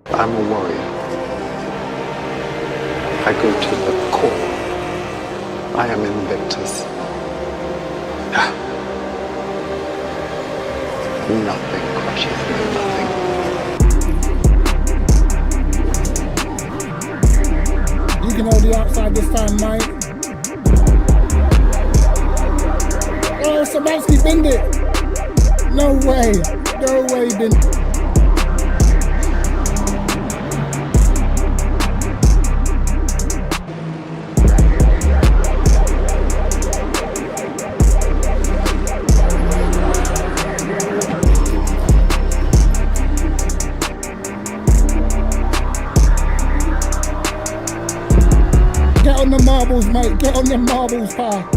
I'm a warrior. I go to the core. I am invictus. Nothing crushes me, nothing. You can hold the outside this time, mate. Oh, Samansky binned it. No way. No way, he didn't. Get on the marbles, mate. Get on the marbles, pal.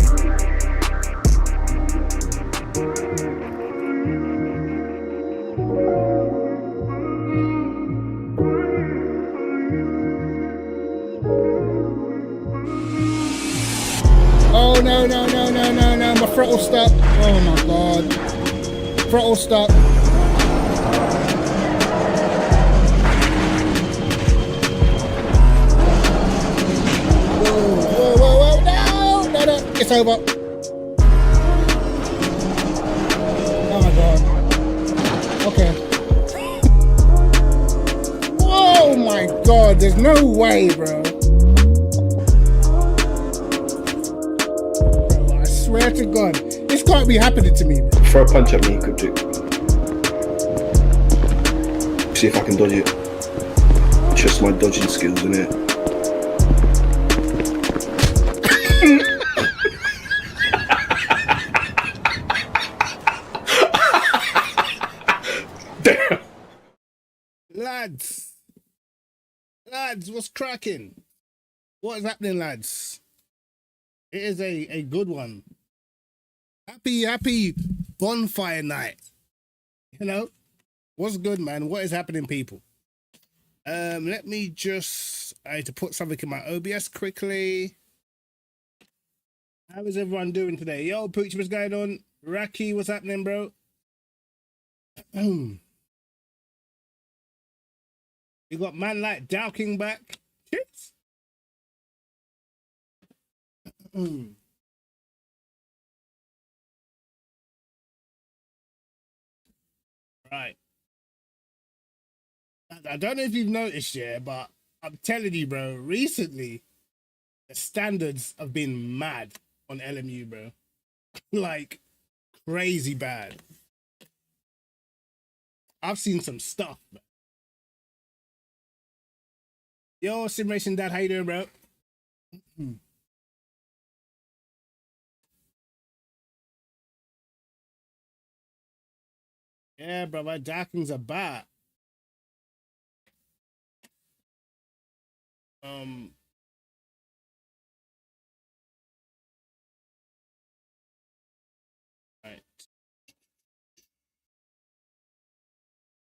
Oh, no, no, no, no, no, no. My throttle's stuck. Oh, my God. Throttle's stuck. Whoa, whoa, whoa. No, no, no. It's over. Oh, my God. Okay. Oh, my God. There's no way, bro. Swear to God, this can't be happening to me. Throw a punch at me, Cryptic. See if I can dodge it. Just my dodging skills, innit? Damn. Lads, what's cracking? What is happening, lads? It is a good one. Happy bonfire night. You know, what's good, man? What is happening, people? Let me just, I need to put something in my OBS quickly. How is everyone doing today? Yo, Pooch, what's going on? Raki, what's happening, bro? You got man like Dowking back. Cheers. Right. I don't know if you've noticed, yeah, but I'm telling you, bro, recently, the standards have been mad on LMU, bro. Like, crazy bad. I've seen some stuff, bro. Yo, Sim Racing Dad, how you doing, bro? Yeah, bro, my Darking's a bat. Right.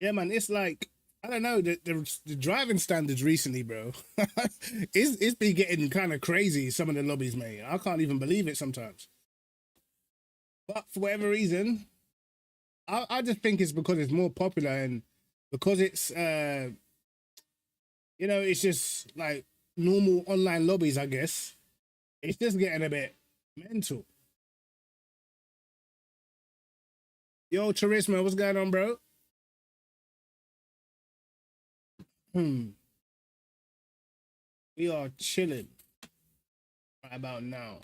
Yeah, man, it's like, I don't know, the driving standards recently, bro. it's been getting kind of crazy, some of the lobbies, mate. I can't even believe it sometimes. But for whatever reason, I just think it's because it's more popular and because it's, you know, it's just like normal online lobbies, I guess. It's just getting a bit mental. Yo, Charisma, what's going on, bro? We are chilling right about now.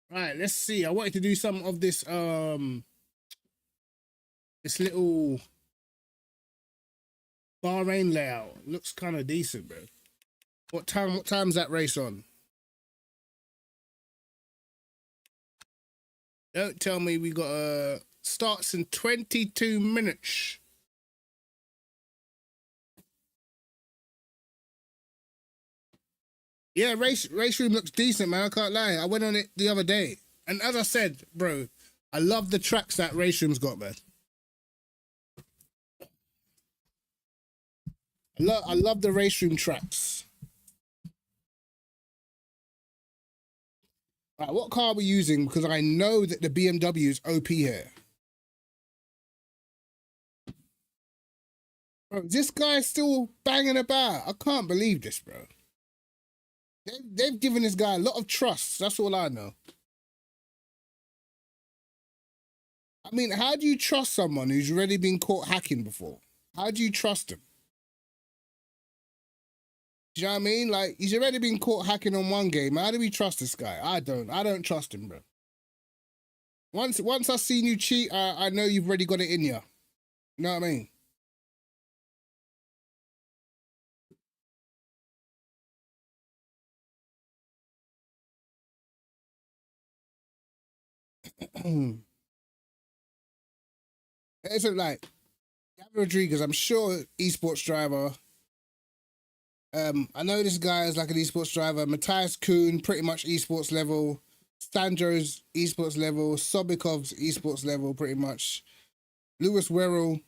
Right, let's see. I wanted to do some of this this little Bahrain layout. Looks kind of decent, bro. What time's that race on? Don't tell me we got starts in 22 minutes. Yeah, race room looks decent, man. I can't lie. I went on it the other day, and as I said, bro, I love the tracks that race room's got, man. I love the race room tracks. All right, what car are we using? Because I know that the BMW is OP here. Bro, this guy's still banging about. I can't believe this, bro. They've given this guy a lot of trust. That's all I know. I mean, how do you trust someone who's already been caught hacking before? How do you trust him? Do you know what I mean? Like, he's already been caught hacking on one game. How do we trust this guy? I don't trust him, bro. Once I've seen you cheat, I know you've already got it in you. You know what I mean? It's like Gavin Rodriguez, I'm sure esports driver. I know this guy is like an esports driver. Matthias Kuhn, pretty much esports level. Sandro's esports level. Sobikov's esports level, pretty much. Lewis Werrell,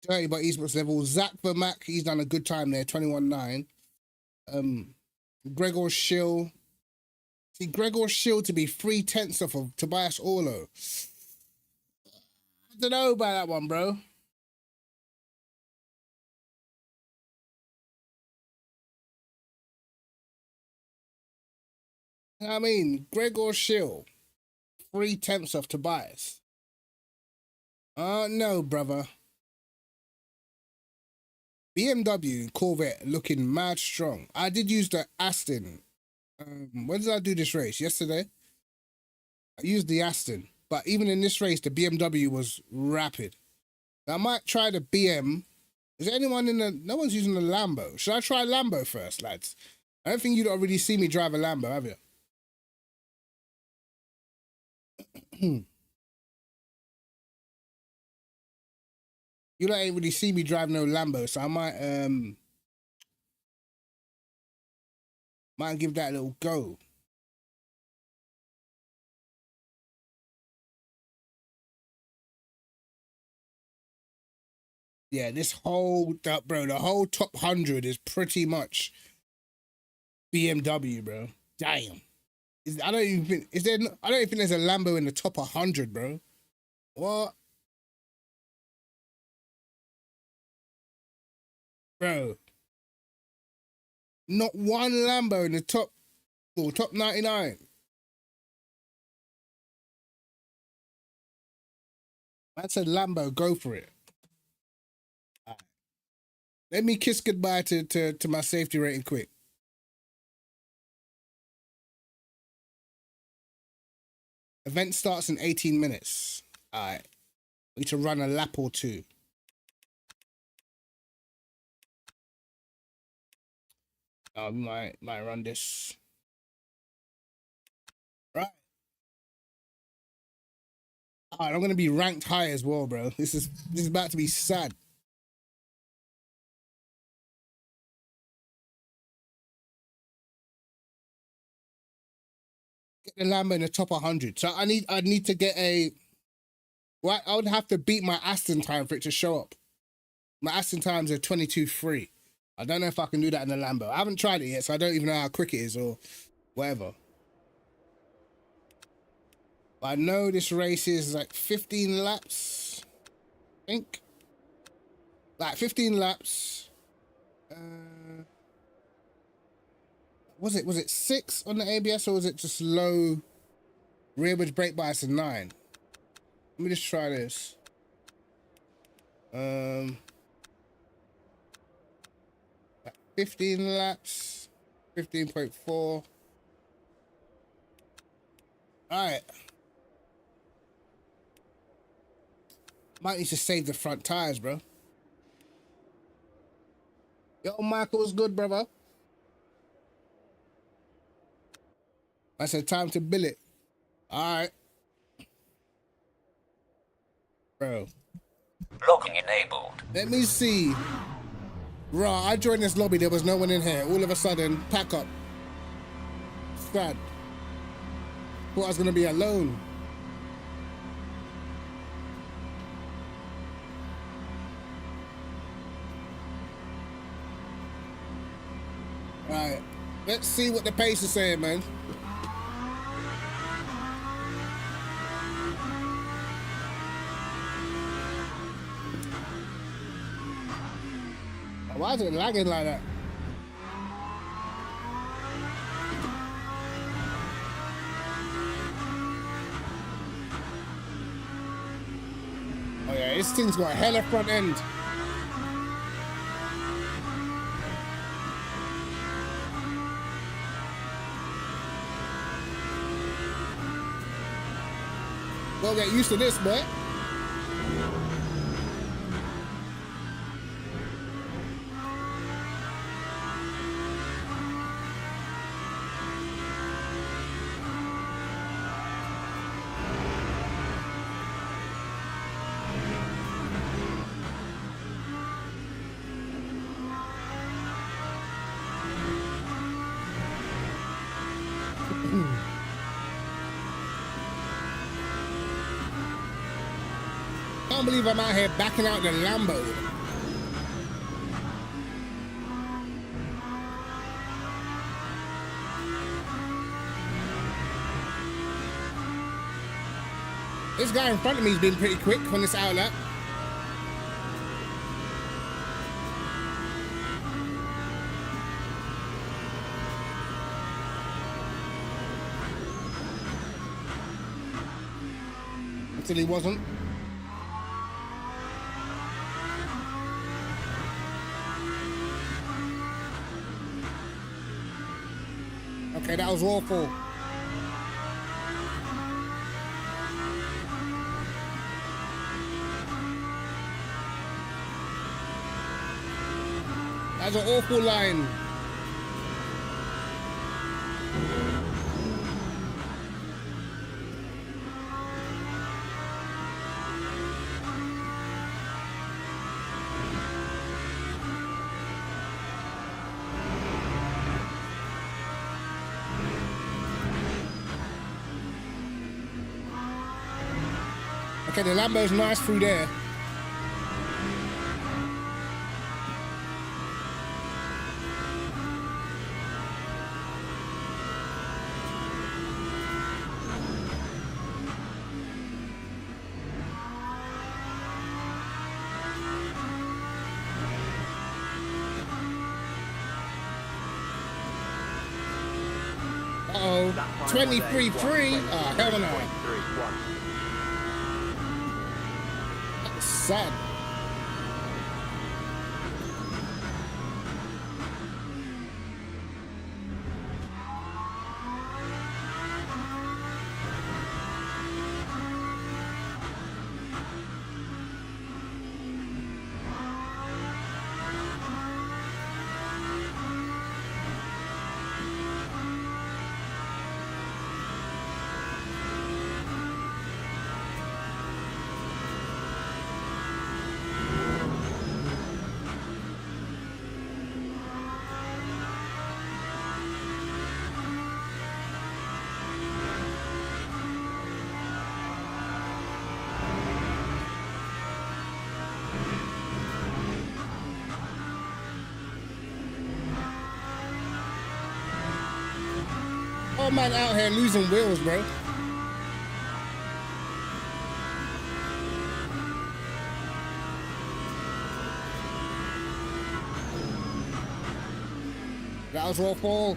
dirty but esports level. Zach Vermack, he's done a good time there, 21-9. Gregor Schill. See, Gregor Schill to be 3/10 off of Tobias Orlo. I don't know about that one, bro. I mean, Gregor Schill, 3/10 off Tobias. No, brother. BMW Corvette looking mad strong. I did use the Aston. When did I do this race? Yesterday? I used the Aston. But even in this race, the BMW was rapid. I might try the BM. Is there anyone in the... No one's using the Lambo. Should I try Lambo first, lads? I don't think you'd already see me drive a Lambo, have you? You don't really see me drive no Lambo, so I might give that a little go. Yeah, the whole top 100 is pretty much BMW, bro. Damn. I don't even think there's a Lambo in the top 100, bro. What? Bro. Not one Lambo in the top 99. That's a Lambo, go for it. Right. Let me kiss goodbye to my safety rating quick. Event starts in 18 minutes. All right. We need to run a lap or two. We might run this. Right. All right, I'm gonna be ranked high as well, bro. This is about to be sad. Get the Lambo in the top 100. So I'd need to get a... Well, I would have to beat my Aston time for it to show up. My Aston times are 22.3. I don't know if I can do that in the Lambo. I haven't tried it yet, so I don't even know how quick it is or whatever. But I know this race is like 15 laps, I think. Like 15 laps. Was it 6 on the ABS or was it just low rearward brake bias and 9? Let me just try this. 15 laps, 15.4. All right. Might need to save the front tires, bro. Yo, Michael, what's good, brother? I said time to bill it. All right. Bro. Logging enabled. Let me see. Raw, I joined this lobby. There was no one in here. All of a sudden, pack up. sad. Thought I was gonna be alone. Right, let's see what the pace is saying, man. Why is it lagging like that? Oh yeah, this thing's got a hella front end. Don't get used to this, boy. I can't believe I'm out here backing out the Lambo. This guy in front of me has been pretty quick on this outlet. Until he wasn't. Okay, that was awful. That's an awful line. Okay, the Lambo's nice through there. Uh-oh, 23-3. Oh, hell no. Sad. Oh man, out here losing wheels, bro. That was awful.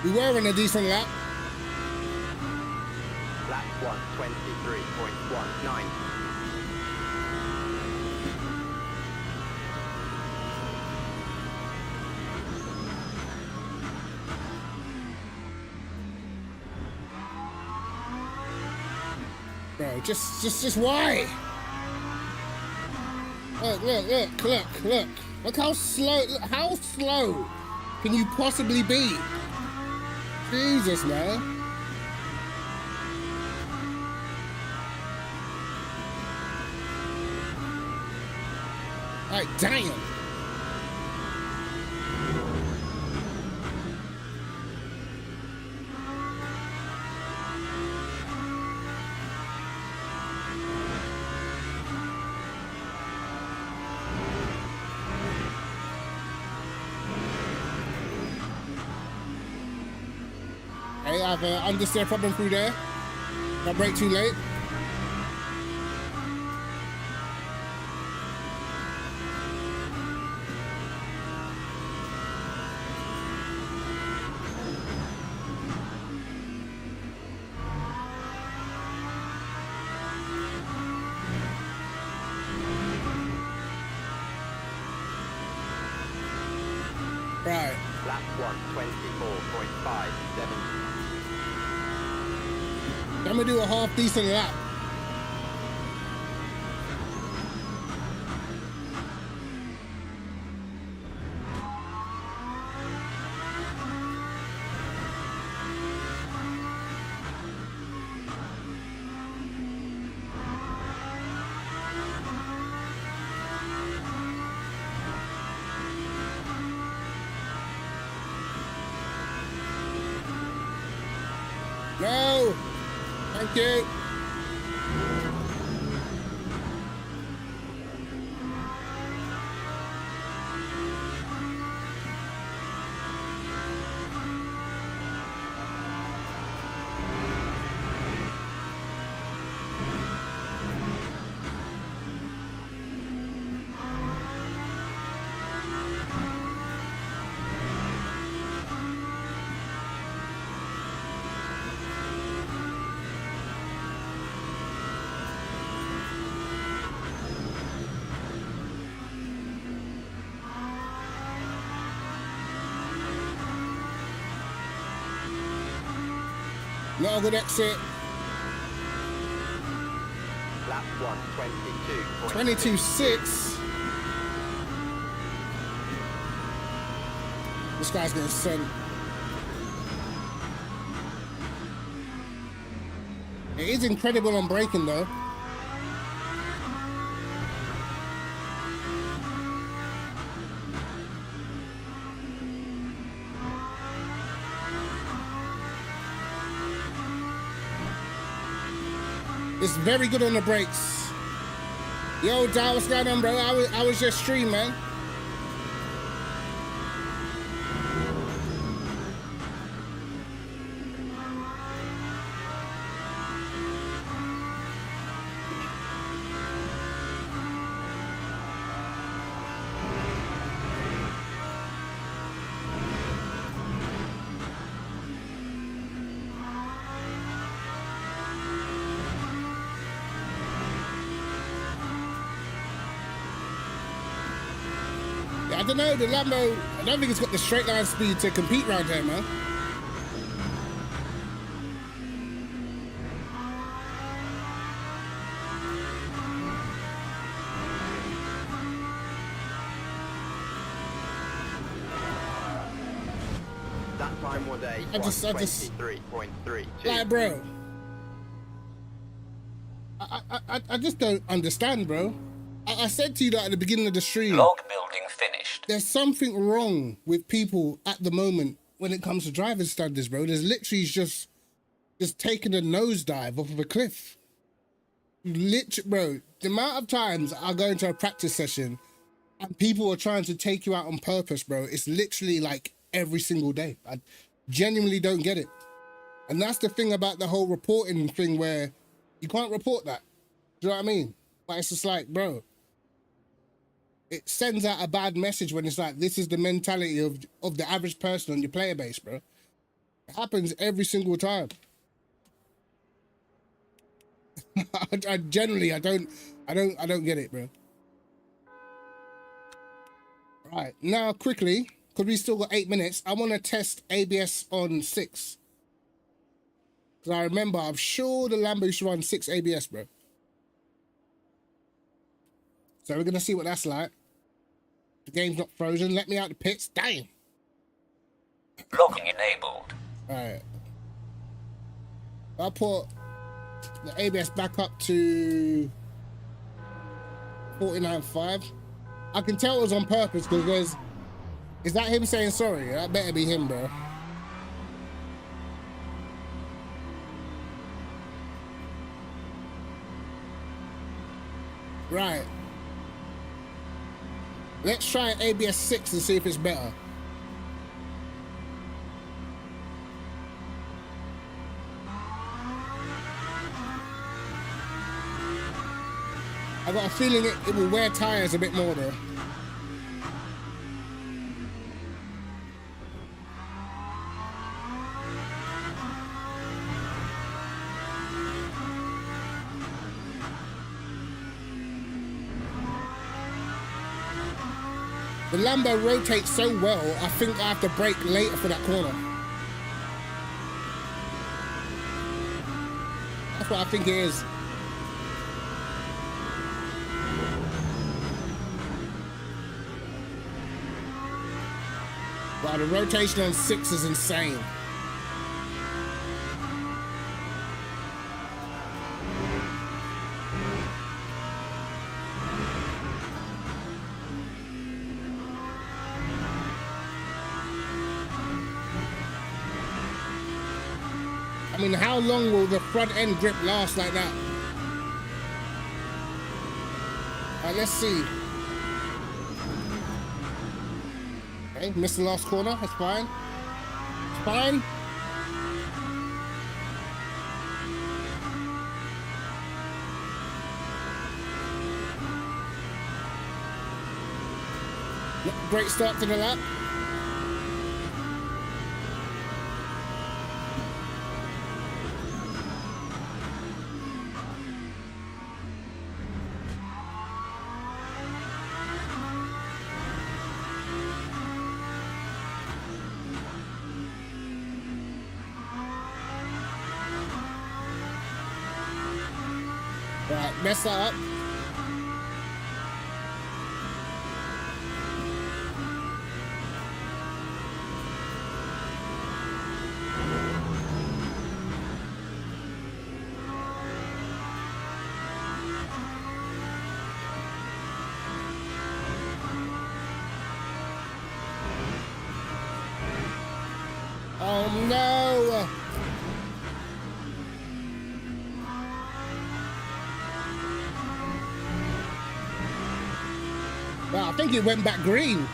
We were in a decent lap. Lap 123.19. Bro, just why? Look. Look how slow, can you possibly be? Jesus, man. Like, damn. Hey, I have an understeer problem through there. Not brake too late. Right. Lap 1:24.57. I'm gonna do a half decent lap. No! Thank you. Not a good exit. Lap 1:22.6. 22.6. This guy's getting sent. It is incredible on braking though. It's very good on the brakes. Yo, Dad, what's going on, bro? I was just streaming, man. I don't know, the Lambo, I don't think it's got the straight line speed to compete around here, man. That time was a I just- 1:23.32. Like, bro, I just don't understand, bro. I said to you that at the beginning of the stream. Log building finished. There's something wrong with people at the moment when it comes to driving standards, bro. There's literally just taking a nosedive off of a cliff. Literally, bro, the amount of times I go into a practice session and people are trying to take you out on purpose, bro, it's literally like every single day. I genuinely don't get it. And that's the thing about the whole reporting thing where you can't report that. Do you know what I mean? But it's just like, bro, it sends out a bad message when it's like, this is the mentality of the average person on your player base, bro. It happens every single time. I generally, I don't get it, bro. Right, now quickly, because we still got 8 minutes, I want to test ABS on 6. Because I remember, I'm sure the Lambo used to run 6 ABS, bro. So we're going to see what that's like. The game's not frozen. Let me out the pits. Damn. Logging enabled. Alright. I'll put the ABS back up to 49.5. I can tell it was on purpose because there's. Is that him saying sorry? That better be him, bro. Right. Let's try ABS 6 and see if it's better. I got a feeling it will wear tires a bit more though. The Lambo rotates so well, I think I have to brake later for that corner. That's what I think it is. Wow, the rotation on 6 is insane. I mean, how long will the front end grip last like that? Alright, let's see. Okay, missed the last corner, that's fine. It's fine. Great start to the lap. Right, mess that up. Oh no! Wow, I think it went back green.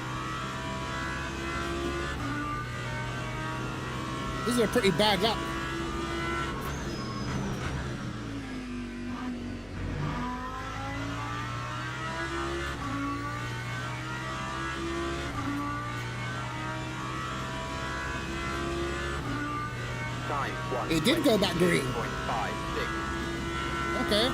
This is a pretty bad lap. It did go back green. Okay.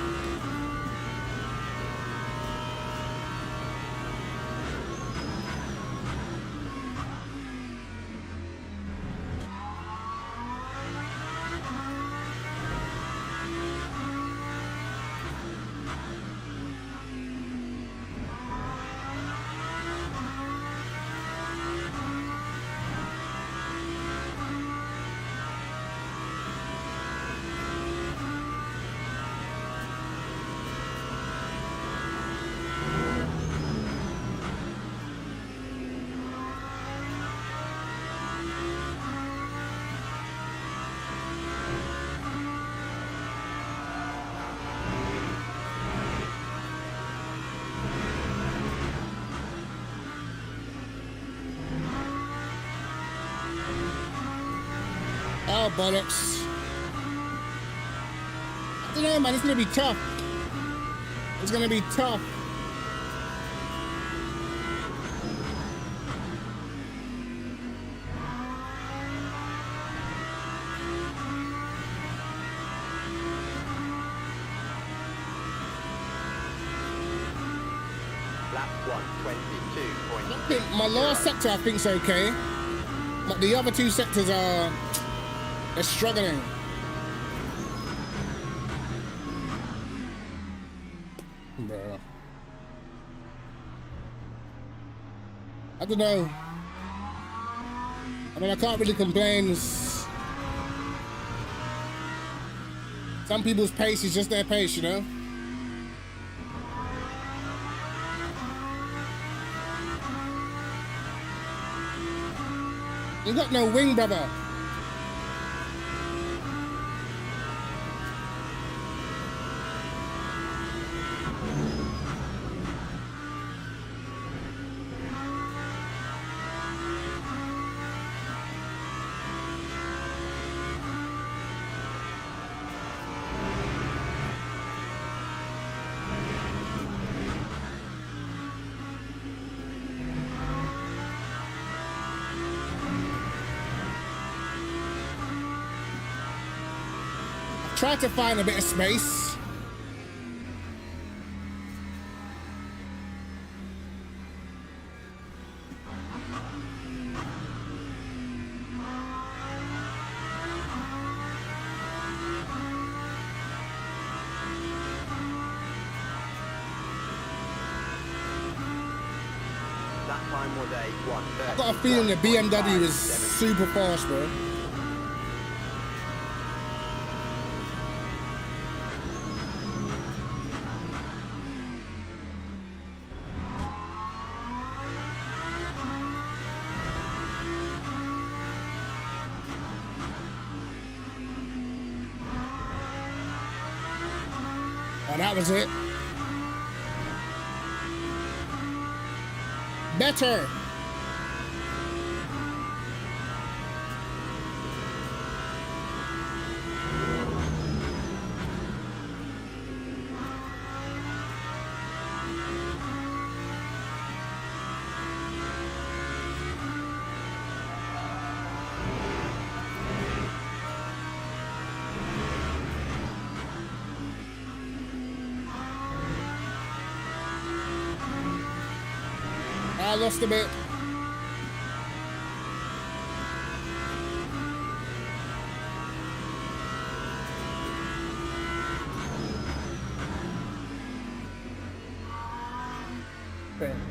Oh, bollocks. I don't know, man. It's going to be tough. It's going to be tough. Lap 1:22.6. I think my last sector, I think, is okay. But the other two sectors are... they're struggling. Bro. I don't know. I mean, I can't really complain. Some people's pace is just their pace, you know? You got no wing, brother. Try to find a bit of space. That time was a 1:30. I got a feeling the BMW is super fast, bro. Oh, that was it. Better. I lost a bit.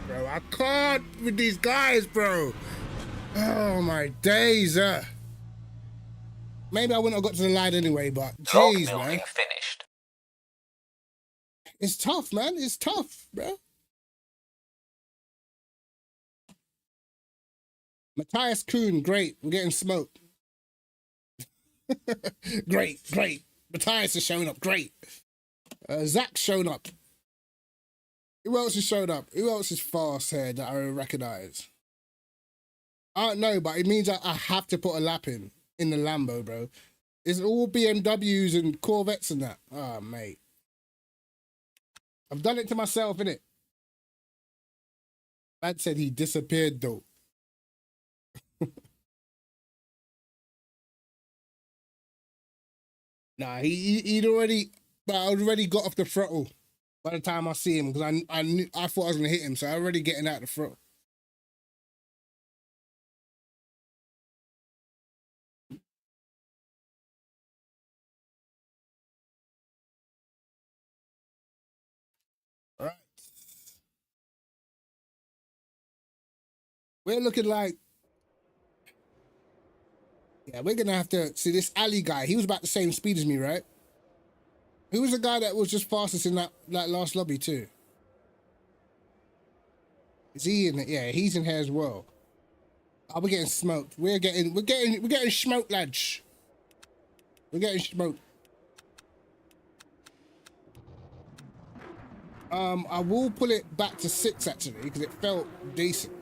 Bro, I can't with these guys, bro. Oh my days. Maybe I wouldn't have got to the line anyway, but Log jeez, building man. finished. It's tough, man. It's tough, bro. Matthias Kuhn, great. We're getting smoked. Great. Matthias has shown up, great. Zach's shown up. Who else has shown up? Who else is fast here that I recognize? I don't know, but it means I have to put a lap in the Lambo, bro. It's all BMWs and Corvettes and that. Oh, mate. I've done it to myself, innit? Lad said he disappeared, though. Nah, he'd already, but I already got off the throttle by the time I see him because I thought I was gonna hit him, so I already getting out the throttle. All right, we're looking like, yeah, we're gonna have to see this Ali guy. He was about the same speed as me, right? Who was the guy that was just fastest in that last lobby too? Is he in it? Yeah, he's in here as well. Oh, we're getting smoked. We're getting smoked, lads. We're getting smoked. I will pull it back to 6 actually because it felt decent.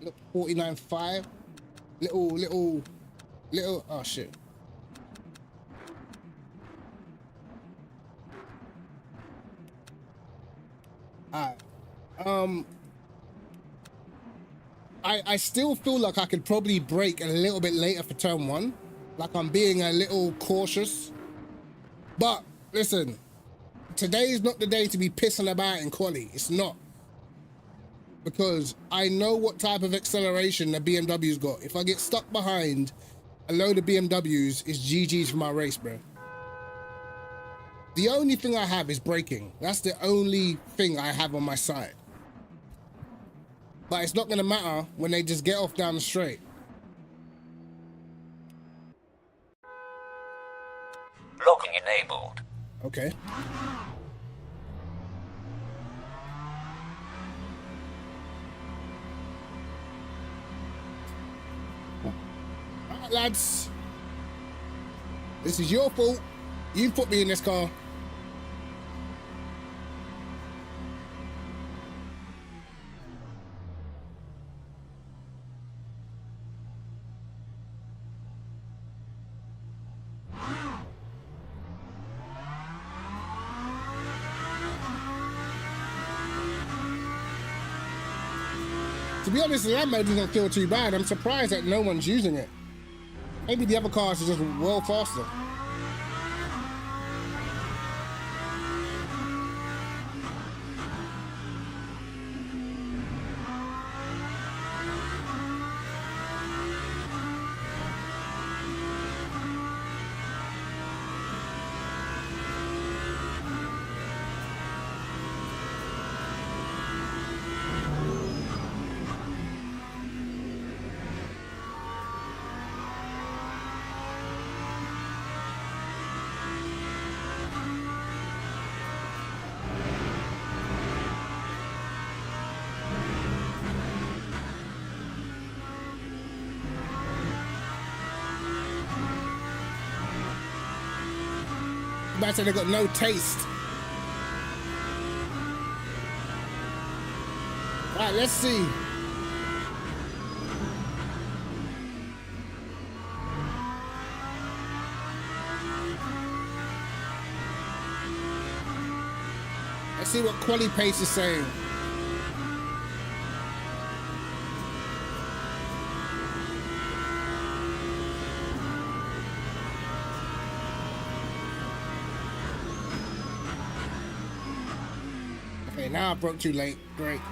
Look, 49.5. Little. Oh shit. I still feel like I could probably brake a little bit later for turn 1. Like I'm being a little cautious. But listen, today is not the day to be pissing about in quali. It's not. Because I know what type of acceleration the BMW's got. If I get stuck behind a load of BMWs, it's GG's for my race, bro. The only thing I have is braking. That's the only thing I have on my side. But it's not gonna matter when they just get off down the straight. Logging enabled. Okay. lads. This is your fault. You put me in this car. To be honest, the ammo doesn't feel too bad. I'm surprised that no one's using it. Maybe the other cars are just well faster. Man said they got no taste. Right, let's see. Let's see what Quali Pace is saying. Okay, now I broke too late. Great.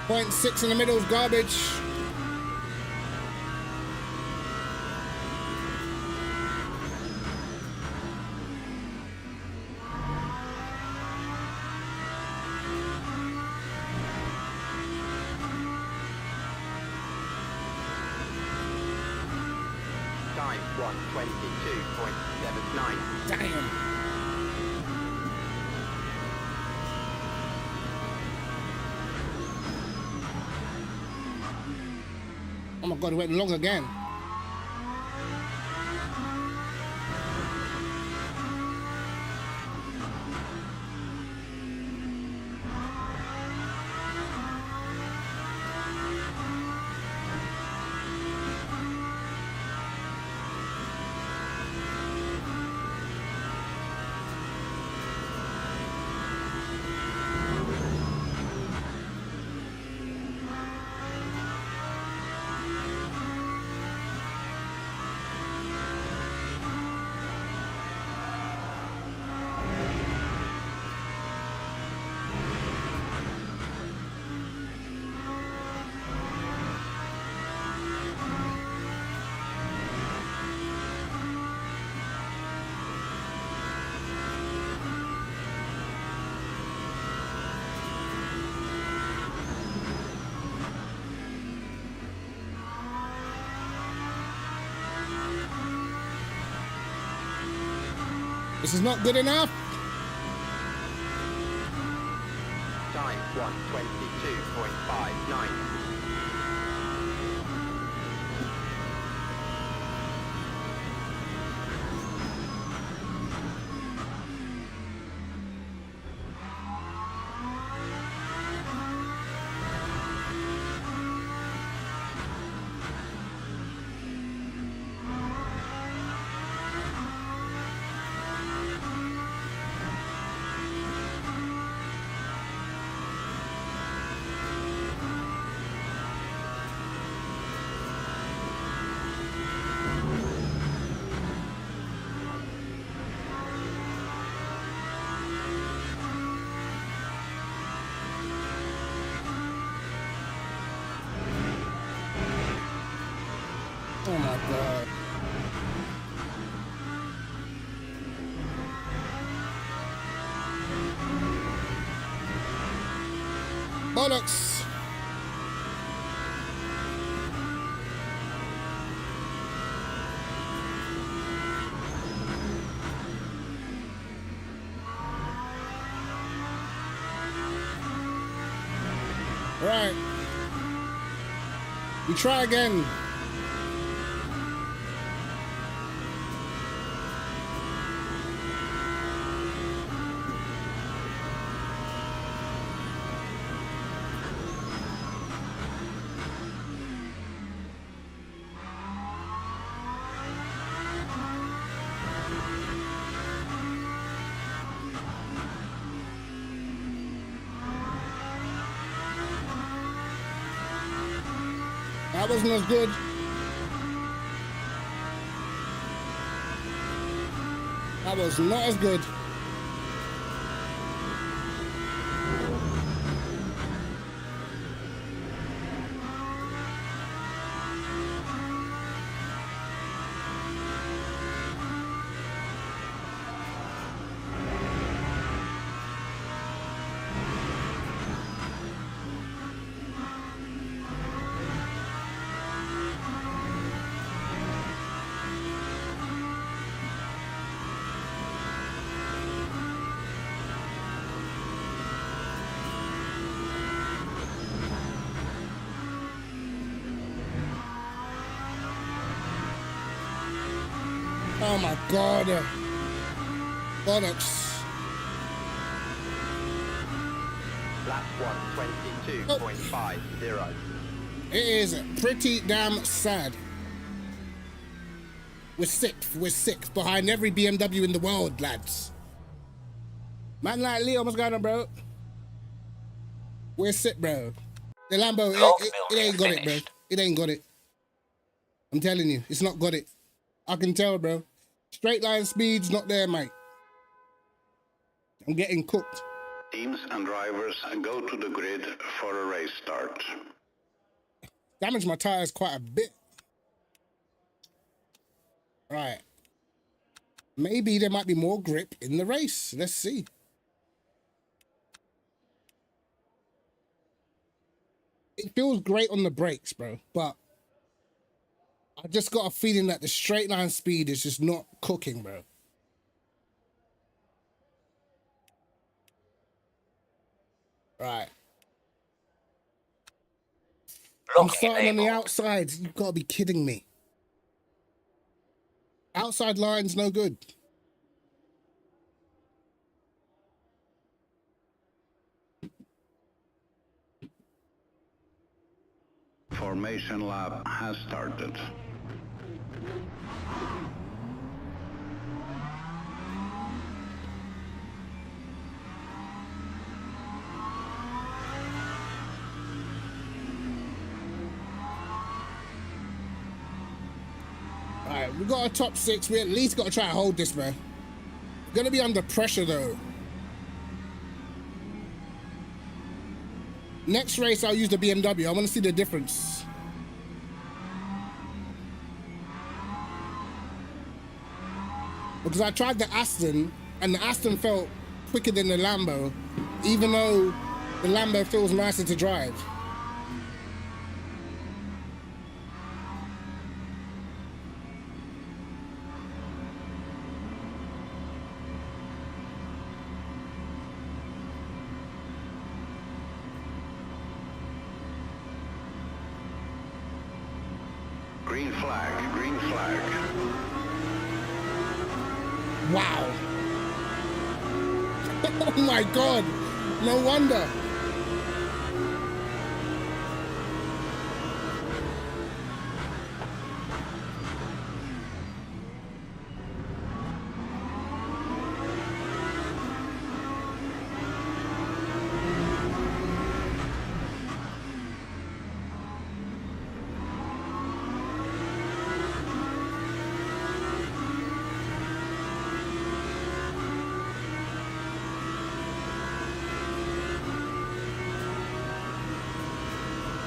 .6 in the middle is garbage. Time 1:22.79. Damn. Oh my God, it went long again. This is not good enough. Time 1:22.59. bollocks. Right. We try again. That wasn't as good. That was not as good. Oh my God. Bollocks. Lap 1:22.50. It is pretty damn sad. We're sixth behind every BMW in the world, lads. Man like Leo, what's going on, bro? We're sick, bro. The Lambo, it ain't got it, bro. It ain't got it. I'm telling you, it's not got it. I can tell, bro. Straight line speed's not there, mate. I'm getting cooked. Teams and drivers go to the grid for a race start. Damaged my tires quite a bit. Right. Maybe there might be more grip in the race. Let's see. It feels great on the brakes, bro, but I just got a feeling that the straight line speed is just not cooking, bro. Right. I'm starting on the outside. You've got to be kidding me. Outside line's no good. Formation lap has started. Alright, we got a top 6. We at least got to try and hold this, man. We're going to be under pressure, though. Next race, I'll use the BMW. I want to see the difference. Because I tried the Aston, and the Aston felt quicker than the Lambo, even though the Lambo feels nicer to drive. Green flag, green flag. Wow. Oh my God. No wonder.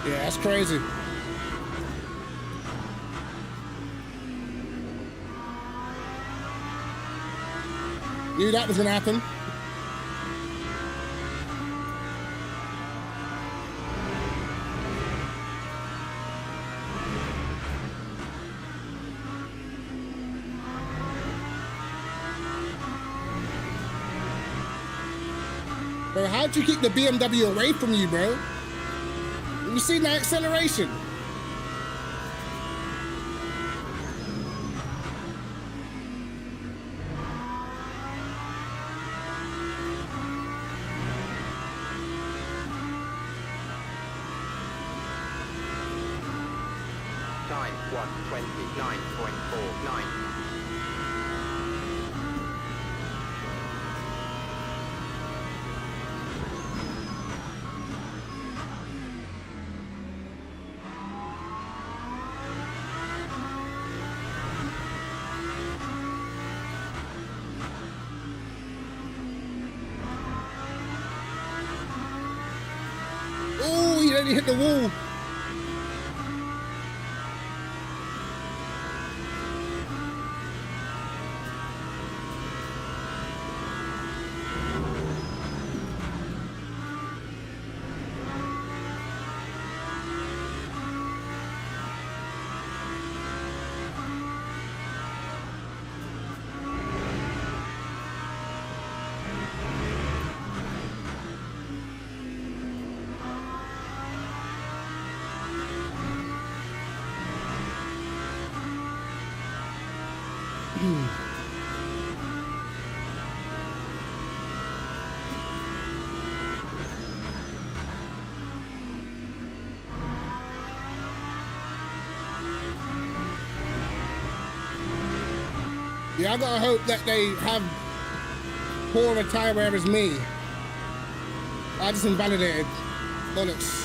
Yeah, that's crazy. Knew that was gonna happen. Bro, how'd you keep the BMW away from you, bro? You seen that acceleration? Time 1:29.49. Oh, he only hit the wall. Yeah, I gotta hope that they have poorer tire wear as me. I just invalidated. Bollocks.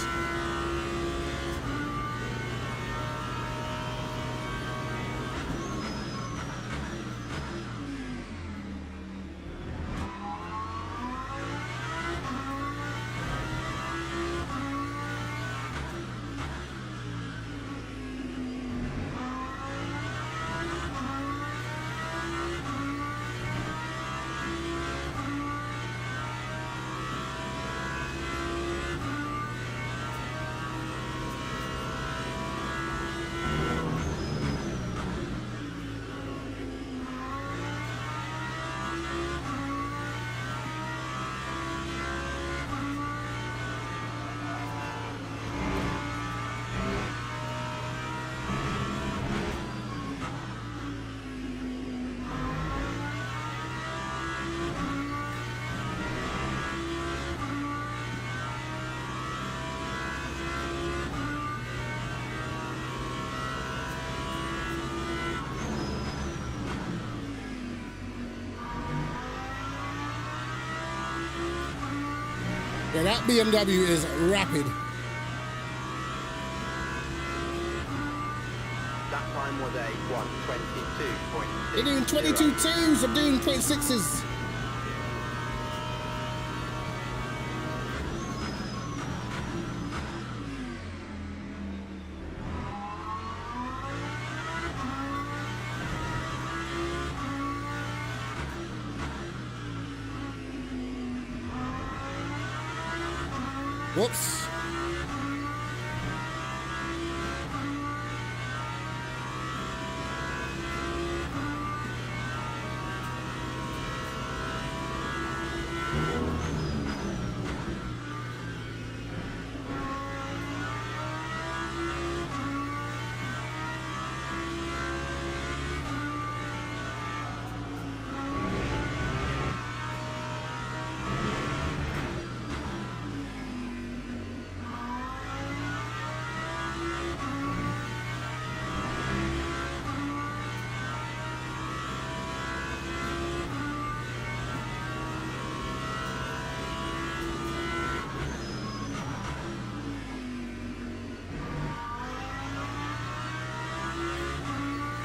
Yeah, that BMW is rapid. That time was a 1:22.6. They're doing 22.2s, I'm doing 0.6s. Whoops.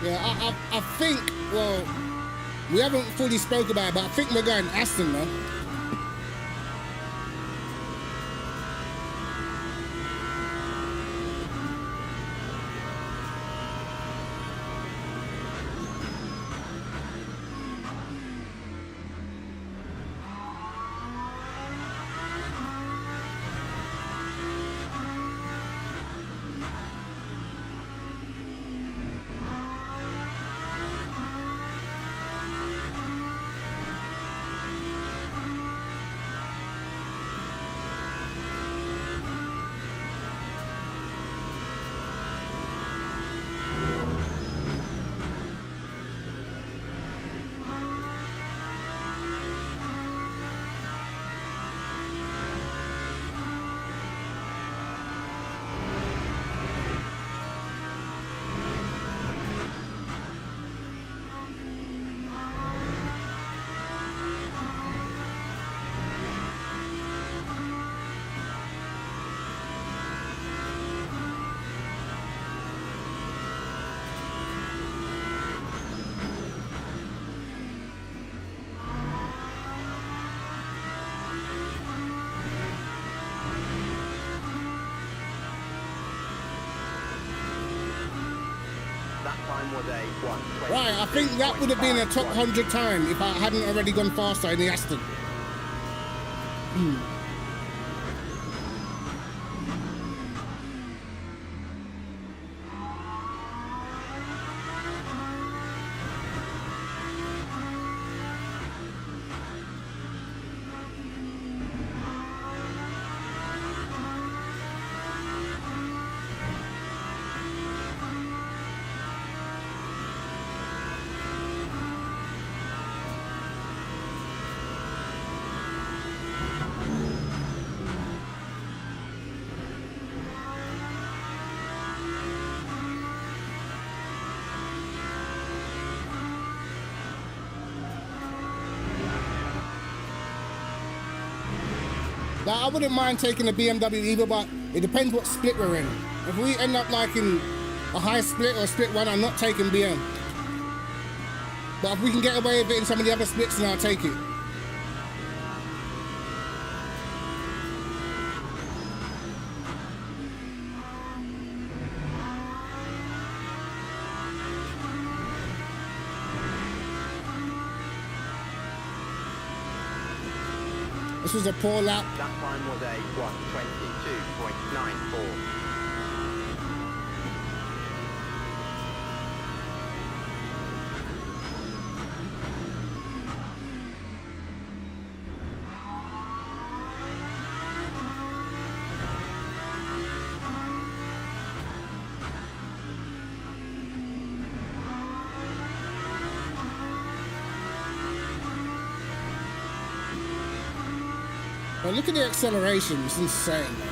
Yeah, I think, well, we haven't fully spoke about it, but I think we're going Aston, man. was a 120. Right, I think that would have been a top 100 time if I hadn't already gone faster in the Aston. Like, I wouldn't mind taking a BMW either, but it depends what split we're in. If we end up like in a high split or split one, I'm not taking BM. But if we can get away with it in some of the other splits, then I'll take it. This was a poor lap. That time was a 122.94. But look at the acceleration, it's insane, man.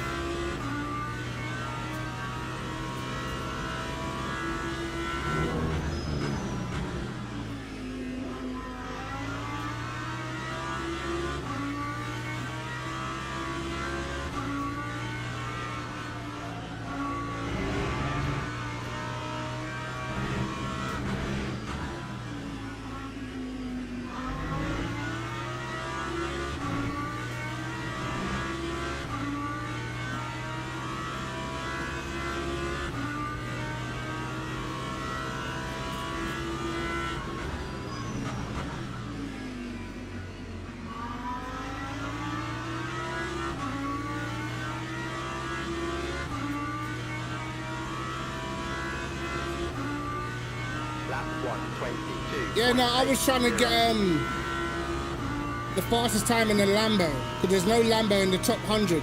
Lap 122. Yeah, no, I was trying to get the fastest time in the Lambo, because there's no Lambo in the top 100.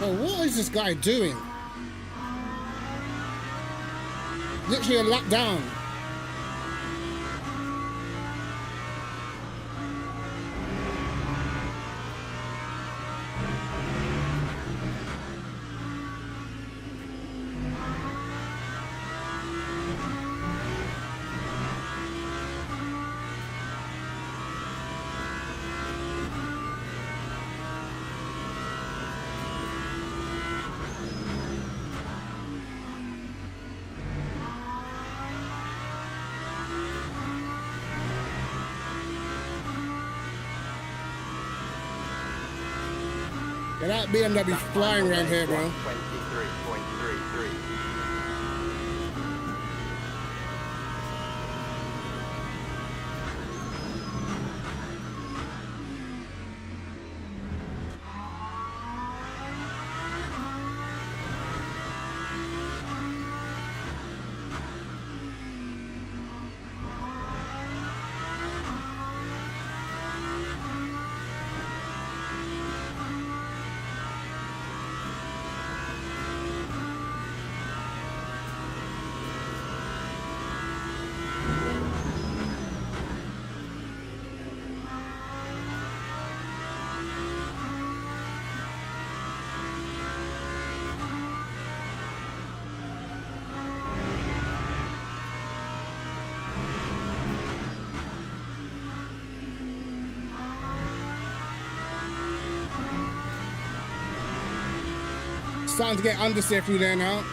Oh, what is this guy doing? Literally a lap down. Yeah, that BMW's flying around here, bro. 123.33. starting to get understeer through there now.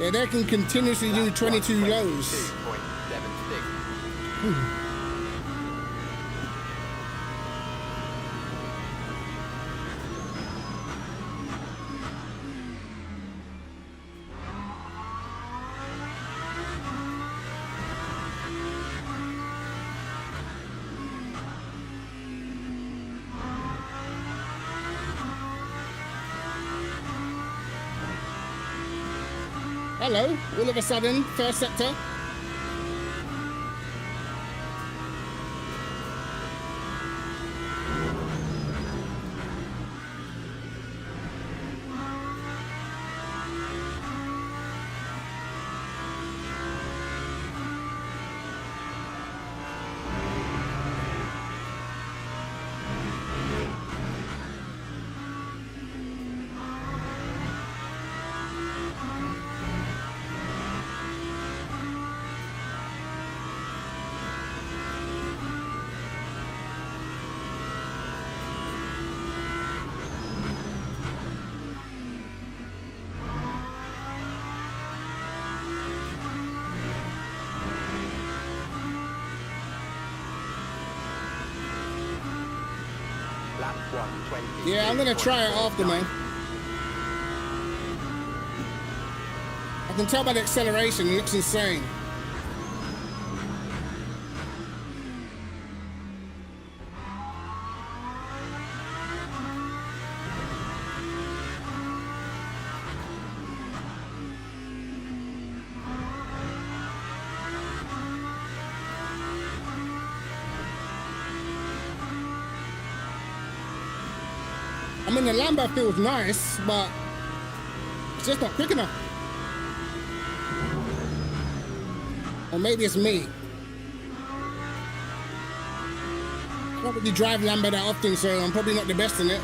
Yeah, they can continuously do 22 lows. 2.76. Hello, all of a sudden, first sector. Lap 120. Yeah, I'm gonna try it after, man. I can tell by the acceleration, it looks insane. I mean, the Lambo feels nice, but it's just not quick enough. Or maybe it's me. I don't really drive Lambo that often, so I'm probably not the best in it.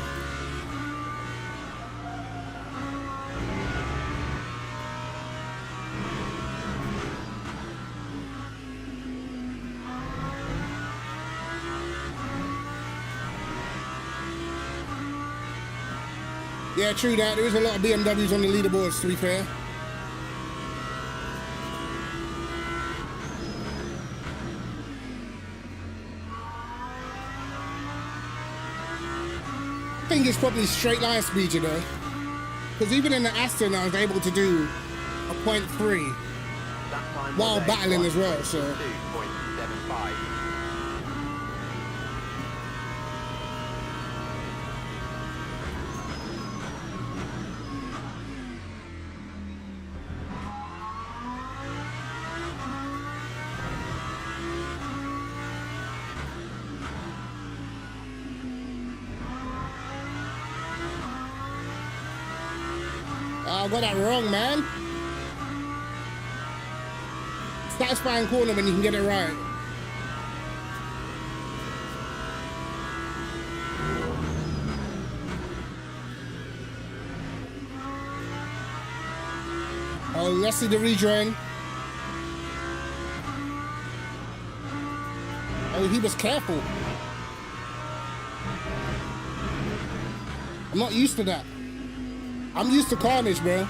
Yeah, true that. There is a lot of BMWs on the leaderboards, to be fair. I think it's probably straight line speed, you know. Because even in the Aston, I was able to do a 0.3 while battling as well, so. 2.75. I got that wrong, man. Satisfying corner when you can get it right. Oh, let's see the rejoin. Oh, he was careful. I'm not used to that. I'm used to carnage, bro.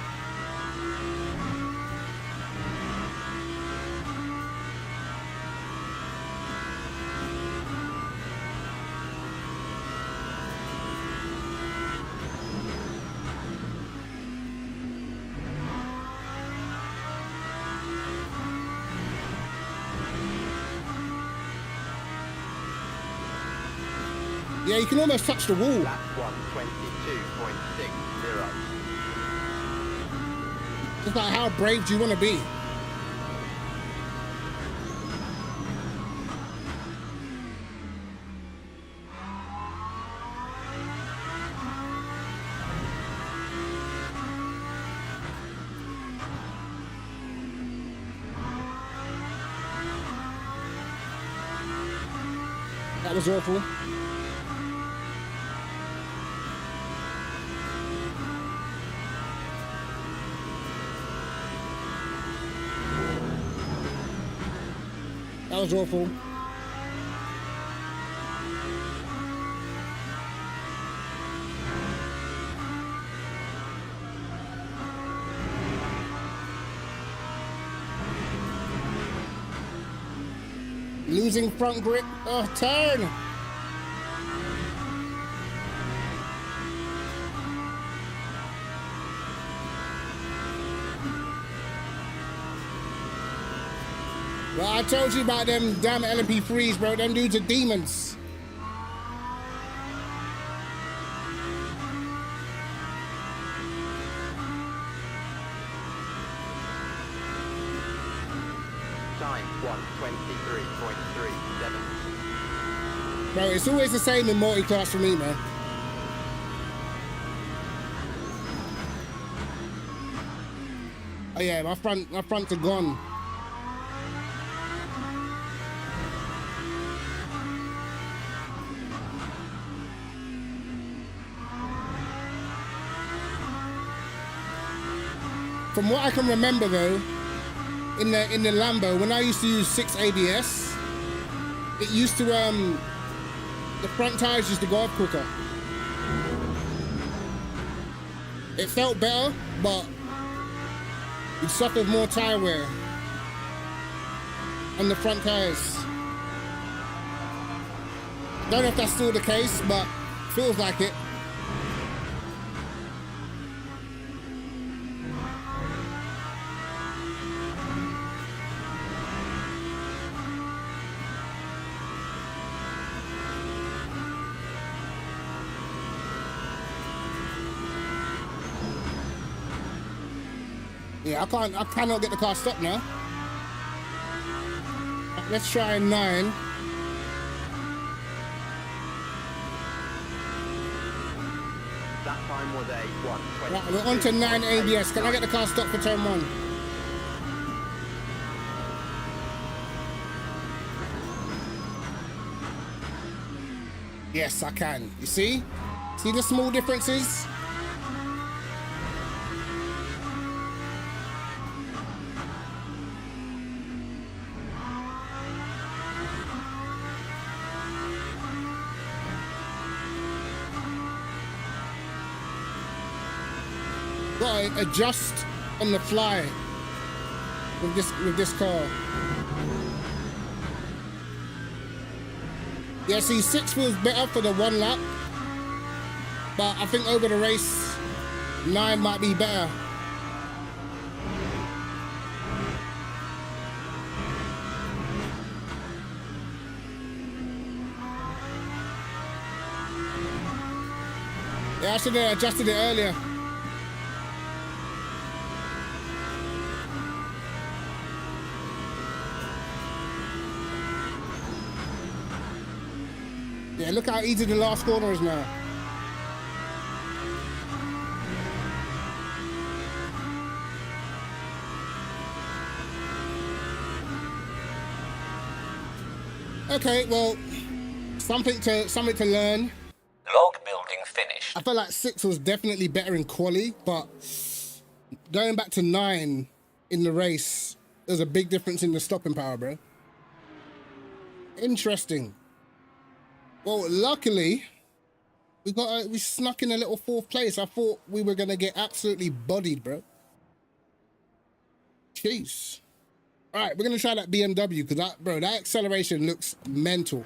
Yeah, you can almost touch the wall. Lap 122.60. It's like, how brave do you want to be? That was awful. was awful. Losing front grip. Oh, turn. Well, I told you about them damn LMP3s, bro. Them dudes are demons. Time 1:23.37. Bro, it's always the same in multi-class for me, man. Oh yeah, my fronts are gone. From what I can remember though, in the Lambo, when I used to use 6 ABS, it used to the front tires used to go off quicker. It felt better, but you suffered more tire wear on the front tires. Don't know if that's still the case, but feels like it. Yeah, I cannot get the car stopped now. Let's try 9. That time was a 1:20. Right, we're on to 9 ABS. Can I get the car stopped for turn 1? Yes, I can. You see? See the small differences? Got to adjust on the fly with this car. Yeah, see, 6 feels better for the 1 lap, but I think over the race, 9 might be better. Yeah, I should have adjusted it earlier. Yeah, look how easy the last corner is now. Okay, well, something to learn. Log building finished. I feel like 6 was definitely better in quali, but going back to 9 in the race, there's a big difference in the stopping power, bro. Interesting. Well, luckily, we snuck in a little 4th place. I thought we were gonna get absolutely bodied, bro. Jeez. All right, we're gonna try that BMW because that acceleration looks mental.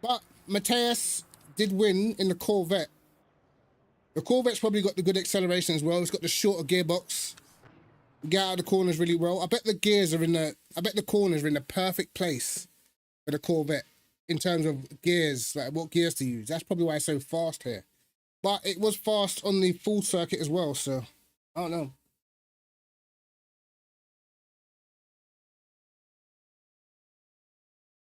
But Mateus did win in the Corvette. The Corvette's probably got the good acceleration as well. It's got the shorter gearbox. Get out of the corners really well. I bet the corners are in the perfect place for the Corvette in terms of gears, like what gears to use. That's probably why it's so fast here. But it was fast on the full circuit as well, so I don't know.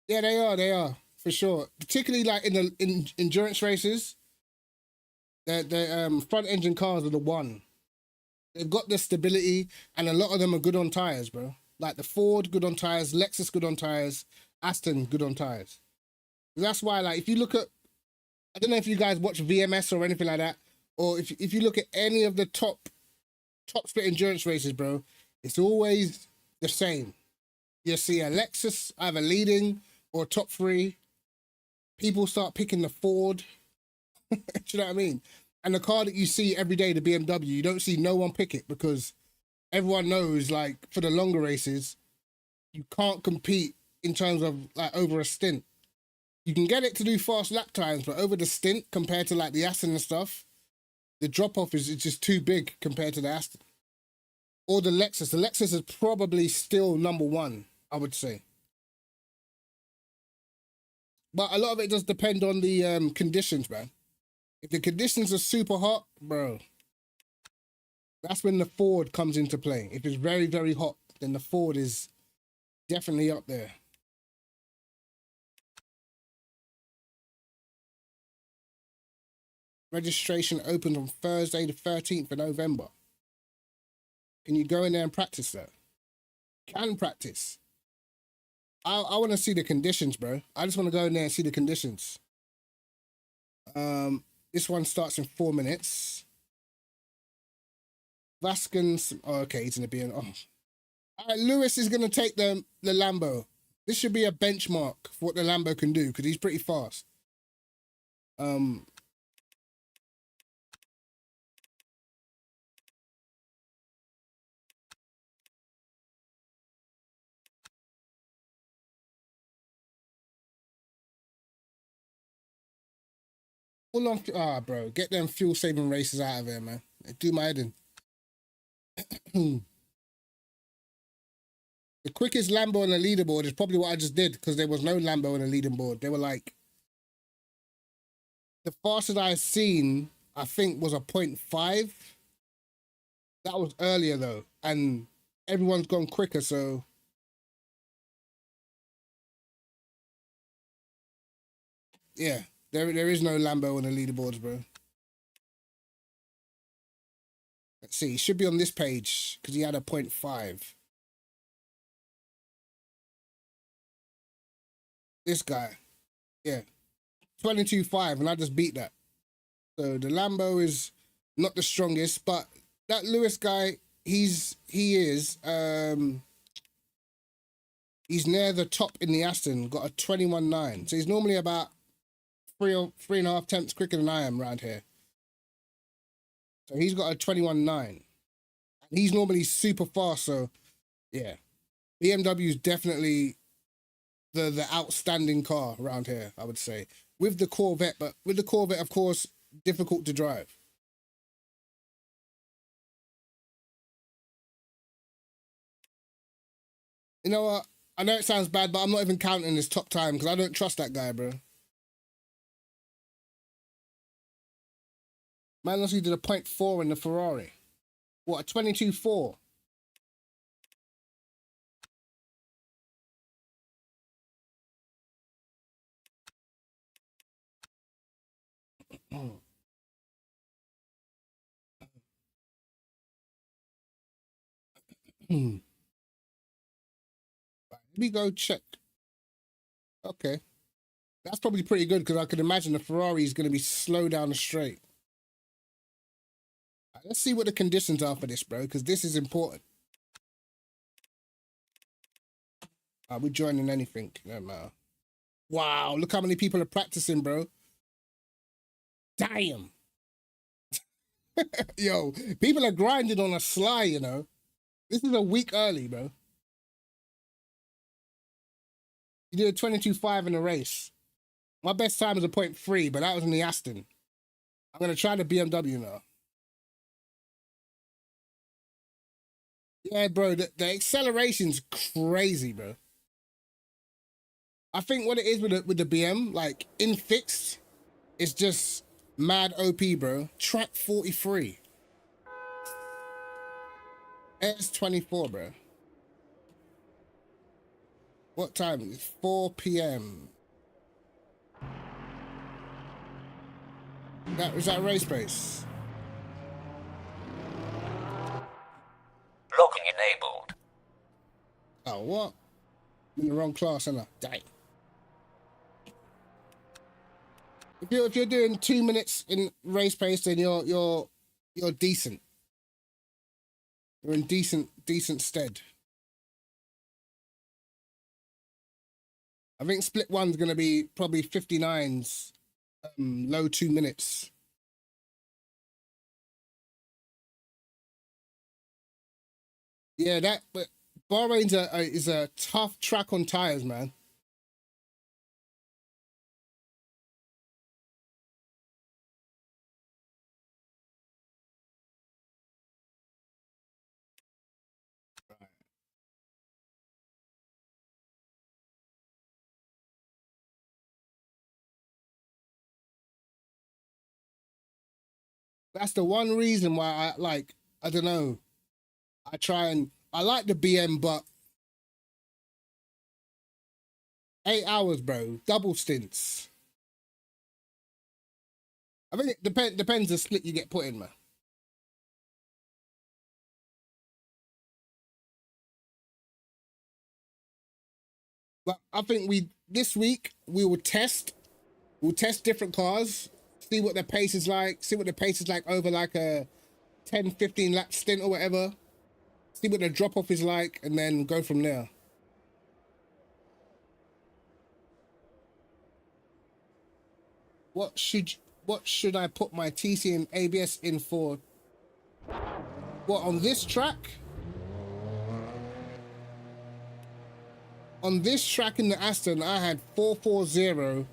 Yeah, they are for sure. Particularly like in endurance races, the front engine cars are the one. They've got the stability, and a lot of them are good on tires, bro. Like the Ford, good on tires. Lexus, good on tires. Aston, good on tires. That's why, like, if you look at, I don't know if you guys watch VMS or anything like that, or if you look at any of the top split endurance races, bro, it's always the same. you see a Lexus either leading or top three. People start picking the Ford. Do you know what I mean? And the car that you see every day, the BMW, you don't see no one pick it because everyone knows, like, for the longer races, you can't compete in terms of, like, over a stint. You can get it to do fast lap times, but over the stint, compared to, like, the Aston and stuff, the drop-off is just too big compared to the Aston. Or the Lexus. The Lexus is probably still number one, I would say. But a lot of it does depend on the conditions, man. If the conditions are super hot, bro, that's when the Ford comes into play. If it's very, very hot, then the Ford is definitely up there. Registration opens on Thursday, the 13th of November. Can you go in there and practice that? Can practice. I want to see the conditions, bro. I just want to go in there and see the conditions. This one starts in 4 minutes. Vascon's, oh, okay, he's gonna be in. Oh. All right, Lewis is gonna take the Lambo. This should be a benchmark for what the Lambo can do because he's pretty fast. Full on, bro, get them fuel saving races out of here, man. Do my head in. The quickest Lambo on the leaderboard is probably what I just did because there was no Lambo on the leaderboard. They were like, the fastest I've seen, I think, was a 0.5. That was earlier though, and everyone's gone quicker, so. Yeah, there is no Lambo on the leaderboards, bro. Let's see, he should be on this page because he had a 0.5. This guy, yeah, 22.5, and I just beat that. So the Lambo is not the strongest, but that Lewis guy, he's near the top in the Aston, got a 21.9. So he's normally about 3.5 tenths quicker than I am around here. So he's got a 21.9. He's normally super fast, so yeah. BMW is definitely the outstanding car around here, I would say. With the Corvette, but with the Corvette, of course, difficult to drive. You know what? I know it sounds bad, but I'm not even counting his top time because I don't trust that guy, bro. Man, he did a 0.4 in the Ferrari. What, a 22.4? Let me go check. Okay. That's probably pretty good because I could imagine the Ferrari is going to be slow down the straight. Right, let's see what the conditions are for this, bro, because this is important. We're joining anything. No matter. Wow, look how many people are practicing, bro. Damn. Yo, people are grinding on a sly, you know. This is a week early, bro. You did a 22.5 in a race. My best time was a 0.3, but that was in the Aston. I'm going to try the BMW now. Yeah, bro, the acceleration's crazy, bro. I think what it is with the BM, like, in fixed, it's just mad OP, bro. Track 43. S24, bro. What time? It's 4 p.m. Is that race pace? Locking enabled. Oh, what? I'm in the wrong class, ain't I? Dang. If you're doing 2 minutes in race pace, then you're decent. You're in decent stead. I think split one's gonna be probably 59s, low 2 minutes. Yeah, but Bahrain's is a tough track on tires, man. That's the one reason why I don't know. I like the BM, but 8 hours, bro. Double stints. I think it depends the split you get put in, man. But I think this week we'll test different cars, see what the pace is like, over like a 10-15 lap stint or whatever. See what the drop off is like, and then go from there. What should I put my TC and ABS in for? What, on this track? On this track in the Aston, I had 440,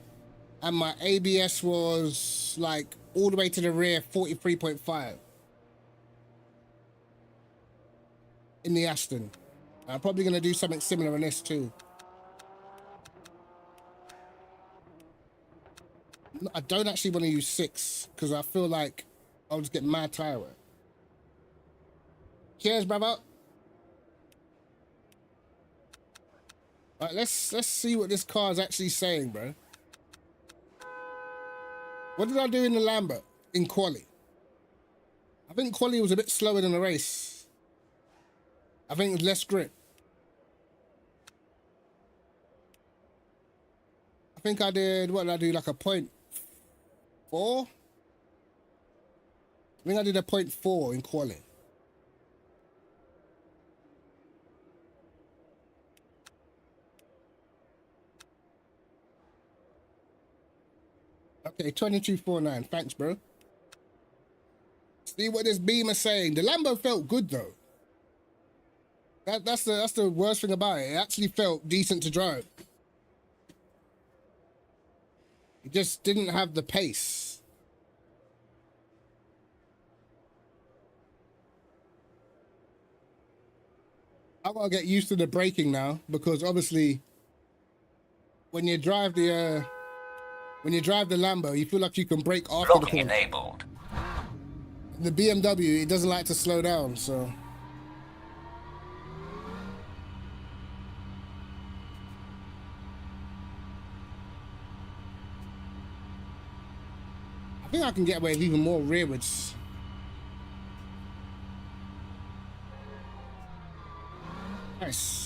and my ABS was like all the way to the rear, 43.5 in the Aston. I'm probably gonna do something similar in this too. I don't actually want to use 6 because I feel like I'll just get mad tire wear. Cheers, brother. All right, let's see what this car is actually saying, bro. What did I do in the Lambo in quali? I think quali was a bit slower than the race. I think it was less grip. I think I did, what did I do, like a 0.4? I think I did a 0.4 in quali. Okay, 22.49. Thanks, bro. See what this beam is saying. The Lambo felt good though. That's the worst thing about it. It actually felt decent to drive. It just didn't have the pace. I gotta get used to the braking now, because obviously when you drive the Lambo, you feel like you can brake after the corner. Enabled. The BMW, it doesn't like to slow down, so. I think I can get away with even more rearwards. Nice.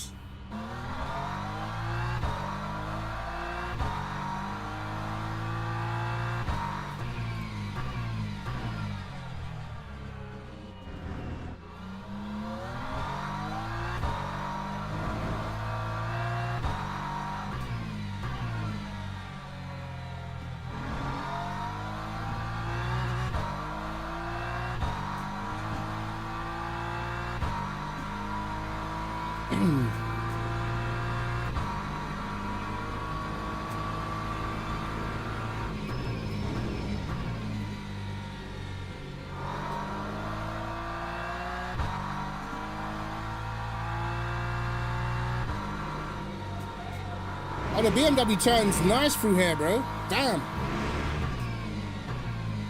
Oh, the BMW turns nice through here, bro. Damn.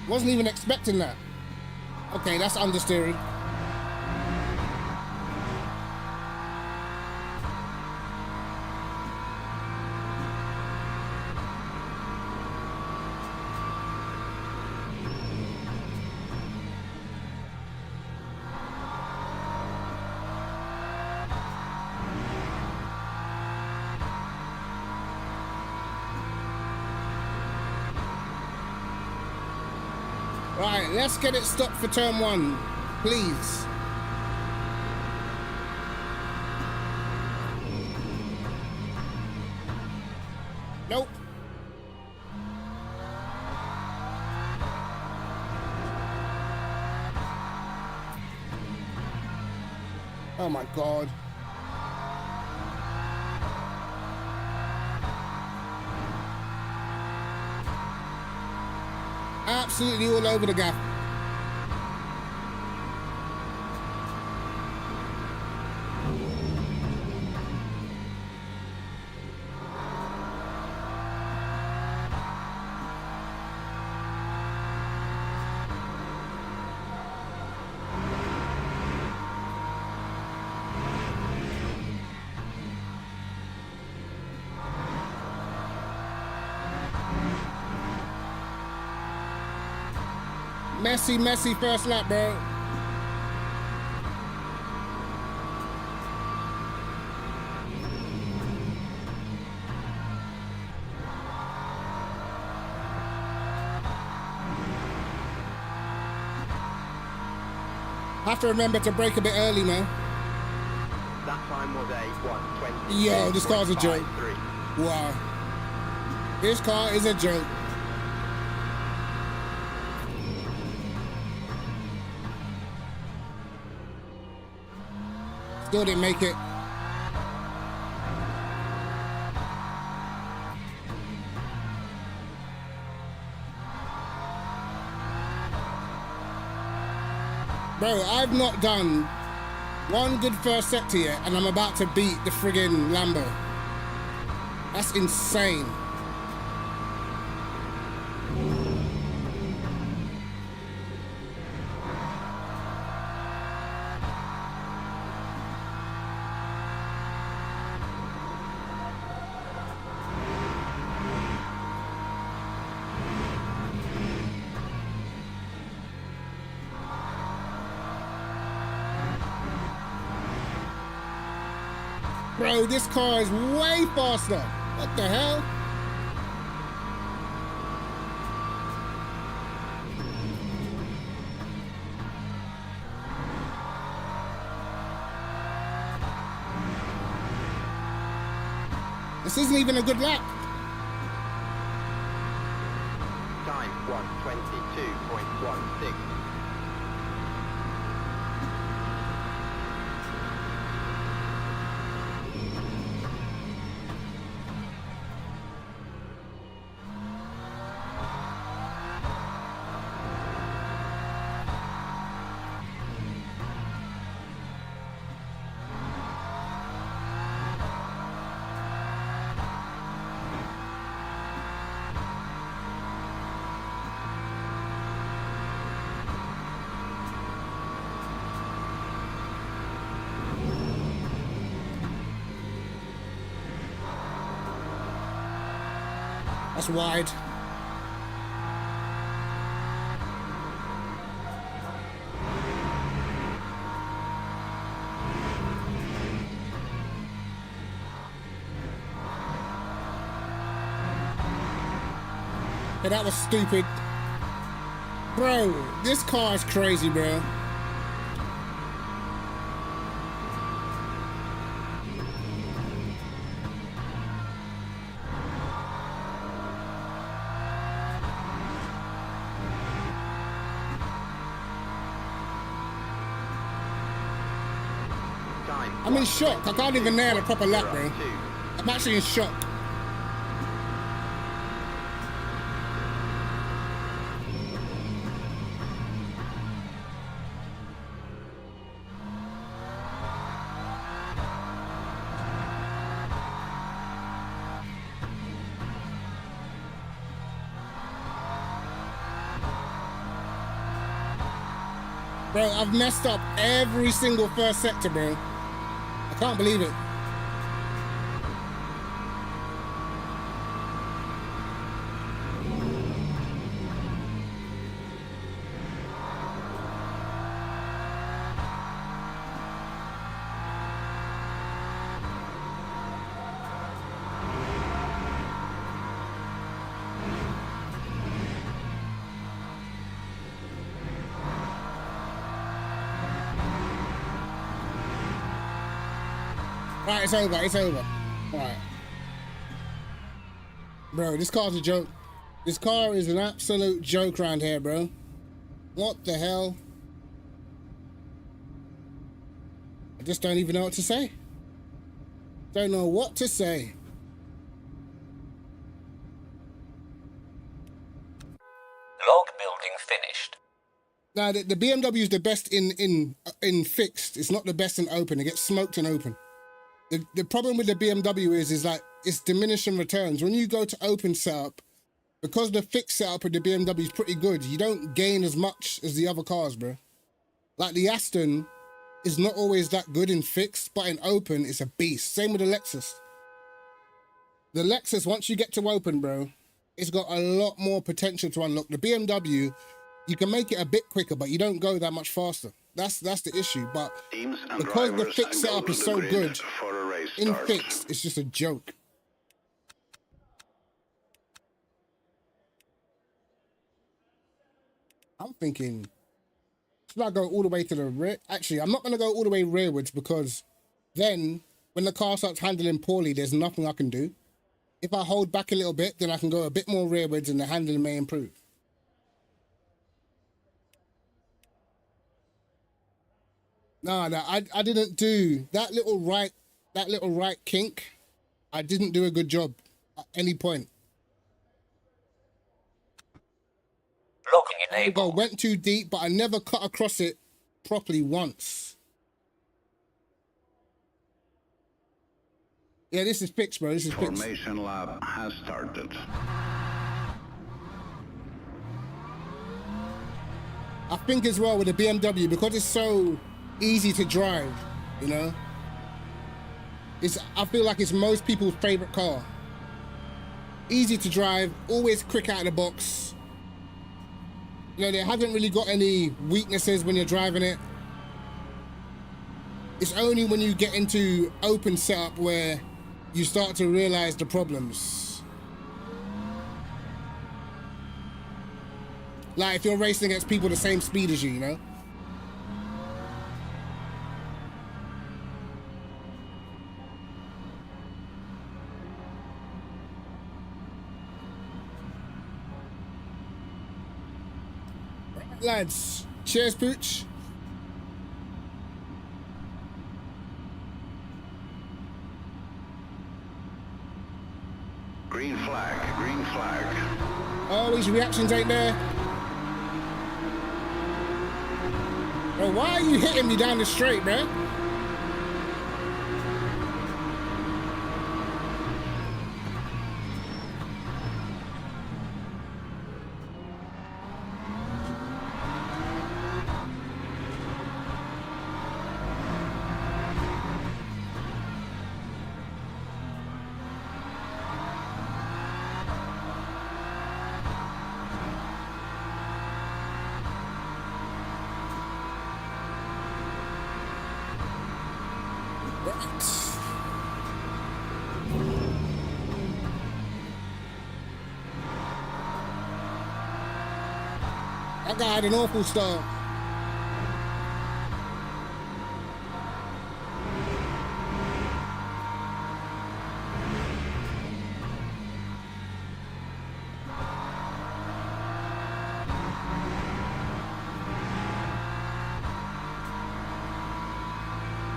Wasn't even expecting that. Okay, that's understeering. Right, let's get it stopped for turn 1, please. Nope. Oh my God. Absolutely all over the gap. Messy first lap, bro. Have to remember to brake a bit early, man. That time was a 1:20. Yo, this car's a joke. Wow. This car is a joke. Still didn't make it. Bro, I've not done one good first sector yet, and I'm about to beat the friggin' Lambo. That's insane. Bro, this car is way faster. What the hell? This isn't even a good lap. Time 1:22.16. That's wide. Yeah, that was stupid. Bro, this car is crazy, bro. I'm in shock. I can't even nail a proper lap, bro. I'm actually in shock. Bro, I've messed up every single first sector, bro. I can't believe it. Right, it's over, it's over. All right. Bro, this car's a joke. This car is an absolute joke around here, bro. What the hell? I just don't even know what to say. Don't know what to say. Log building finished. Now, the BMW is the best in fixed. It's not the best in open. It gets smoked in open. The problem with the BMW is like it's diminishing returns. When you go to open setup, because the fixed setup of the BMW is pretty good, you don't gain as much as the other cars, bro. Like the Aston is not always that good in fixed, but in open, it's a beast. Same with the Lexus. The Lexus, once you get to open, bro, it's got a lot more potential to unlock. The BMW, you can make it a bit quicker, but you don't go that much faster. That's the issue. But Teams and because the drivers fixed go setup to is the so grid good, for a race in start. fixed, it's just a joke. I'm thinking, should I go all the way to the rear? Actually, I'm not going to go all the way rearwards because then when the car starts handling poorly, there's nothing I can do. If I hold back a little bit, then I can go a bit more rearwards and the handling may improve. No, I didn't do that little right kink. I didn't do a good job at any point. Logging I enabled. went too deep, but I never cut across it properly once. Yeah, this is fixed, bro. This is fixed. Formation lap has started. I think as well with the BMW, because it's so easy to drive, you know, I feel like it's most people's favorite car. Easy to drive, always quick out of the box. You know, they haven't really got any weaknesses when you're driving it. It's only when you get into open setup where you start to realize the problems. Like if you're racing against people the same speed as you know? Right, lads, cheers, Pooch. Green flag, green flag. Oh, these reactions ain't there. Bro, why are you hitting me down the straight, bro? That guy had an awful start.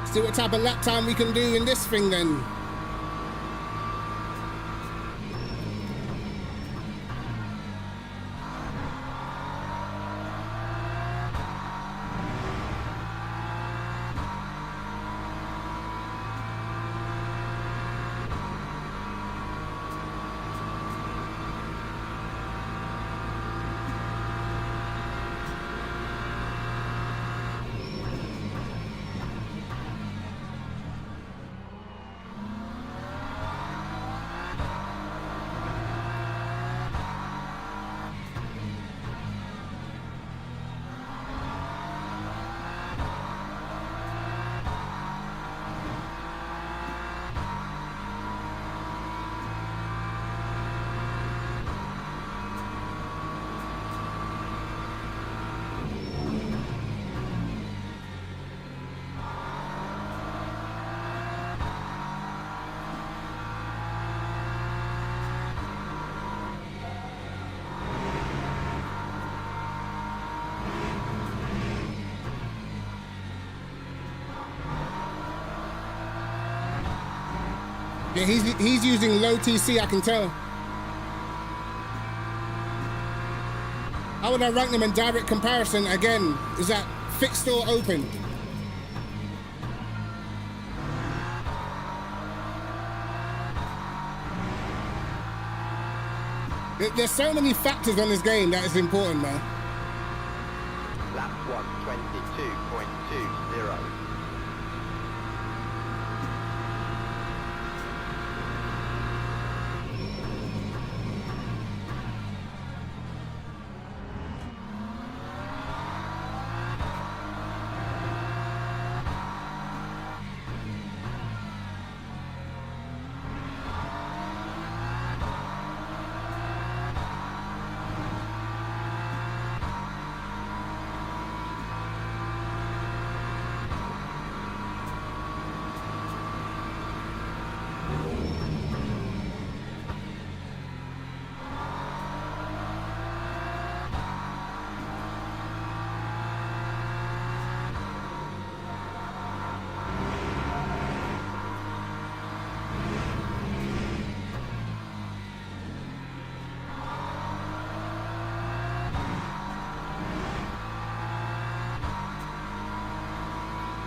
See what type of lap time we can do in this thing then. Yeah, he's using low TC, I can tell. How would I rank them in direct comparison? Again, is that fixed or open? There's so many factors on this game that is important, man. Lap 122.20.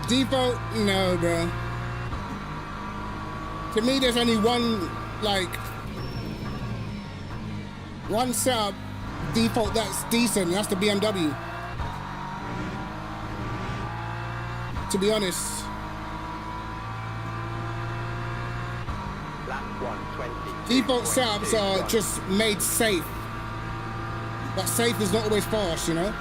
Default? No, bro. To me, there's only one setup default that's decent, and that's the BMW. To be honest. Lap 120. Default setups are just made safe. But safe is not always fast, you know?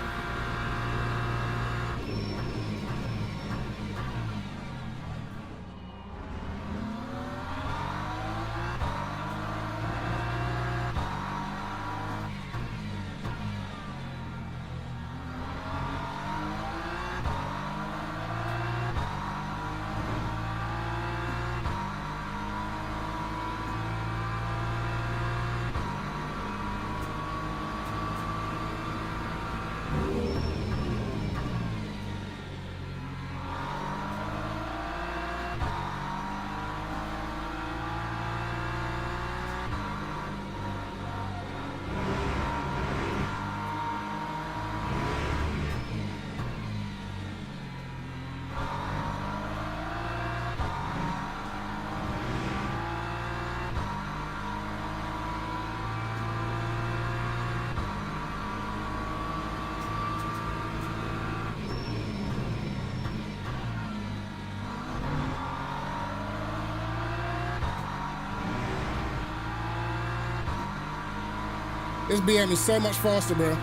This BM is so much faster, bro.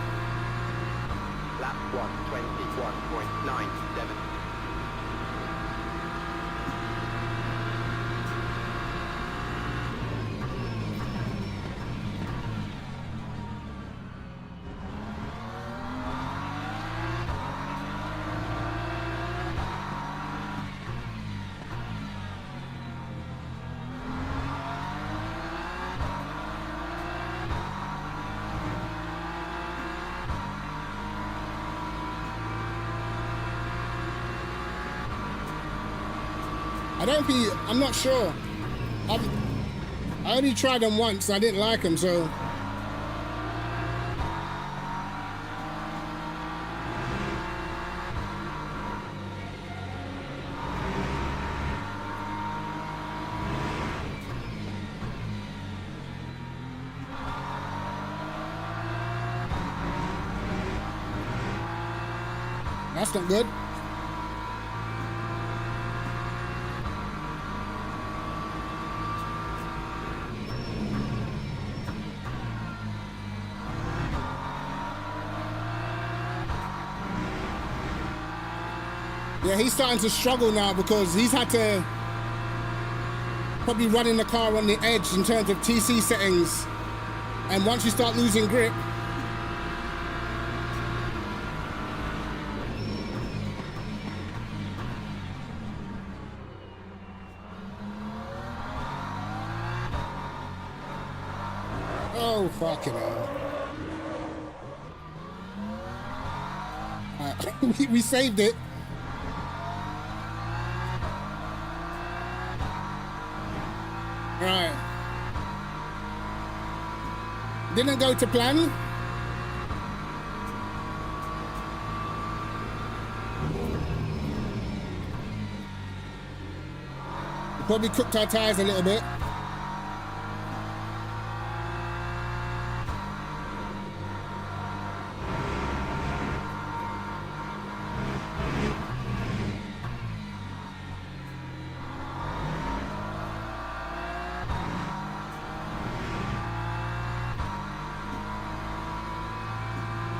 Lap 121.97. I'm not sure. I only tried them once. I didn't like them, so. That's not good. Yeah, he's starting to struggle now because he's had to probably running the car on the edge in terms of TC settings. And once you start losing grip, oh, fucking hell. We saved it. Right. Didn't go to plan. We probably cooked our tires a little bit.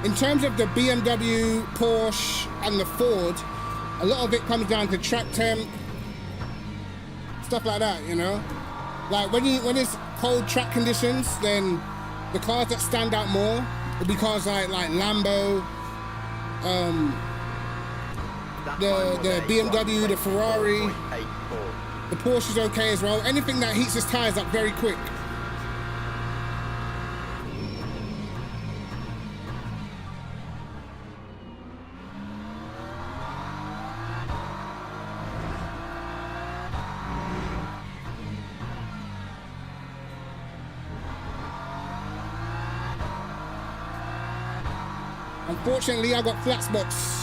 In terms of the BMW, Porsche, and the Ford, a lot of it comes down to track temp, stuff like that, you know? Like when it's cold track conditions, then the cars that stand out more will be cars like Lambo, the BMW, the Ferrari, the Porsche is okay as well. Anything that heats its tires up very quick. Unfortunately, I got flat spots.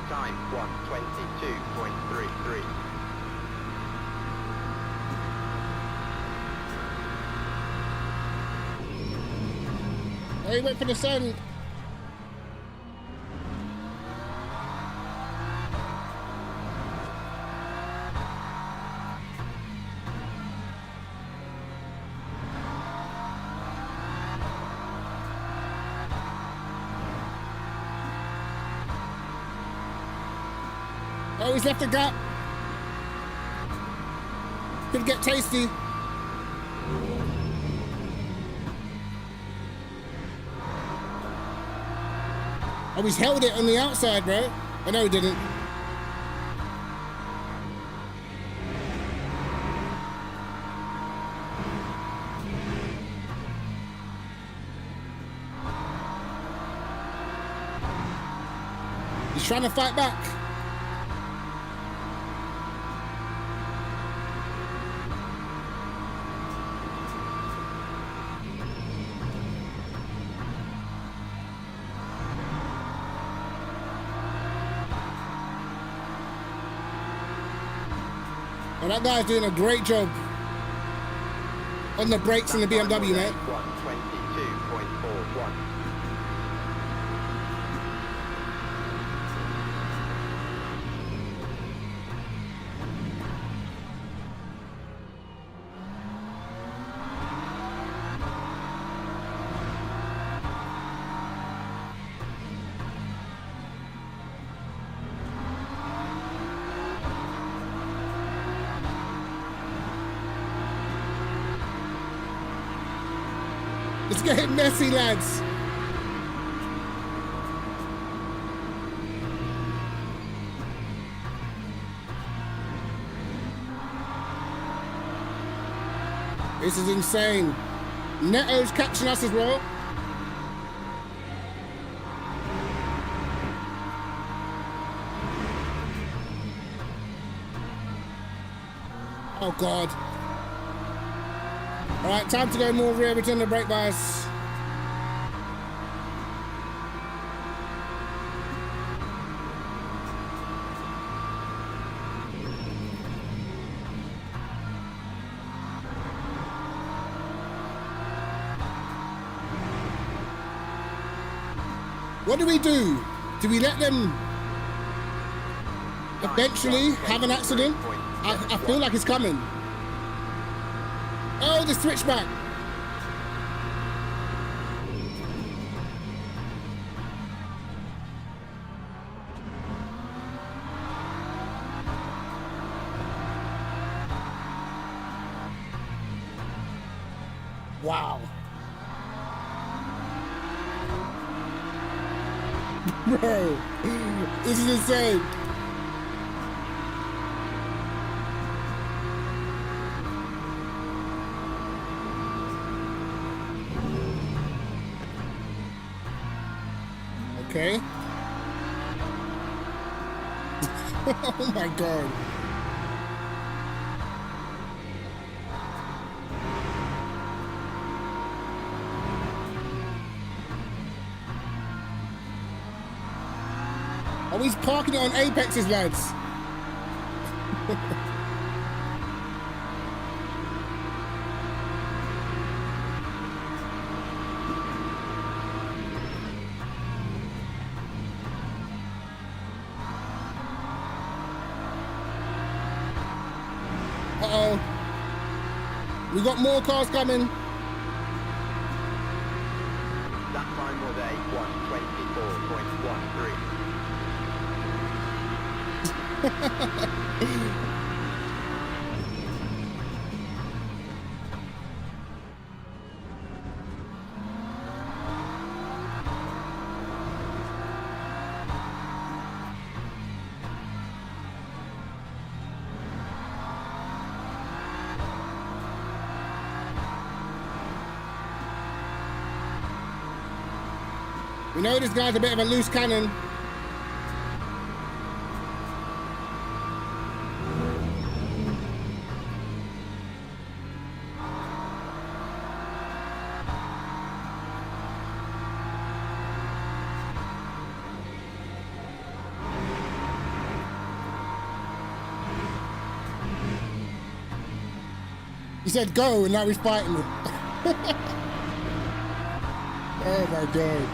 Time 1:22.33. Hey, wait for the sun. Oh, he's left a gap. Could get tasty. Oh, he's held it on the outside, bro. Oh, no, he didn't. He's trying to fight back. Well, that guy's doing a great job on the brakes in the BMW, mate. 1:22.41. It's getting messy, lads. This is insane. Neto's catching us as well. Oh, God. All right, time to go more rear, return the brake bias. What do we do? Do we let them eventually have an accident? I feel like it's coming. Oh, the switchback. Wow. Bro, this is insane. Okay. Oh my God. Oh, he's parking it on Apex's, lads. Uh-oh. We got more cars coming. That time was a 124.13. We know this guy's a bit of a loose cannon. He said go, and now he's fighting me. Oh my God.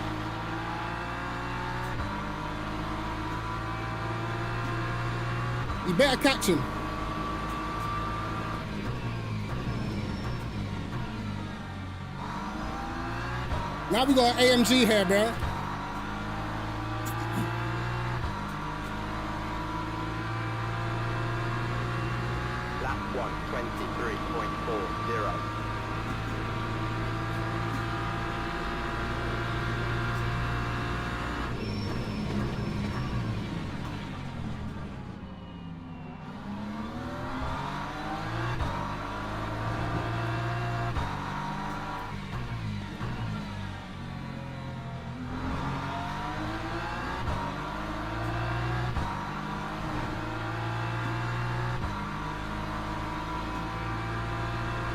You better catch him. Now we got an AMG here, bro. Lap 123.40.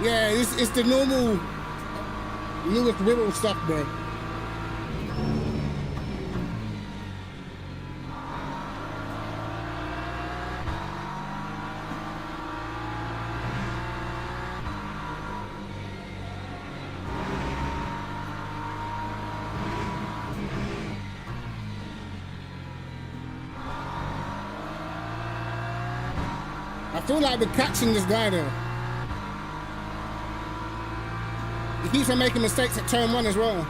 Yeah, it's the normal Lewis Whittle stuff, bro. I feel like we're catching this guy though. He keeps on making mistakes at turn 1 as well.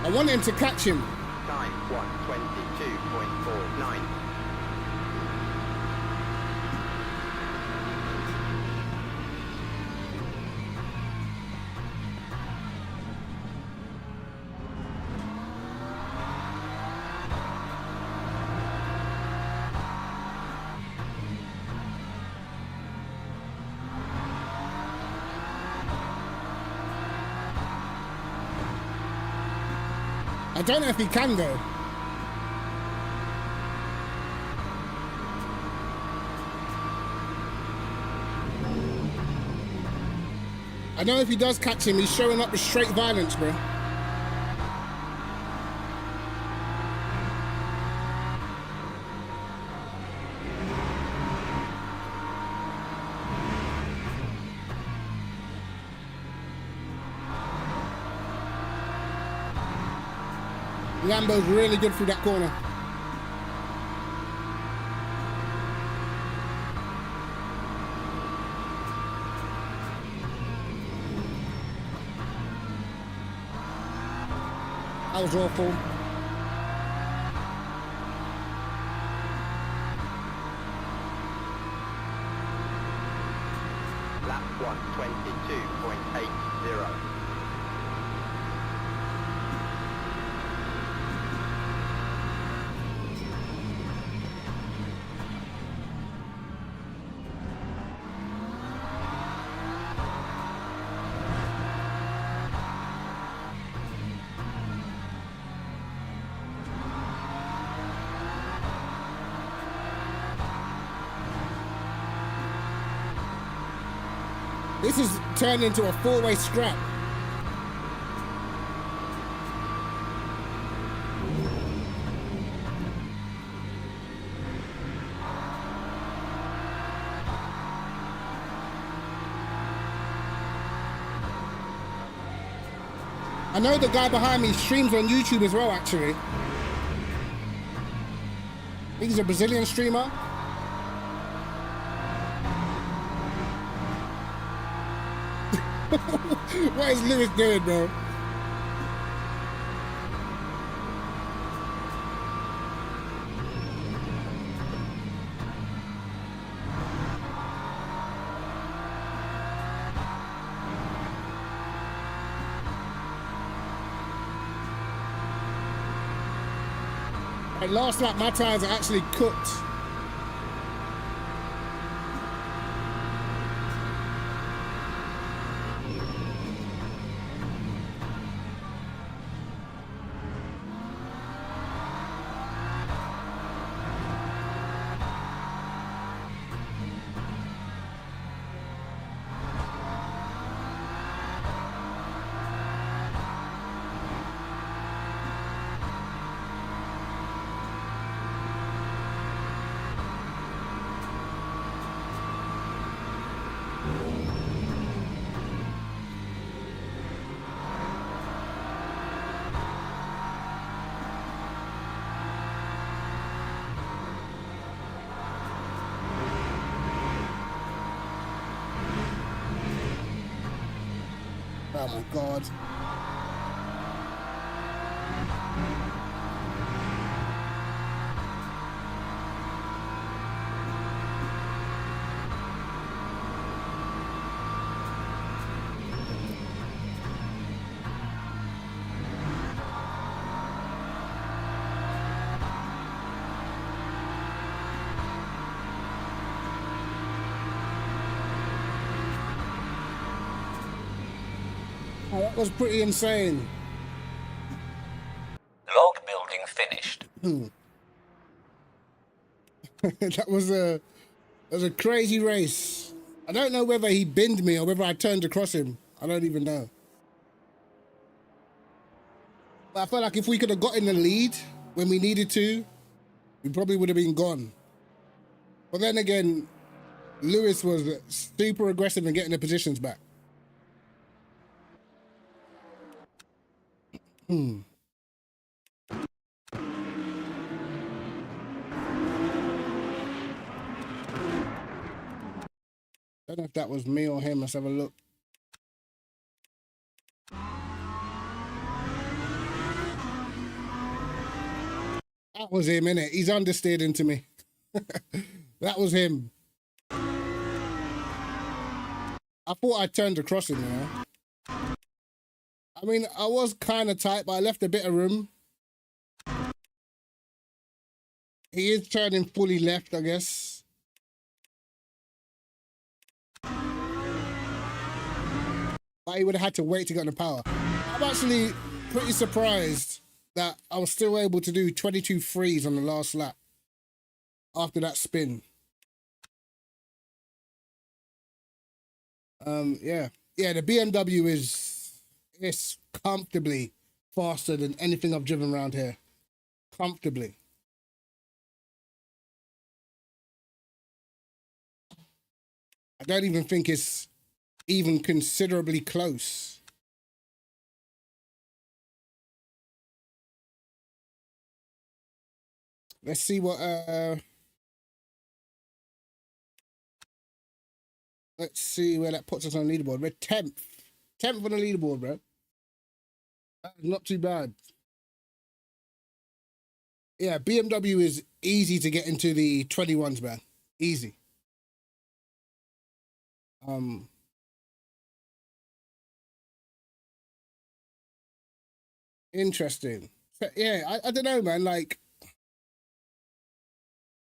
I want him to catch him. Time 122.49. I don't know if he can though. I don't know if he does catch him. He's showing up with straight violence, bro. Lambo's really good through that corner. That was awful. Lap 122.80. This is turned into a four-way scrap. I know the guy behind me streams on YouTube as well, actually. I think he's a Brazilian streamer. What is Lewis doing, bro? At last lap, my tires are actually cooked. Oh my God. Oh, that was pretty insane. Log building finished. That was a crazy race. I don't know whether he binned me or whether I turned across him. I don't even know. But I felt like if we could have gotten the lead when we needed to, we probably would have been gone. But then again, Lewis was super aggressive in getting the positions back. Don't know if that was me or him. Let's have a look. That was him, innit? He's understeered into me. That was him. I thought I turned across him, you know? I mean, I was kind of tight, but I left a bit of room. He is turning fully left, I guess. But he would have had to wait to get on the power. I'm actually pretty surprised that I was still able to do 22 threes on the last lap after that spin. Yeah, the BMW is comfortably faster than anything I've driven around here. Comfortably. I don't even think it's even considerably close. Let's see what let's see where that puts us on the leaderboard. We're 10th. 10th on the leaderboard, bro. That's not too bad. Yeah, BMW is easy to get into the 21s, man. Easy. Interesting. Yeah, I don't know, man. Like,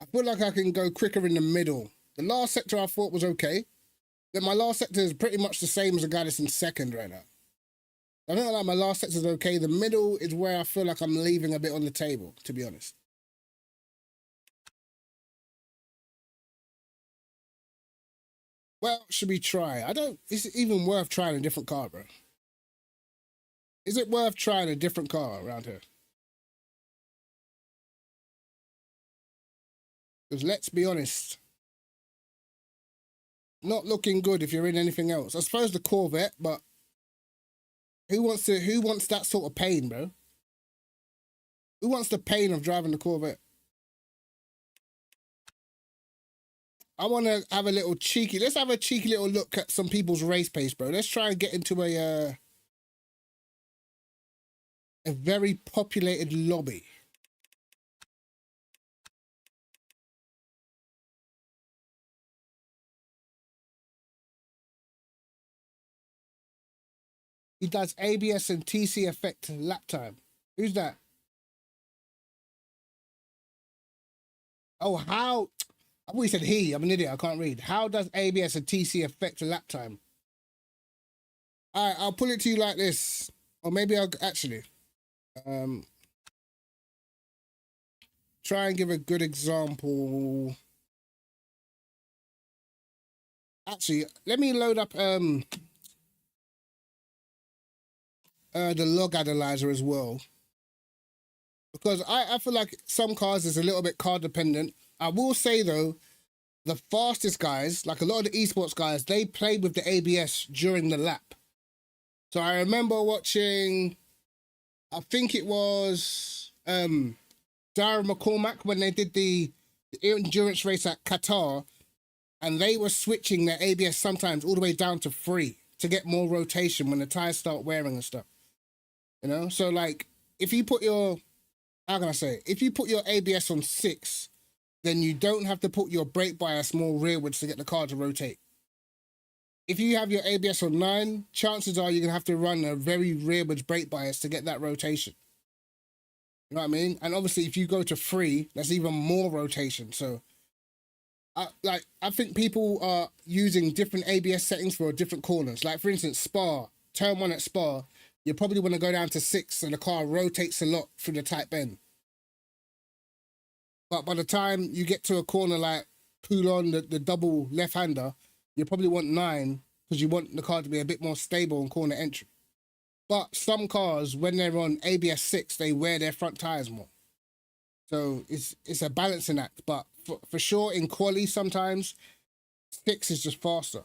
I feel like I can go quicker in the middle. The last sector I thought was okay. Then my last sector is pretty much the same as the guy that's in second right now. I don't know, like my last sector is okay. The middle is where I feel like I'm leaving a bit on the table, to be honest. Well, should we try? Is it even worth trying a different car, bro? Is it worth trying a different car around here? Because let's be honest, not looking good if you're in anything else. I suppose the Corvette, but who wants that sort of pain, bro? Who wants the pain of driving the Corvette? I want to have a little cheeky, let's have a cheeky little look at some people's race pace, bro. Let's try and get into a very populated lobby. He does ABS and TC effect lap time. Who's that? Oh, how? I thought he said he. I'm an idiot. I can't read. How does ABS and TC affect lap time? All right, I'll pull it to you like this. Or maybe I'll actually try and give a good example. Actually, let me load up the log analyzer as well. Because I feel like some cars is a little bit car dependent. I will say though, the fastest guys, like a lot of the esports guys, they play with the ABS during the lap. So I remember watching, I think it was Darren McCormack when they did the endurance race at Qatar, and they were switching their ABS sometimes all the way down to 3 to get more rotation when the tires start wearing and stuff. You know, so like if you put your, how can I say, if you put your ABS on 6, then you don't have to put your brake bias more rearwards to get the car to rotate. If you have your ABS on 9, chances are you're going to have to run a very rearwards brake bias to get that rotation. You know what I mean? And obviously if you go to 3, that's even more rotation. So I think people are using different ABS settings for different corners. Like for instance, Spa, turn 1 at Spa, you probably want to go down to 6 so the car rotates a lot through the tight bend. But by the time you get to a corner like Poulon, the double left-hander, you probably want 9 because you want the car to be a bit more stable on corner entry. But some cars, when they're on ABS 6, they wear their front tires more. So it's a balancing act. But for sure, in quali, sometimes 6 is just faster.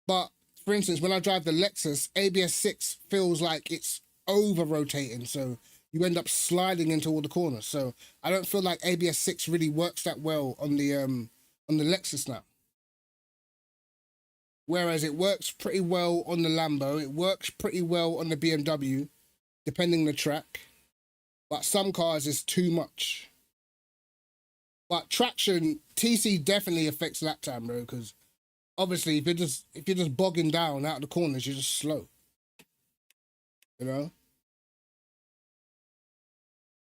But for instance, when I drive the Lexus, ABS 6 feels like it's over-rotating. So you end up sliding into all the corners. So I don't feel like ABS 6 really works that well on the Lexus now. Whereas it works pretty well on the Lambo, it works pretty well on the BMW, depending on the track. But some cars is too much. But traction, TC definitely affects lap time, bro, because obviously if you're just bogging down out of the corners, you're just slow. You know?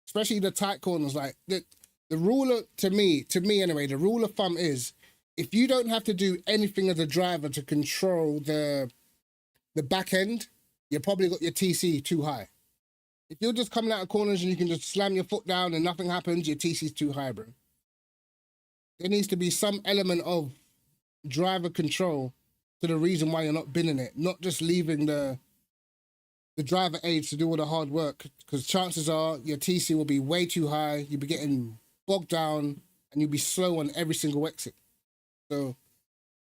Especially the tight corners, like the rule of, to me anyway, the rule of thumb is if you don't have to do anything as a driver to control the back end, you probably got your TC too high. If you're just coming out of corners and you can just slam your foot down and nothing happens, your TC's too high, bro. There needs to be some element of driver control to the reason why you're not binning it, not just leaving the driver aids to do all the hard work, because chances are your TC will be way too high, you'll be getting bogged down, and you'll be slow on every single exit. So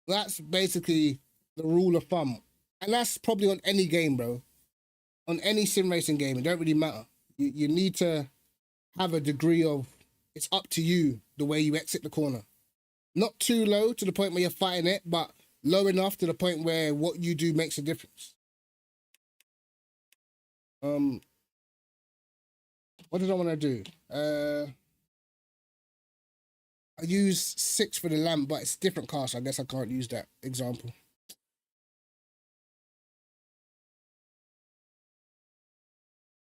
that's basically the rule of thumb. And that's probably on any game, bro. On any sim racing game, it don't really matter. You need to have a degree of, it's up to you the way you exit the corner. Not too low to the point where you're fighting it, but low enough to the point where what you do makes a difference. What did I want to do? I use 6 for the lamp, but it's different car, so I guess I can't use that example.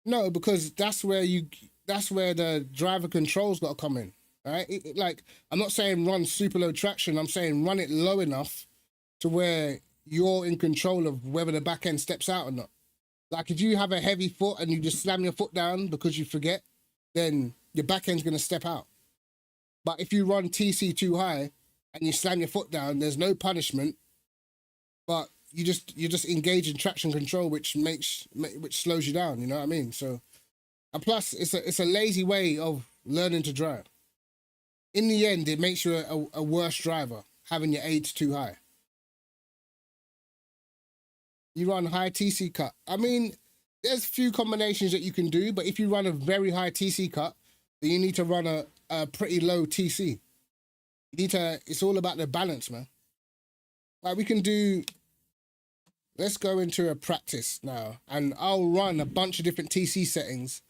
No, because that's where the driver controls got to come in, right? Like, I'm not saying run super low traction. I'm saying run it low enough to where you're in control of whether the back end steps out or not. Like, if you have a heavy foot and you just slam your foot down because you forget, then your back end's going to step out. But if you run TC too high and you slam your foot down, there's no punishment, but you just engage in traction control, which slows you down. You know what I mean? So, and plus, it's a lazy way of learning to drive. In the end, it makes you a worse driver having your aids too high. You run high TC cut. I mean, there's a few combinations that you can do, but if you run a very high TC cut, then you need to run a pretty low TC. You need to, it's all about the balance, man. Like, we can do, let's go into a practice now, and I'll run a bunch of different TC settings,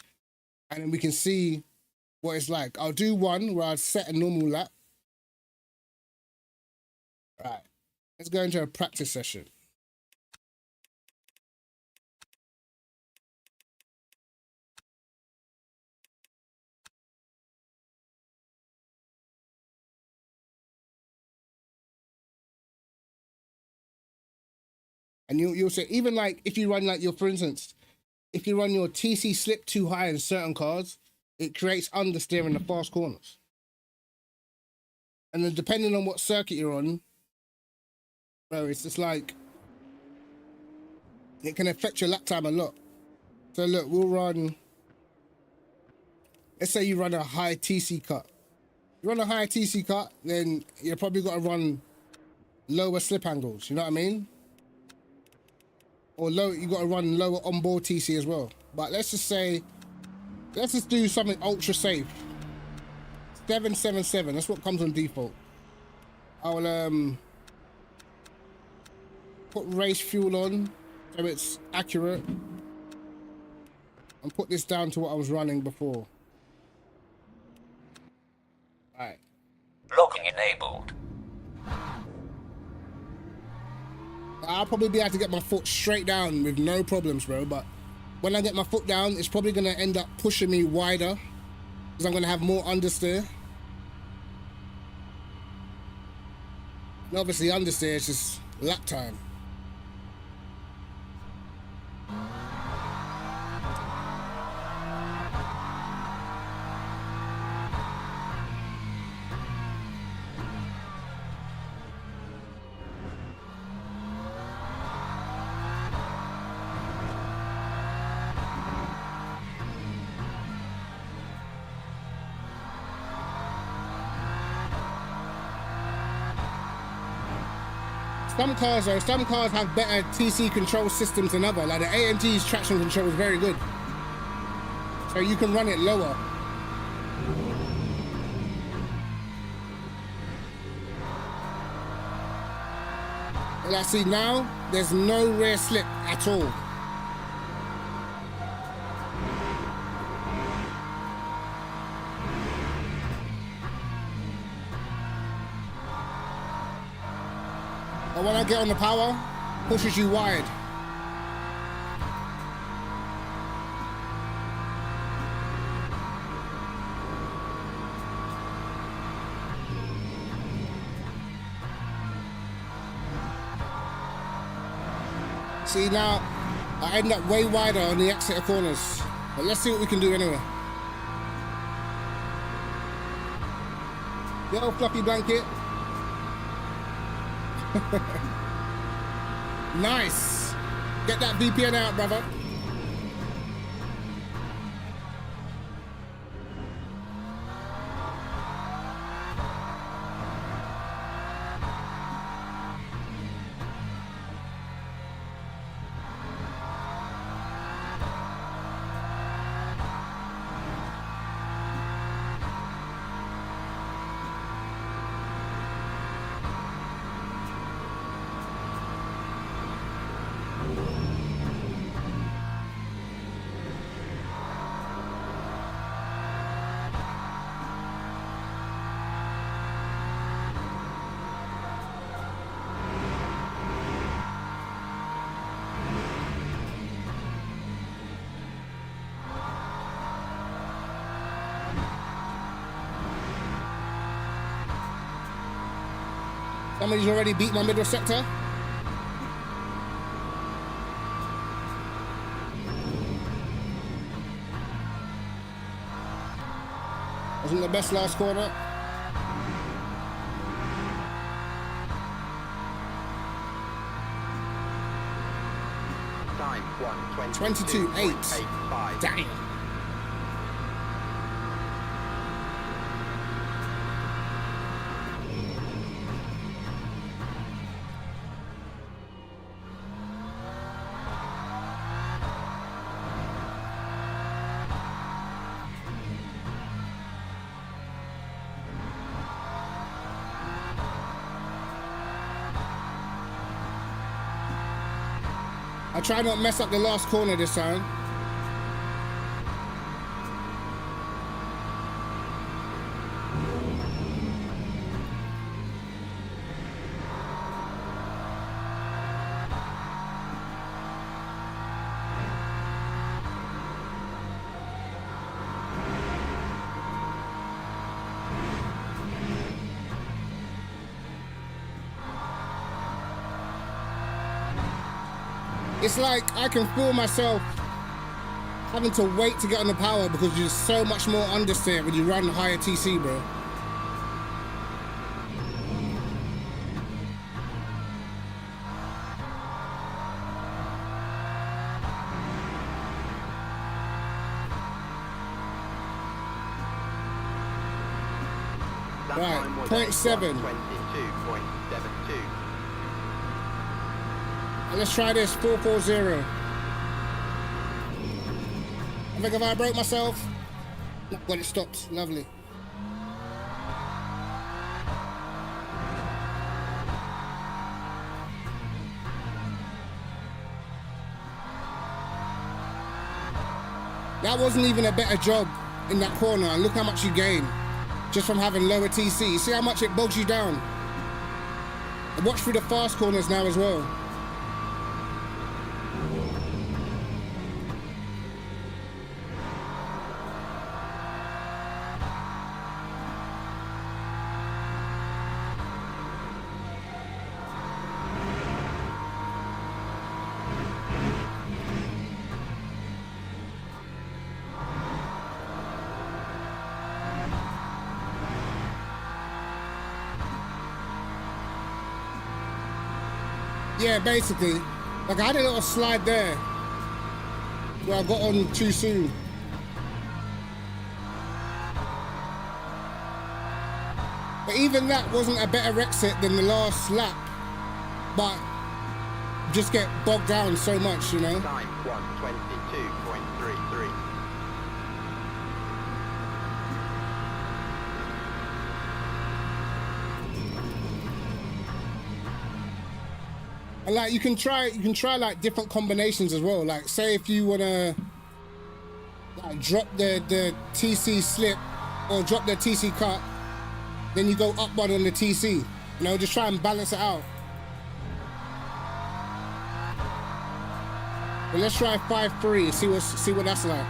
and then we can see what it's like. I'll do one where I'll set a normal lap. Right, let's go into a practice session. And you'll say, even like if you run like for instance, if you run your TC slip too high in certain cars, it creates understeer in the fast corners. And then depending on what circuit you're on, bro, it's just like, it can affect your lap time a lot. So look, we'll run, let's say you run a high TC cut. You run a high TC cut, then you probably got to run lower slip angles, you know what I mean? Or low, you got to run lower onboard TC as well. But let's just say, let's just do something ultra safe. 777, that's what comes on default. I'll put race fuel on so it's accurate, and put this down to what I was running before. Alright. Locking enabled. I'll probably be able to get my foot straight down with no problems, bro. But when I get my foot down, it's probably going to end up pushing me wider because I'm going to have more understeer. And obviously, understeer is just lap time. Some cars have better TC control systems than others. Like the AMG's traction control is very good, so you can run it lower. Like, see now, there's no rear slip at all. But when I get on the power, pushes you wide. See now, I end up way wider on the exit of corners. But let's see what we can do anyway. Yo, fluffy blanket. Nice. Get that VPN out, brother. Somebody's already beat my middle sector. Wasn't the best last corner. Time 22.8. Damn. I try not to mess up the last corner this time. It's like I can feel myself having to wait to get on the power because there's so much more understeer when you run higher TC, bro. Right, 0.7. 22.72. Let's try this, 440. I think if I broke myself, well, it stopped, lovely. That wasn't even a better job in that corner, and look how much you gain just from having lower TC. See how much it bogs you down? And watch through the fast corners now as well. Yeah, basically. Like, I had a little slide there where I got on too soon. But even that wasn't a better exit than the last lap. But just get bogged down so much, you know? Time 122.33. And like you can try like different combinations as well. Like say if you wanna like drop the TC slip or drop the TC cut, then you go up one on the TC. You know, just try and balance it out. But let's try 5.3, see what that's like.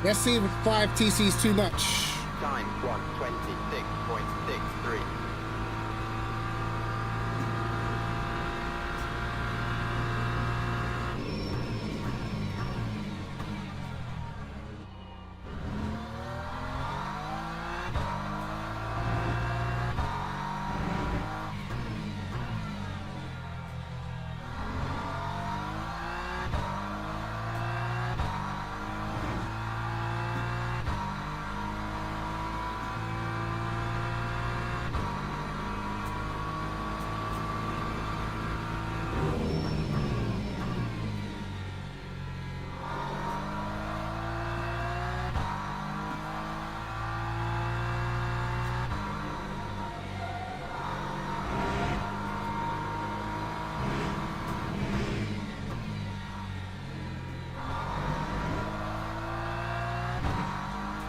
Let's see if 5 TC is too much. Time 126.63.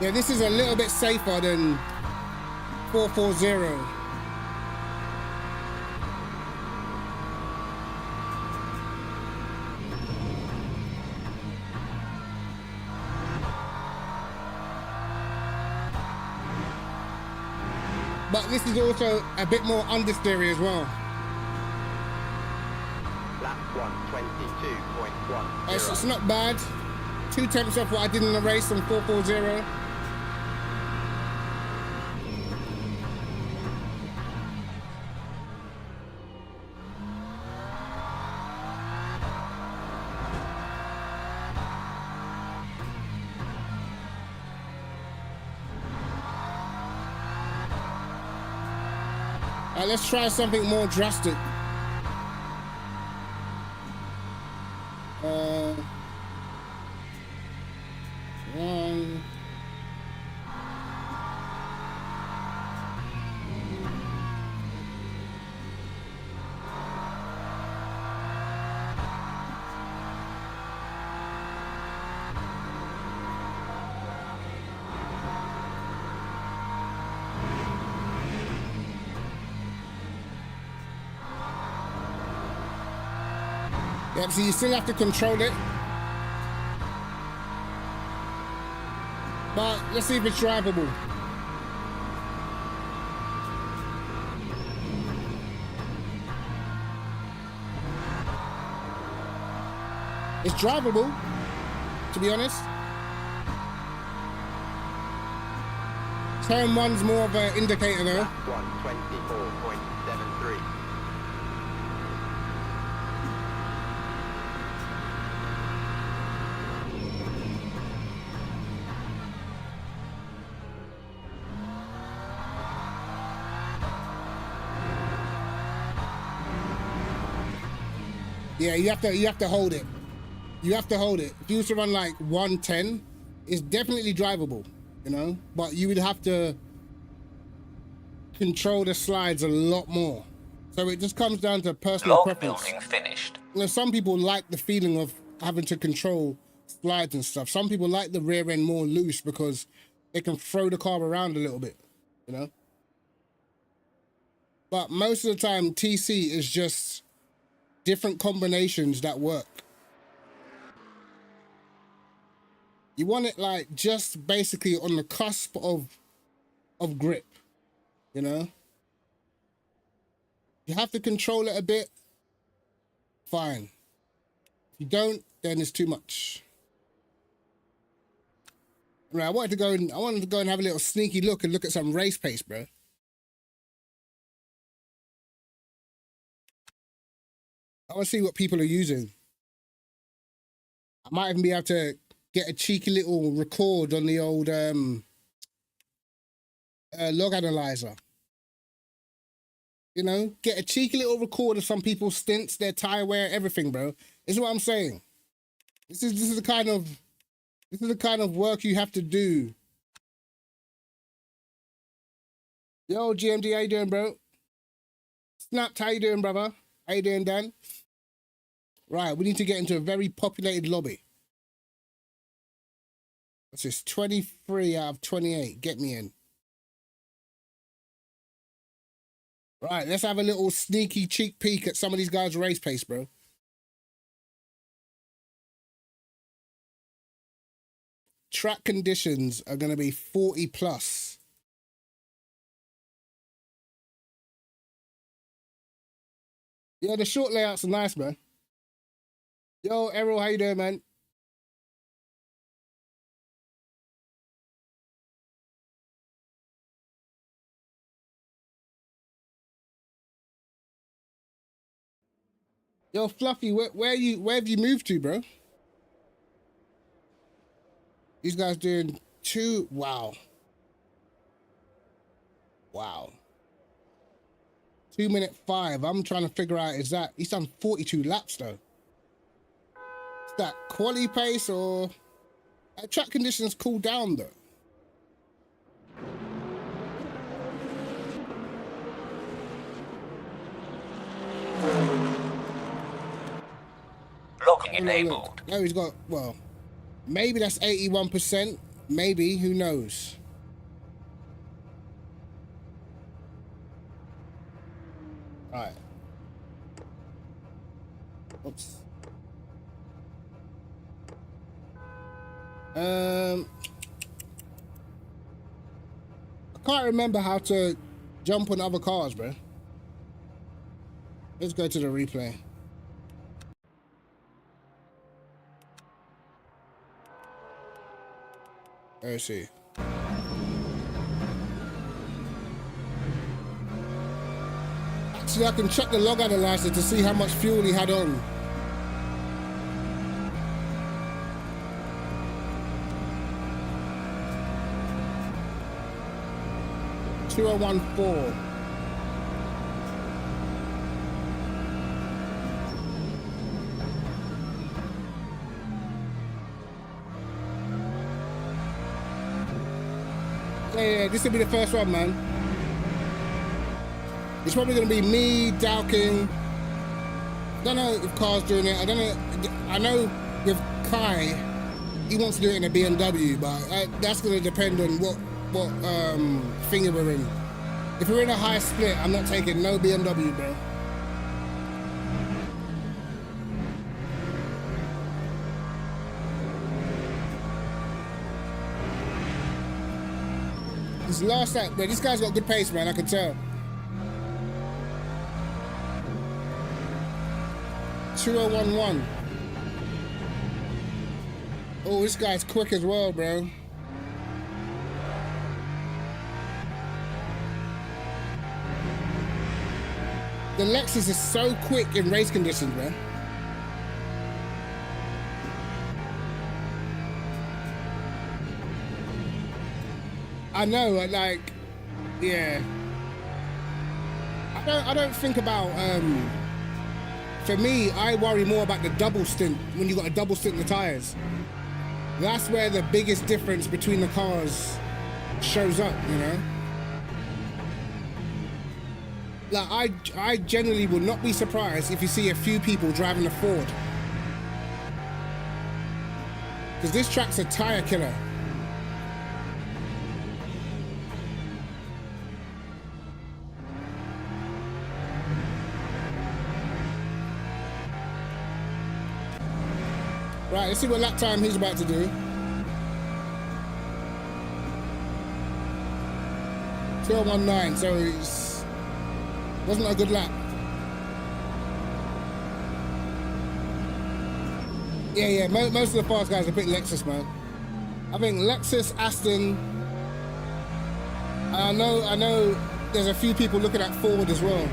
Yeah, this is a little bit safer than 440. But this is also a bit more understeery as well. Lap 122.10. It's not bad. 2 tenths off what I did in the race on 440. Let's try something more drastic. One. Yep, so you still have to control it. But let's see if it's drivable. It's drivable, to be honest. Turn 1's more of an indicator though. 124.73. Yeah, you have to hold it. You have to hold it. If you was to run like 110, it's definitely drivable, you know, but you would have to control the slides a lot more. So it just comes down to personal Log preference. building finished. You know, some people like the feeling of having to control slides and stuff. Some people like the rear end more loose because they can throw the car around a little bit, you know. But most of the time, TC is just different combinations that work. You want it like just basically on the cusp of grip, you know? You have to control it a bit, fine. If you don't, then it's too much. Right, I wanted to go and have a little sneaky look and look at some race pace, bro. I want to see what people are using. I might even be able to get a cheeky little record on the old log analyzer. You know, get a cheeky little record of some people's stints, their tire wear, everything, bro. This is what I'm saying. This is the kind of work you have to do. Yo, GMD, how you doing, bro? Snapped, how you doing, brother? How you doing, Dan? Right, we need to get into a very populated lobby. What's this? 23 out of 28. Get me in. Right, let's have a little sneaky cheek peek at some of these guys' race pace, bro. Track conditions are going to be 40 plus. Yeah, the short layouts are nice, man. Yo, Errol, how you doing, man? Yo, Fluffy, where have you moved to, bro? These guys doing 2. Wow. Wow. 2:05. I'm trying to figure out, is that he's done 42 laps though? Is that quality pace or track conditions cool down though? Logging enabled. No, he's got, well, maybe that's 81%. Maybe, who knows? All right. Oops. I can't remember how to jump on other cars, bro. Let's go to the replay. Let's see. Actually, I can check the log analyzer to see how much fuel he had on. $2014. Yeah, this will be the first one, man. It's probably gonna be me, Dowking. I don't know if Car's doing it. I don't know. I know with Kai, he wants to do it in a BMW, but that's gonna depend on what thing we're in. If we're in a high split, I'm not taking no BMW, bro. This last lap, but this guy's got good pace, man. I can tell. 2011. Oh, this guy's quick as well, bro. The Lexus is so quick in race conditions, man. I know, like, yeah. I don't think about, for me, I worry more about the double stint, when you got a double stint in the tires. That's where the biggest difference between the cars shows up, you know? Like, I generally would not be surprised if you see a few people driving a Ford. Because this track's a tire killer. Right, let's see what lap time he's about to do. 12:19, so it's wasn't a good lap. Yeah, most of the fast guys are pick Lexus, man. I think Lexus, Aston. I know there's a few people looking at Ford as well.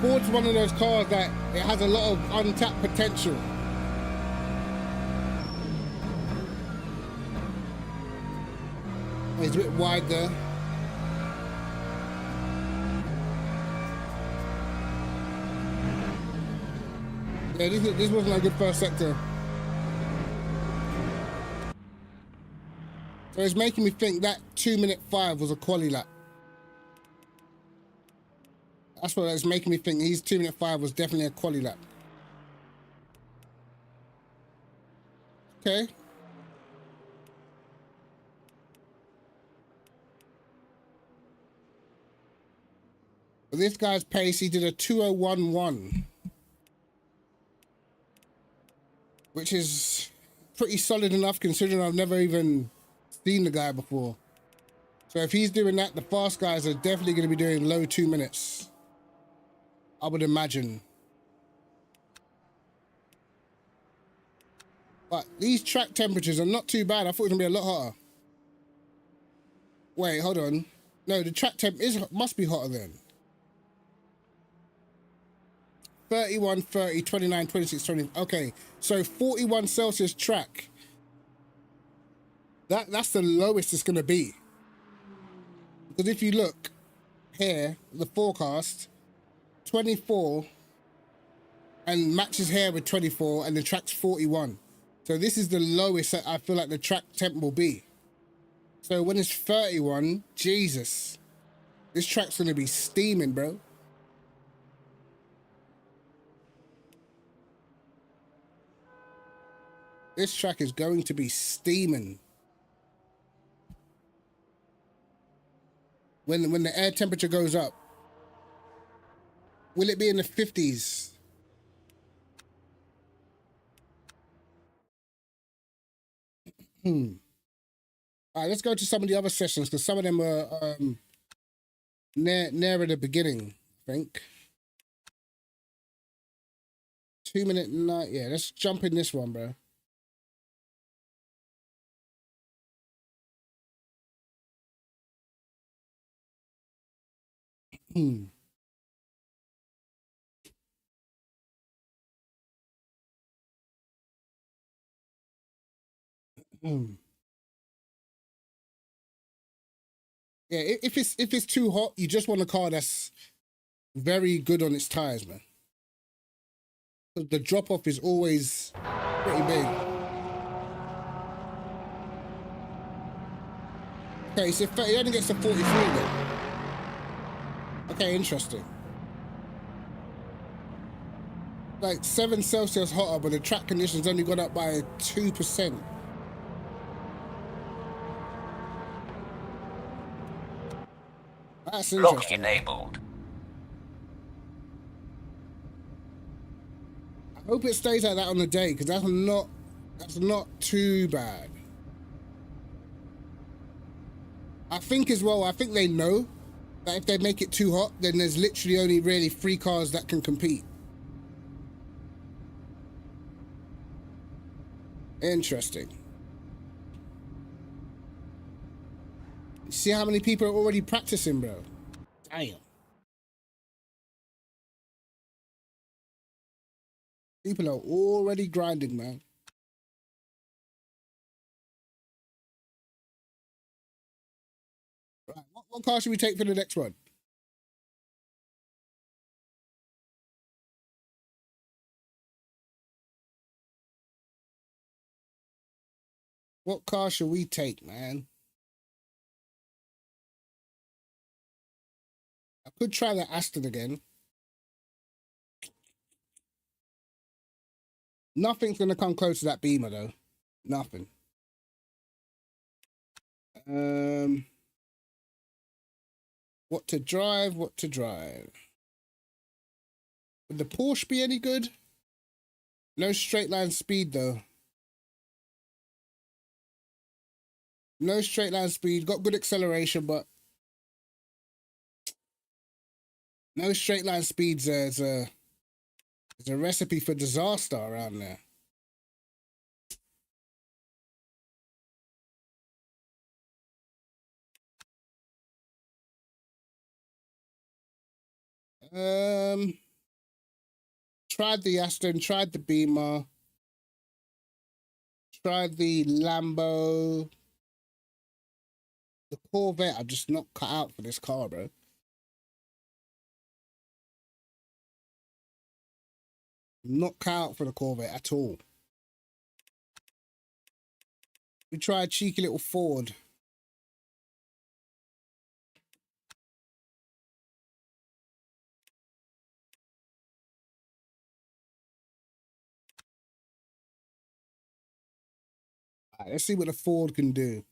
Ford's one of those cars that it has a lot of untapped potential. He's a bit wide there. Yeah, this wasn't a good first sector. So it's making me think that 2:05 was a quali lap. That's what it's making me think. His 2:05 was definitely a quali lap. Okay. But this guy's pace, he did a 2:01.1, which is pretty solid enough considering I've never even seen the guy before. So if he's doing that, the fast guys are definitely going to be doing low 2 minutes, I would imagine. But these track temperatures are not too bad. I thought it was going to be a lot hotter. Wait, hold on. No, the track temp must be hotter then. 31, 30, 29, 26, 20. Okay, so 41 Celsius track. That's the lowest it's going to be. Because if you look here, the forecast, 24, and matches here with 24, and the track's 41. So this is the lowest that I feel like the track temp will be. So when it's 31, Jesus, this track's going to be steaming, bro. This track is going to be steaming. When the air temperature goes up. Will it be in the 50s? All right, let's go to some of the other sessions because some of them are nearer the beginning, I think. 2 minute night. Yeah, let's jump in this one, bro. Yeah, if it's too hot, you just want a car that's very good on its tires, man. The drop off is always pretty big. Okay, so it only gets to 43 then. Okay, interesting. Like 7 Celsius hotter, but the track conditions only got up by 2%. That's interesting. Locking enabled. I hope it stays like that on the day, because that's not too bad. I think as well, I think they know that if they make it too hot, then there's literally only really 3 cars that can compete. Interesting. See how many people are already practicing, bro? Damn. People are already grinding, man. Right, what car should we take for the next one? What car should we take, man? I could try the Aston again. Nothing's gonna come close to that Beamer though. Nothing. What to drive? What to drive? Would the Porsche be any good? No straight line speed though. No straight line speed. Got good acceleration, but no straight line speeds. There's a recipe for disaster around there. Tried the Aston, tried the Beamer, tried the Lambo, the Corvette. I'm just not cut out for this car, bro. Not cut out for the Corvette at all. We tried cheeky little Ford. All right, let's see what the Ford can do.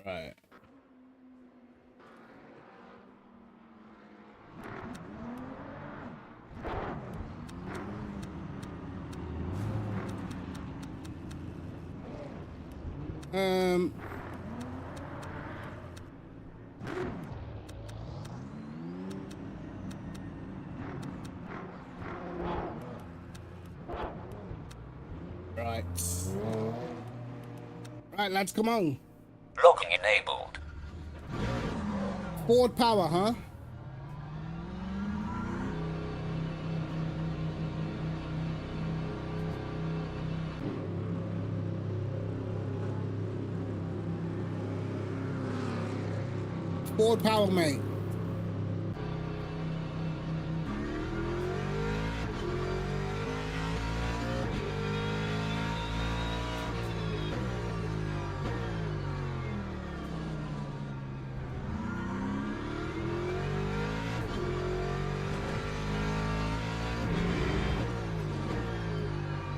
Right. Right. Right, lads, come on. Locking enabled. Ford power, huh? Ford power, mate.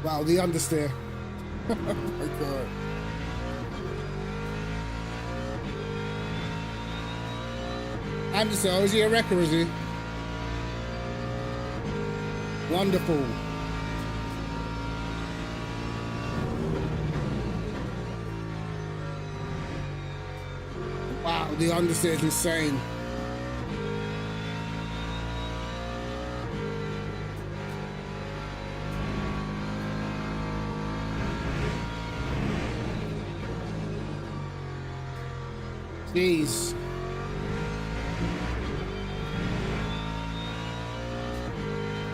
Wow, the understeer. Oh my god. Anderson, oh, is he a wrecker, is he? Wonderful. Wow, the understeer is insane. Jeez.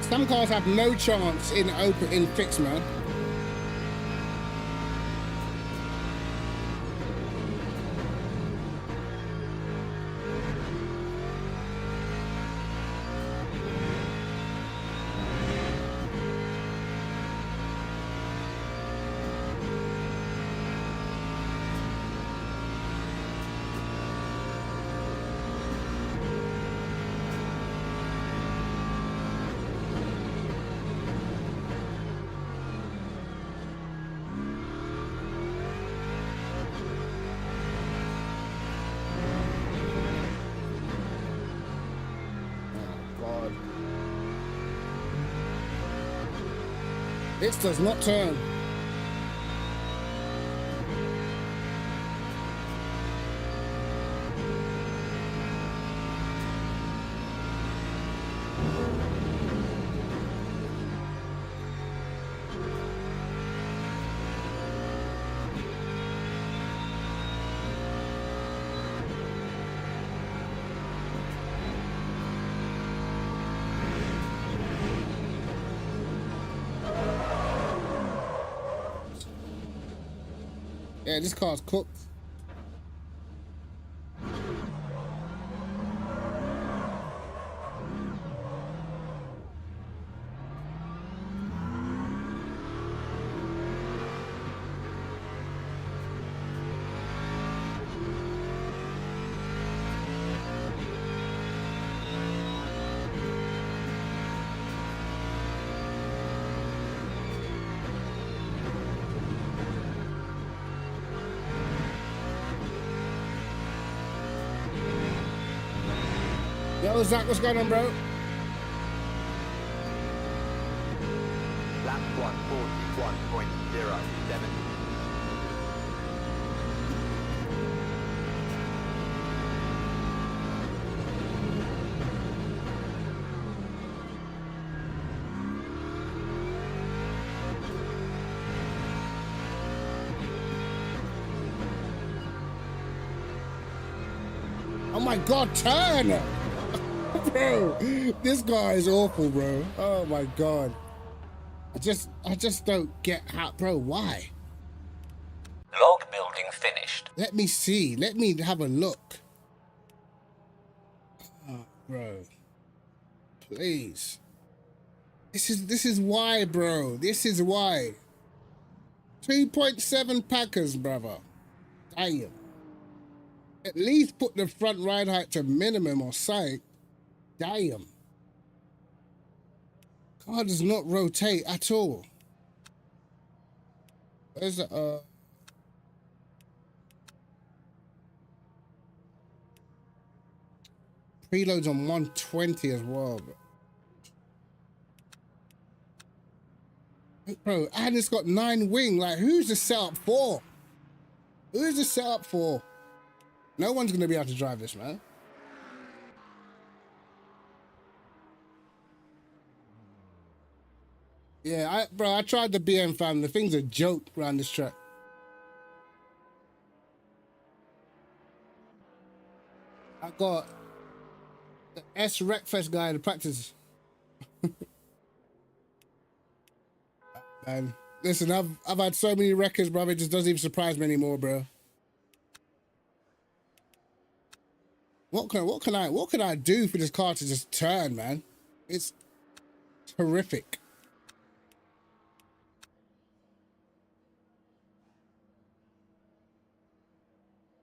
Some cars have no chance in fix, man. This does not turn. Yeah, this car's cooked. Yo, Zach, what's going on, bro? Lap 141.07. Oh my god, turn! Bro, this guy is awful, bro. Oh my god. I just don't get how, bro, why? Log building finished. Let me see. Let me have a look. Oh, bro. Please. This is why, bro. This is why. 2.7 Packers, brother. Damn. At least put the front ride height to minimum or something. Damn. Car does not rotate at all. Where's the preloads on 120 as well, bro, and it's got 9 wing. Like, who's this set up for? Who's this set up for? No one's gonna be able to drive this, man. Yeah, I tried the BM fam. The thing's a joke around this track. I got the S Wreckfest guy in the practice. Man, listen, I've had so many records, bro. It just doesn't even surprise me anymore, bro. What can I do for this car to just turn, man? It's horrific.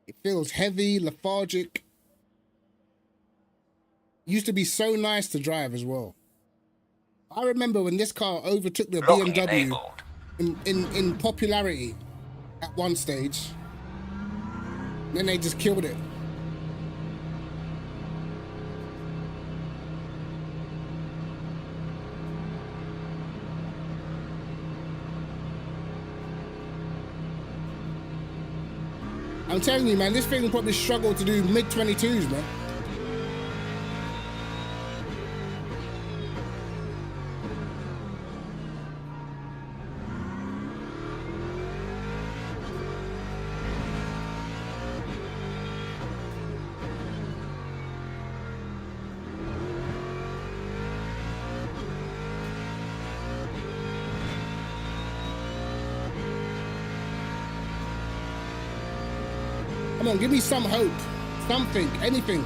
It feels heavy, lethargic. Used to be so nice to drive as well. I remember when this car overtook the Locking BMW. enabled. in popularity at one stage. Then they just killed it. I'm telling you, man, this thing will probably struggle to do mid-22s, man. Come on, give me some hope. Something, anything.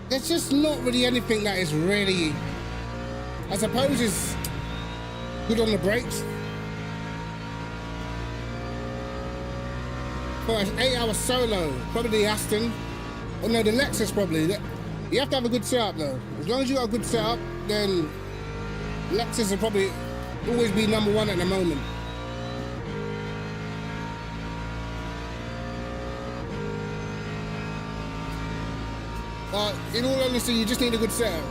There's just not really anything that is really, I suppose, is good on the brakes. For an 8-hour solo, probably the Aston, or no, the Lexus probably. You have to have a good setup though. As long as you got a good setup, then Lexus will probably always be number one at the moment. But in all honesty, you just need a good setup.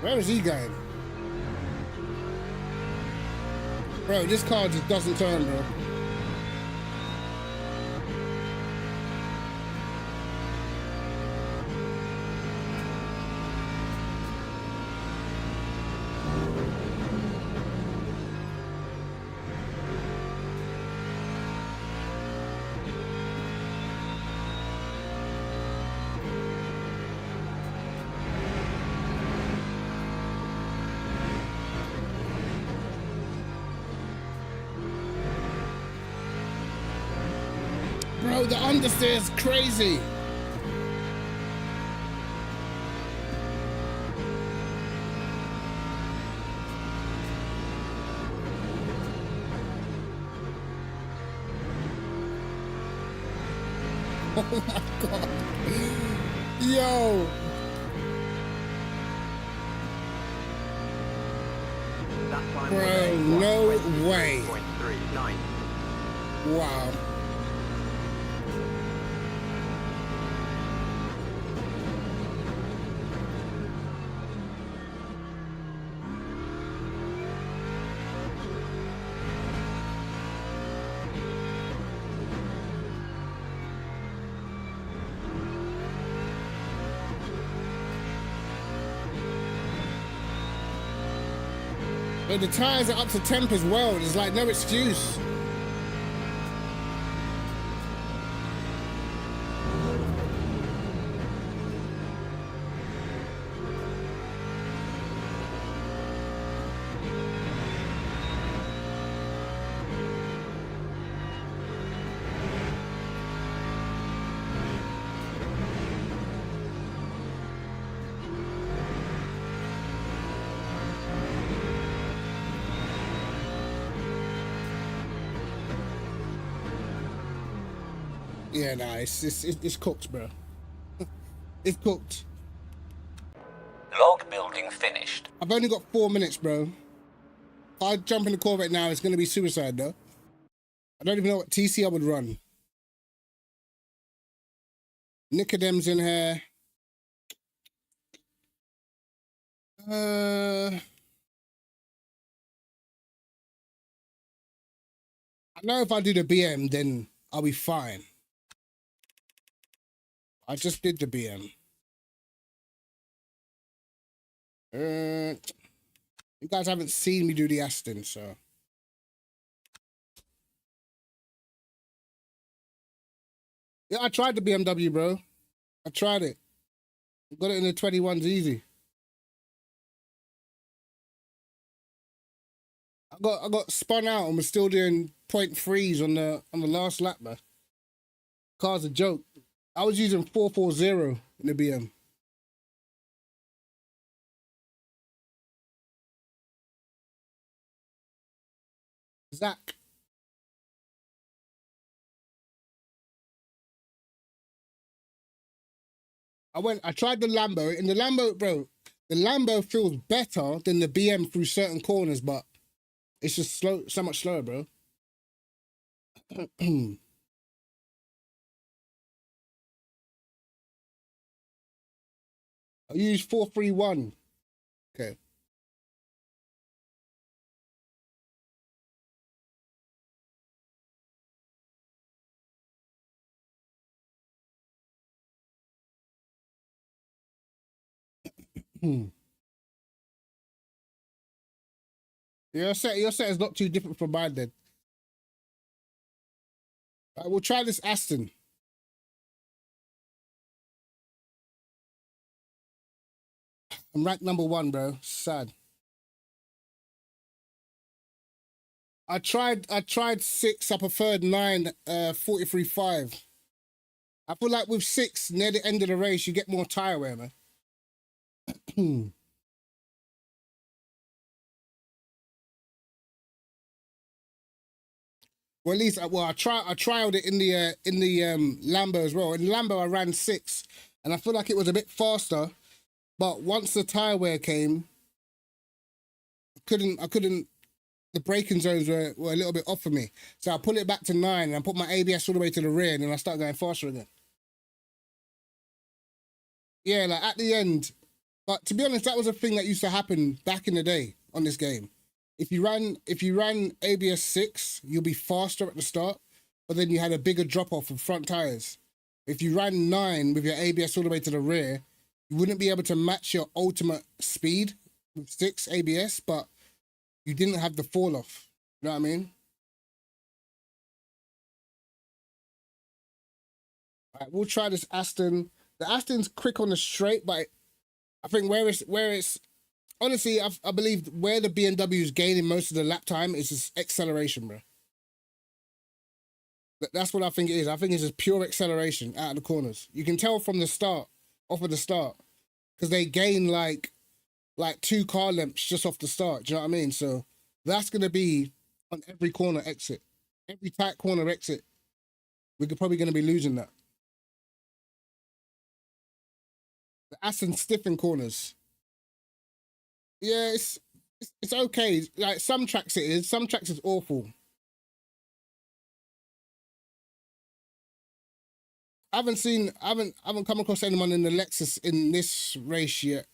Where is he going? Bro, this car just doesn't turn, bro. Bro, the understeer is crazy. Oh my God. Yo. Bro, no way. Wow. But the tires are up to temp as well. There's like no excuse. Yeah, nah, it's cooked, bro. It's cooked. Log building finished. I've only got 4 minutes, bro. If I jump in the Corvette now, it's gonna be suicide, though. I don't even know what TC I would run. Nicodem's in here. I know if I do the BM, then I'll be fine. I just did the BM. You guys haven't seen me do the Aston, so. Yeah, I tried the BMW, bro. I tried it. Got it in the 21s easy. I got spun out and was still doing 0.3s on the last lap, man. Car's a joke. I was using 440 in the BM. Zach. I tried the Lambo. In the Lambo, bro, the Lambo feels better than the BM through certain corners, but it's just slow, so much slower, bro. I use 431. Okay. Your set is not too different from mine then. Right, we'll try this Aston. I'm ranked number 1, bro. Sad. I tried 6. I preferred 9, 43.5. I feel like with 6 near the end of the race, you get more tire wear, man. Well, at least, I trialed it in the Lambo as well. In the Lambo, I ran 6, and I feel like it was a bit faster. But once the tire wear came, I couldn't. The braking zones were a little bit off for me, so I pulled it back to 9, and I put my ABS all the way to the rear, and then I started going faster again. Yeah, like at the end. But to be honest, that was a thing that used to happen back in the day on this game. If you ran ABS 6, you'll be faster at the start, but then you had a bigger drop off of front tires. If you ran 9 with your ABS all the way to the rear, you wouldn't be able to match your ultimate speed with 6 ABS, but you didn't have the fall off. You know what I mean? All right, we'll try this Aston. The Aston's quick on the straight, but I think where it's honestly, I believe where the BMW is gaining most of the lap time is just acceleration, bro. That's what I think it is. I think it's just pure acceleration out of the corners. You can tell from the start, off of the start, because they gain like 2 car lengths just off the start. Do you know what I mean? So that's gonna be on every corner exit, every tight corner exit. We're probably gonna be losing that. The Aston stiff in corners. Yeah, it's okay. Like some tracks it is, some tracks is awful. I haven't come across anyone in the Lexus in this race yet.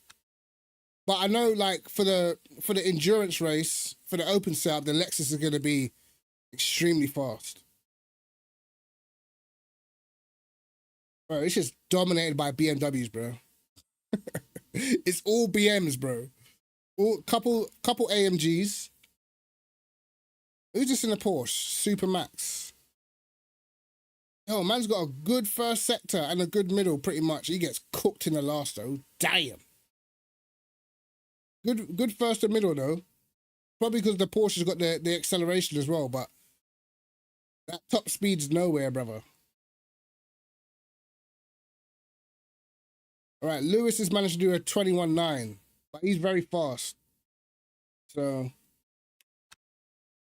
But I know like for the endurance race, for the open setup, the Lexus is gonna be extremely fast. Bro, it's just dominated by BMWs, bro. It's all BMs, bro. All couple AMGs. Who's this in a Porsche? Super Max. Yo, man's got a good first sector and a good middle, pretty much. He gets cooked in the last though. Damn. Good first and middle though. Probably because the Porsche's got the acceleration as well, but that top speed's nowhere, brother. All right, Lewis has managed to do a 21.9, but he's very fast. So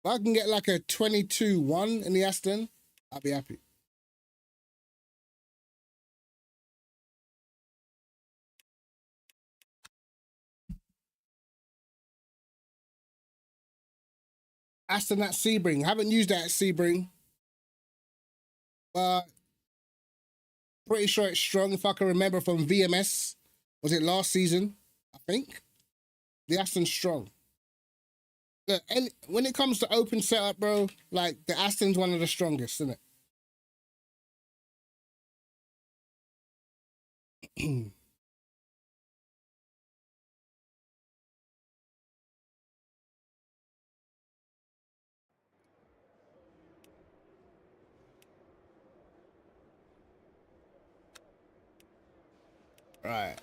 if I can get like a 22.1 in the Aston, I'll be happy. Aston at Sebring. Haven't used that at Sebring, but pretty sure it's strong. If I can remember from VMS, was it last season? I think the Aston's strong. Look, and when it comes to open setup, bro, like the Aston's one of the strongest, isn't it? Right.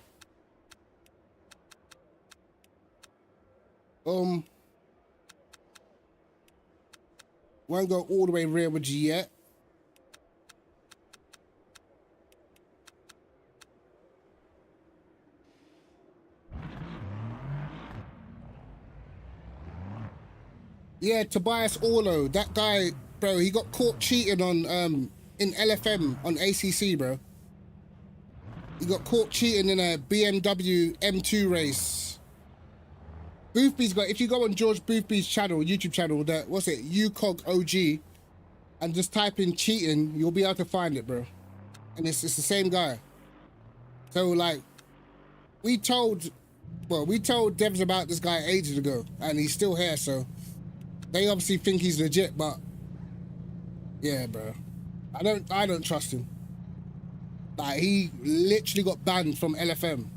Won't go all the way rearwards yet. Yeah, Tobias Orlo, that guy, bro, he got caught cheating on in LFM on ACC, bro. He got caught cheating in a BMW M2 race. Boothby's got, if you go on George Boothby's channel, YouTube channel, that, what's it, UCOG OG, and just type in cheating, you'll be able to find it, bro. And it's the same guy. So, like, we told devs about this guy ages ago, and he's still here, so they obviously think he's legit, but yeah, bro. I don't trust him. Like, he literally got banned from LFM.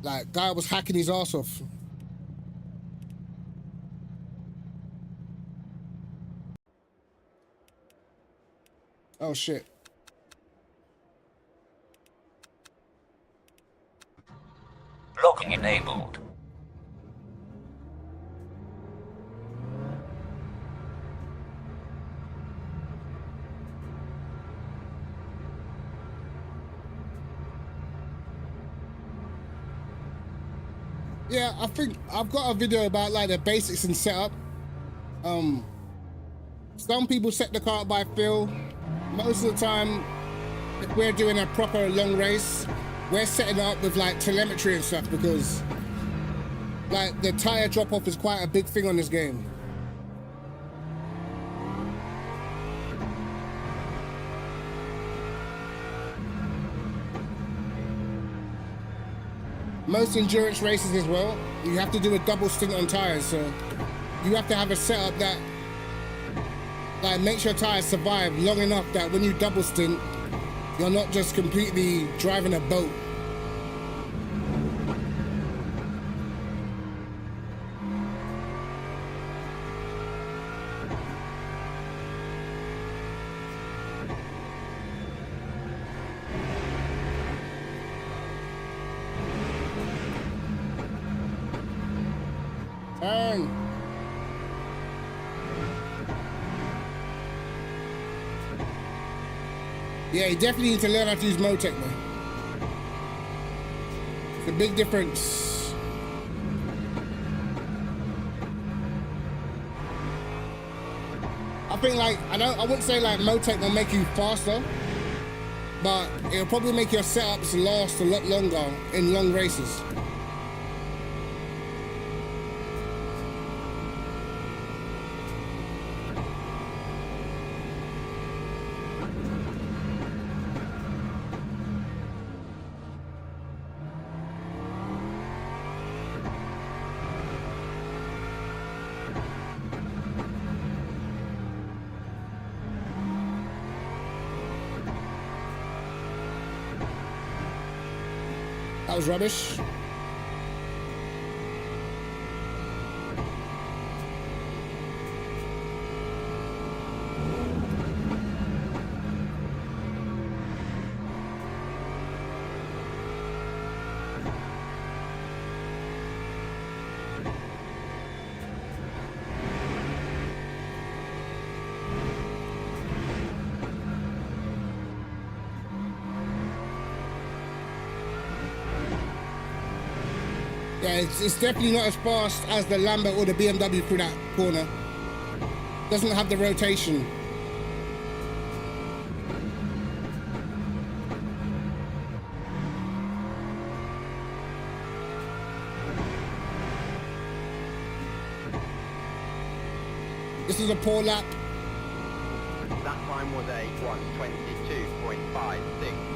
Like, guy was hacking his ass off. Oh shit. Logging enabled. Yeah, I think I've got a video about like the basics and setup. Some people set the car up by feel. Most of the time, if we're doing a proper long race, we're setting it up with like telemetry and stuff because like the tire drop off is quite a big thing on this game. Most endurance races as well, you have to do a double stint on tires, so you have to have a setup that like makes your tires survive long enough that when you double stint, you're not just completely driving a boat. Turn. Yeah, you definitely need to learn how to use Motec, man. It's a big difference. I think like, I wouldn't say like Motec will make you faster, but it'll probably make your setups last a lot longer in long races. That was rubbish. Yeah, it's definitely not as fast as the Lambo or the BMW through that corner. Doesn't have the rotation. This is a poor lap. That time was a 1:22.56.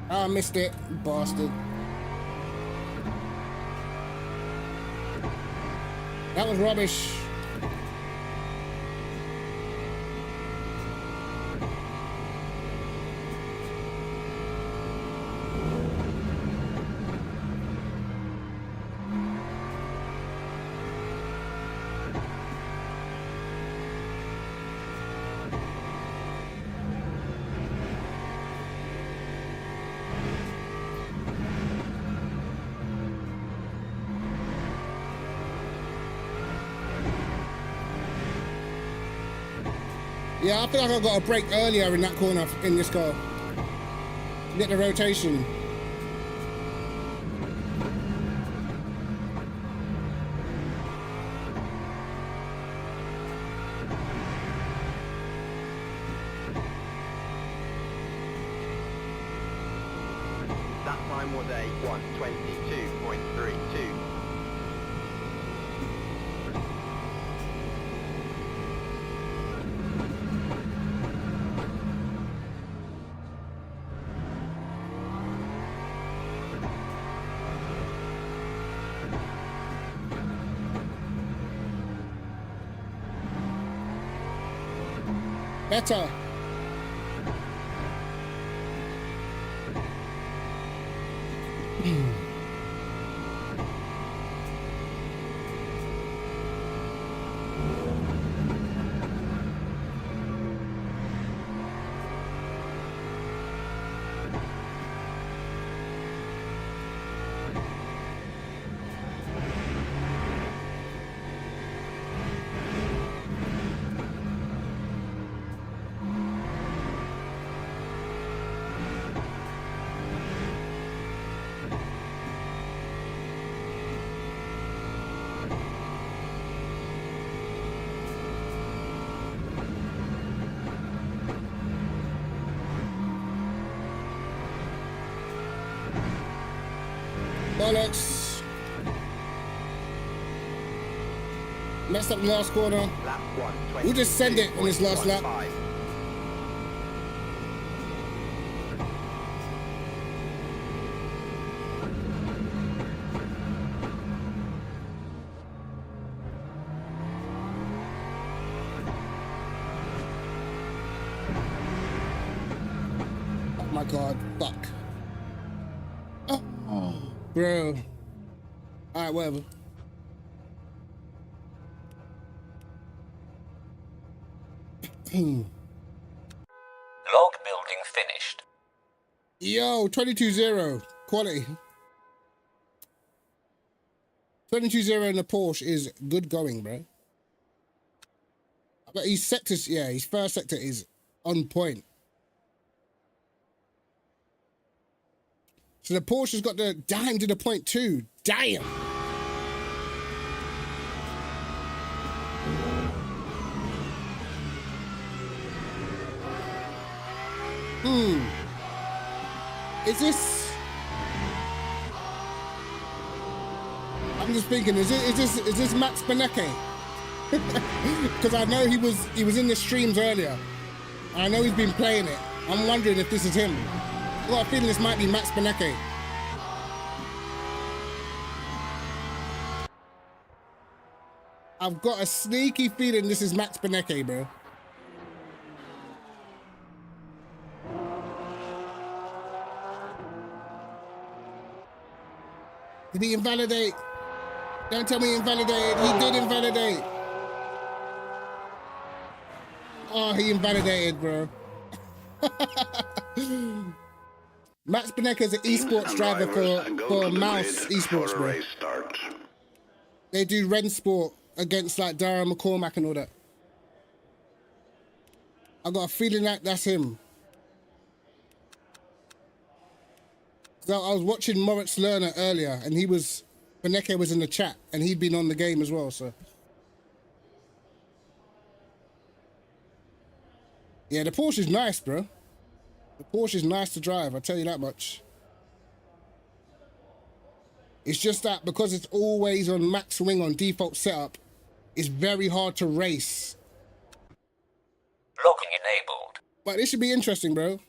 I missed it, bastard. That was rubbish. Yeah, I feel like I got a break earlier in that corner in this car. Get the rotation. That time was a 1:22.32. Better. Bollocks. Messed up the last corner. Lap 1:22.15. We'll just send it on this last lap. Oh my god, fuck. Oh, bro. Alright, whatever. Log building finished. Yo, 22-0. Quality. 22-0 in the Porsche is good going, bro. But his sectors, yeah, his first sector is on point. So the Porsche's got the damn to the point too. Damn. Is this? I'm just thinking, is this Max Benecke? Because I know he was in the streams earlier. I know he's been playing it. I'm wondering if this is him. I've got a feeling this might be Max Benecke. I've got a sneaky feeling this is Max Benecke, bro. Did he invalidate? Don't tell me he invalidated. He did invalidate. Oh, he invalidated, bro. Max Benecke is an esports driver for Mouse Esports, bro. They do Ren Sport against like Darren McCormack and all that. I got a feeling like that's him. So I was watching Moritz Lerner earlier, and Benecke was in the chat, and he'd been on the game as well, so. Yeah, the Porsche is nice, bro. The Porsche is nice to drive, I'll tell you that much. It's just that because it's always on max wing on default setup, it's very hard to race. Logging enabled. But this should be interesting, bro.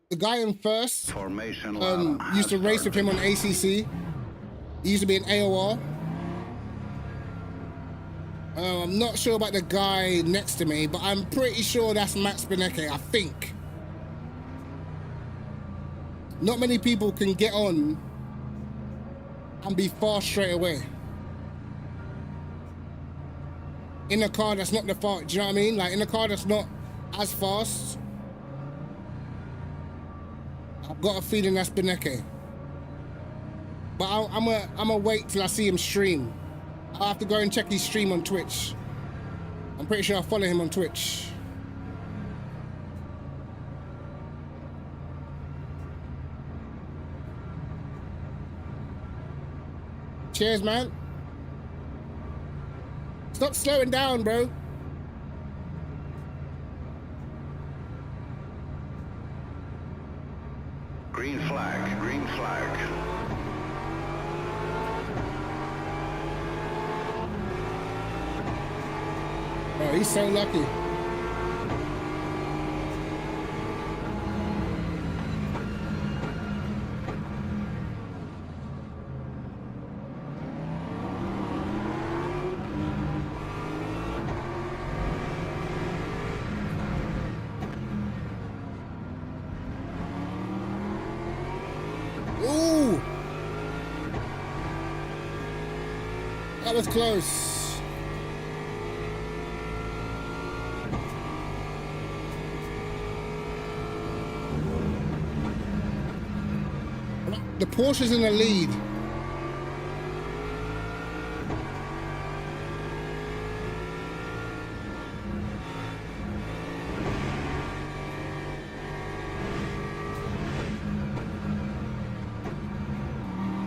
The guy in first used to race with him on ACC. He used to be an AOR. I'm not sure about the guy next to me, but I'm pretty sure that's Max Benecke, I think. Not many people can get on and be fast straight away. In a car that's not the fast, do you know what I mean? Like in a car that's not as fast. I've got a feeling that's Benecke. But I'm gonna wait till I see him stream. I'll have to go and check his stream on Twitch. I'm pretty sure I follow him on Twitch. Cheers, man. Stop slowing down, bro. Green flag, green flag. Oh, he's so lucky. Ooh! That was close. The Porsche's in the lead.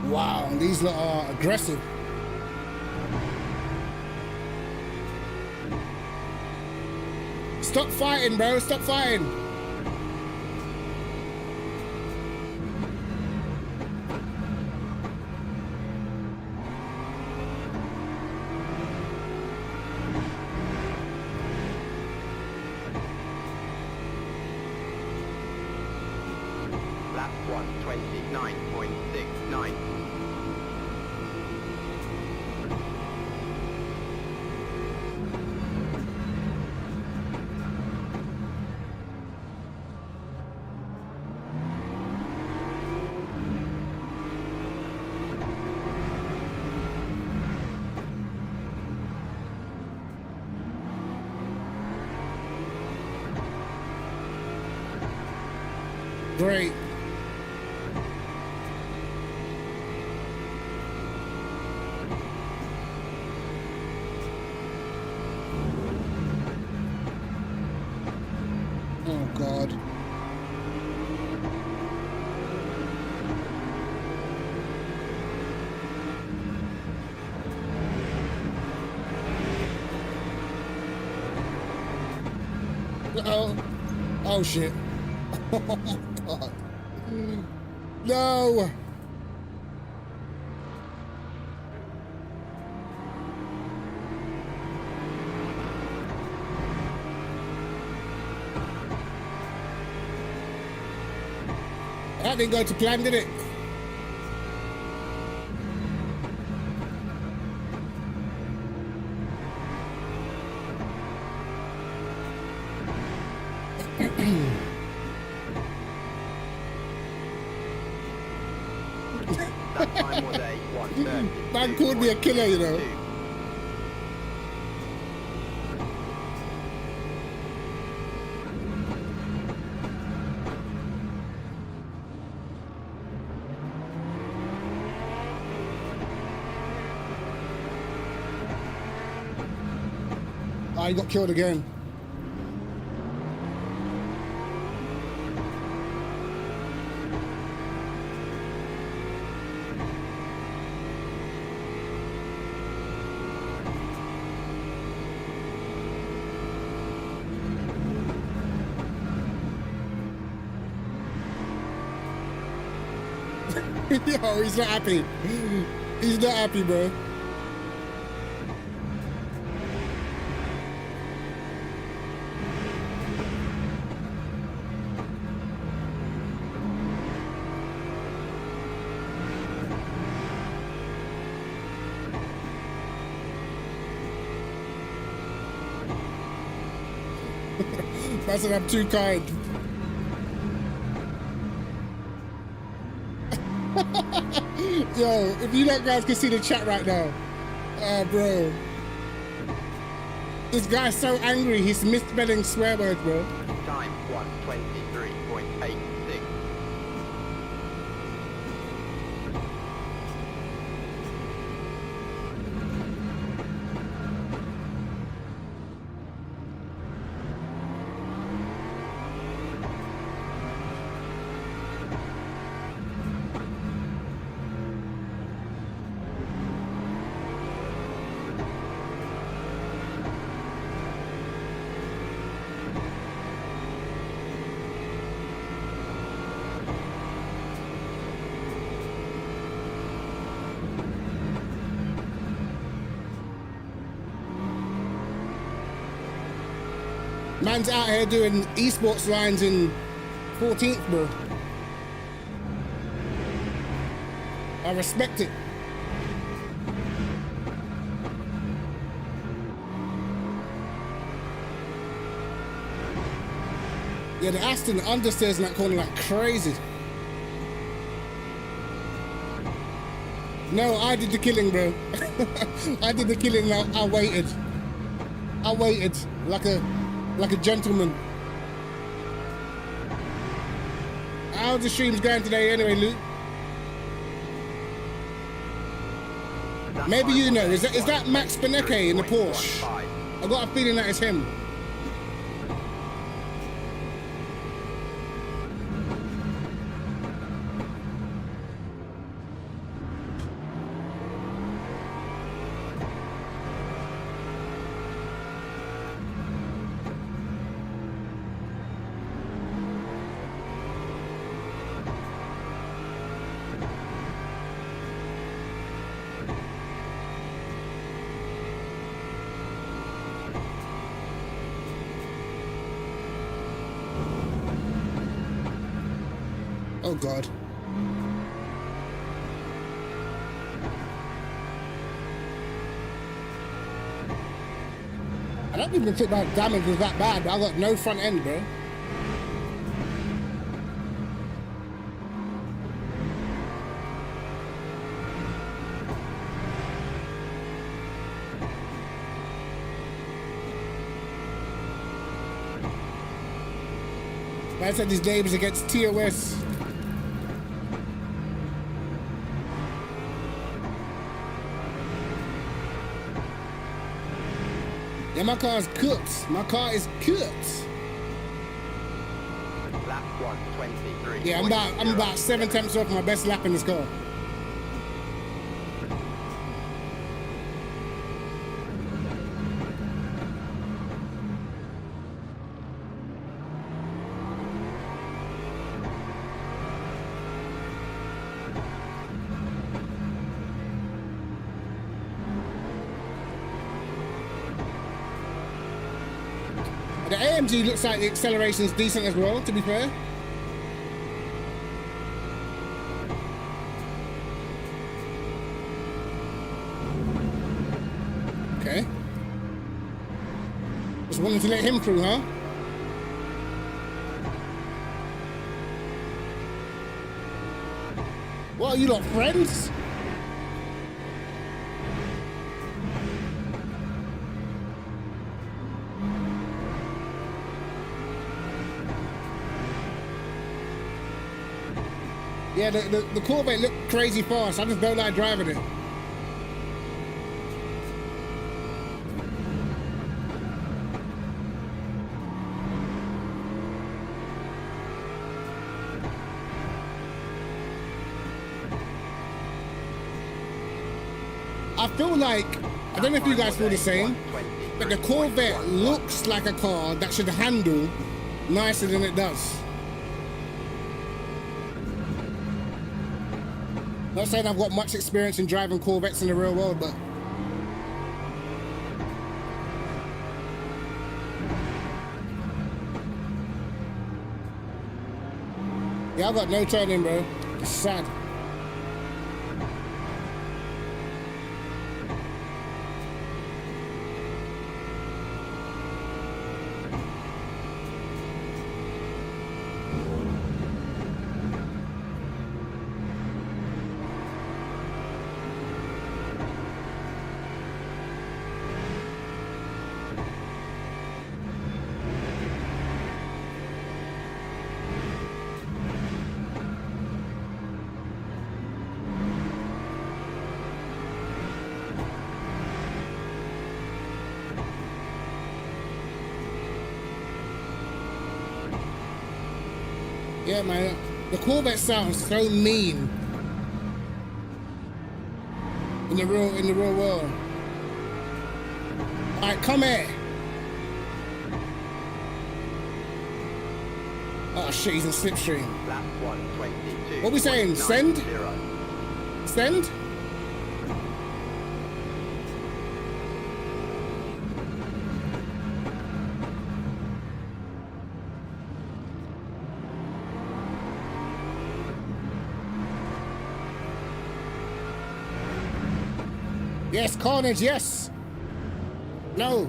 Wow, these lot are aggressive. Stop fighting, bro. Stop fighting. Lap 129.69. Great. Oh, God. Uh-oh. Oh, shit. Oh, my God. No. That didn't go to plan, did it? That time was a 1:30. Man called me a killer, you know. I got killed again. Yo, he's not happy. He's not happy, bro. I said I'm too kind. Yo, if you guys can see the chat right now. Bro. This guy's so angry, he's misspelling swear words, bro. Time 1:23.86. Man's out here doing esports lines in 14th, bro. I respect it. Yeah, the Aston understairs in that corner like crazy. No, I did the killing, bro. I did the killing. I waited. I waited like a gentleman. How's the streams going today anyway, Luke? Maybe you know. Is that Max Beneke in the Porsche? I got a feeling that it's him. Oh God. I don't even think my damage was that bad, but I got no front end, bro. I said these games against TOS. Yeah, my car is cooked. My car is cooked. Lap 123. Yeah, I'm about 7 tenths off my best lap in this car. The AMG looks like the acceleration's decent as well, to be fair. Okay. Just wanted to let him through, huh? What, are you lot friends? Yeah, the Corvette looked crazy fast. I just don't like driving it. I feel like, I don't know if you guys feel the same, but the Corvette looks like a car that should handle nicer than it does. Not saying I've got much experience in driving Corvettes in the real world, but yeah, I've got no turning, bro. It's sad. Yeah, man, the Corvette sounds so mean in the real world. All right, come here. Oh shit, he's in slipstream. Lap 122. What are we saying? Send? Send? Yes, carnage, yes. No.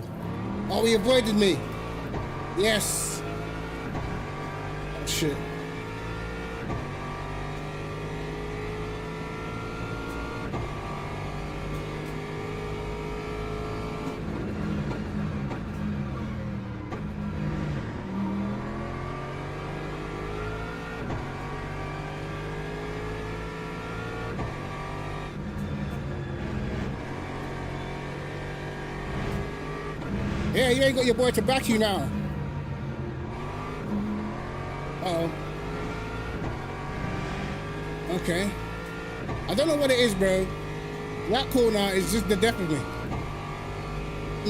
Oh, he avoided me. Yes. Oh, shit. Yeah, you ain't got your boy to back you now. Uh-oh. Okay. I don't know what it is, bro. That corner is just the death of me.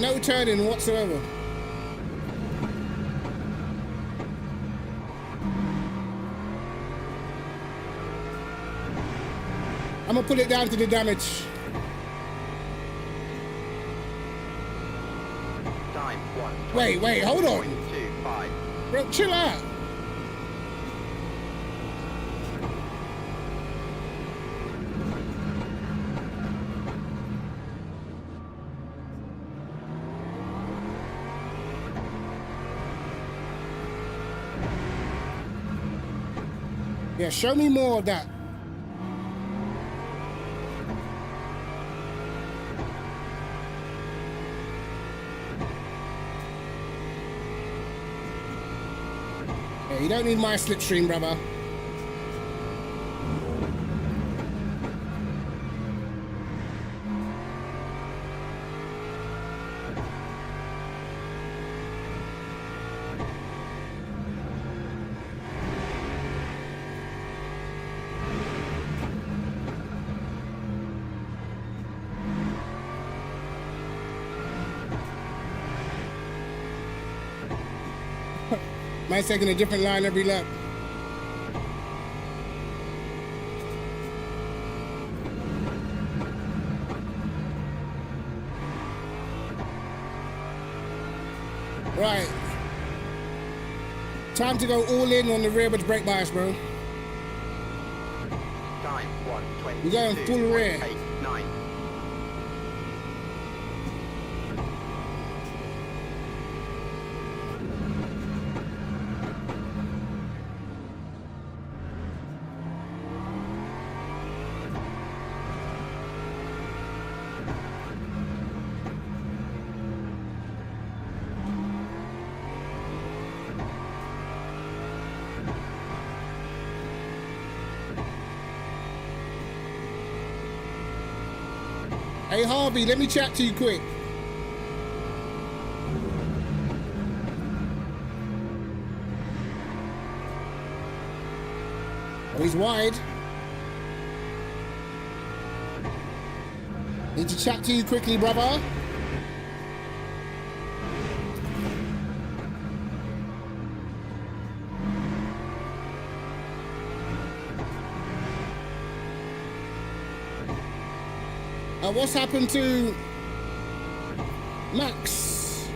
No turning whatsoever. I'm gonna put it down to the damage. Time 1. Wait, hold on. 25. Bro, chill out. Yeah, show me more of that. Yeah, you don't need my slipstream, brother. Mine's taking a different line every lap. Right. Time to go all in on the rearward brake bias, bro. Time 1:22. We're going full rear. 9. Hey, Harvey, let me chat to you quick. Oh, he's wide. Need to chat to you quickly, brother. What's happened to Max?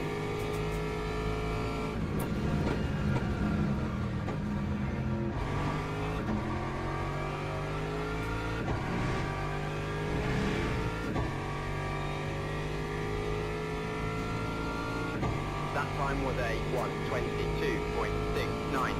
That time was a 1:22.69.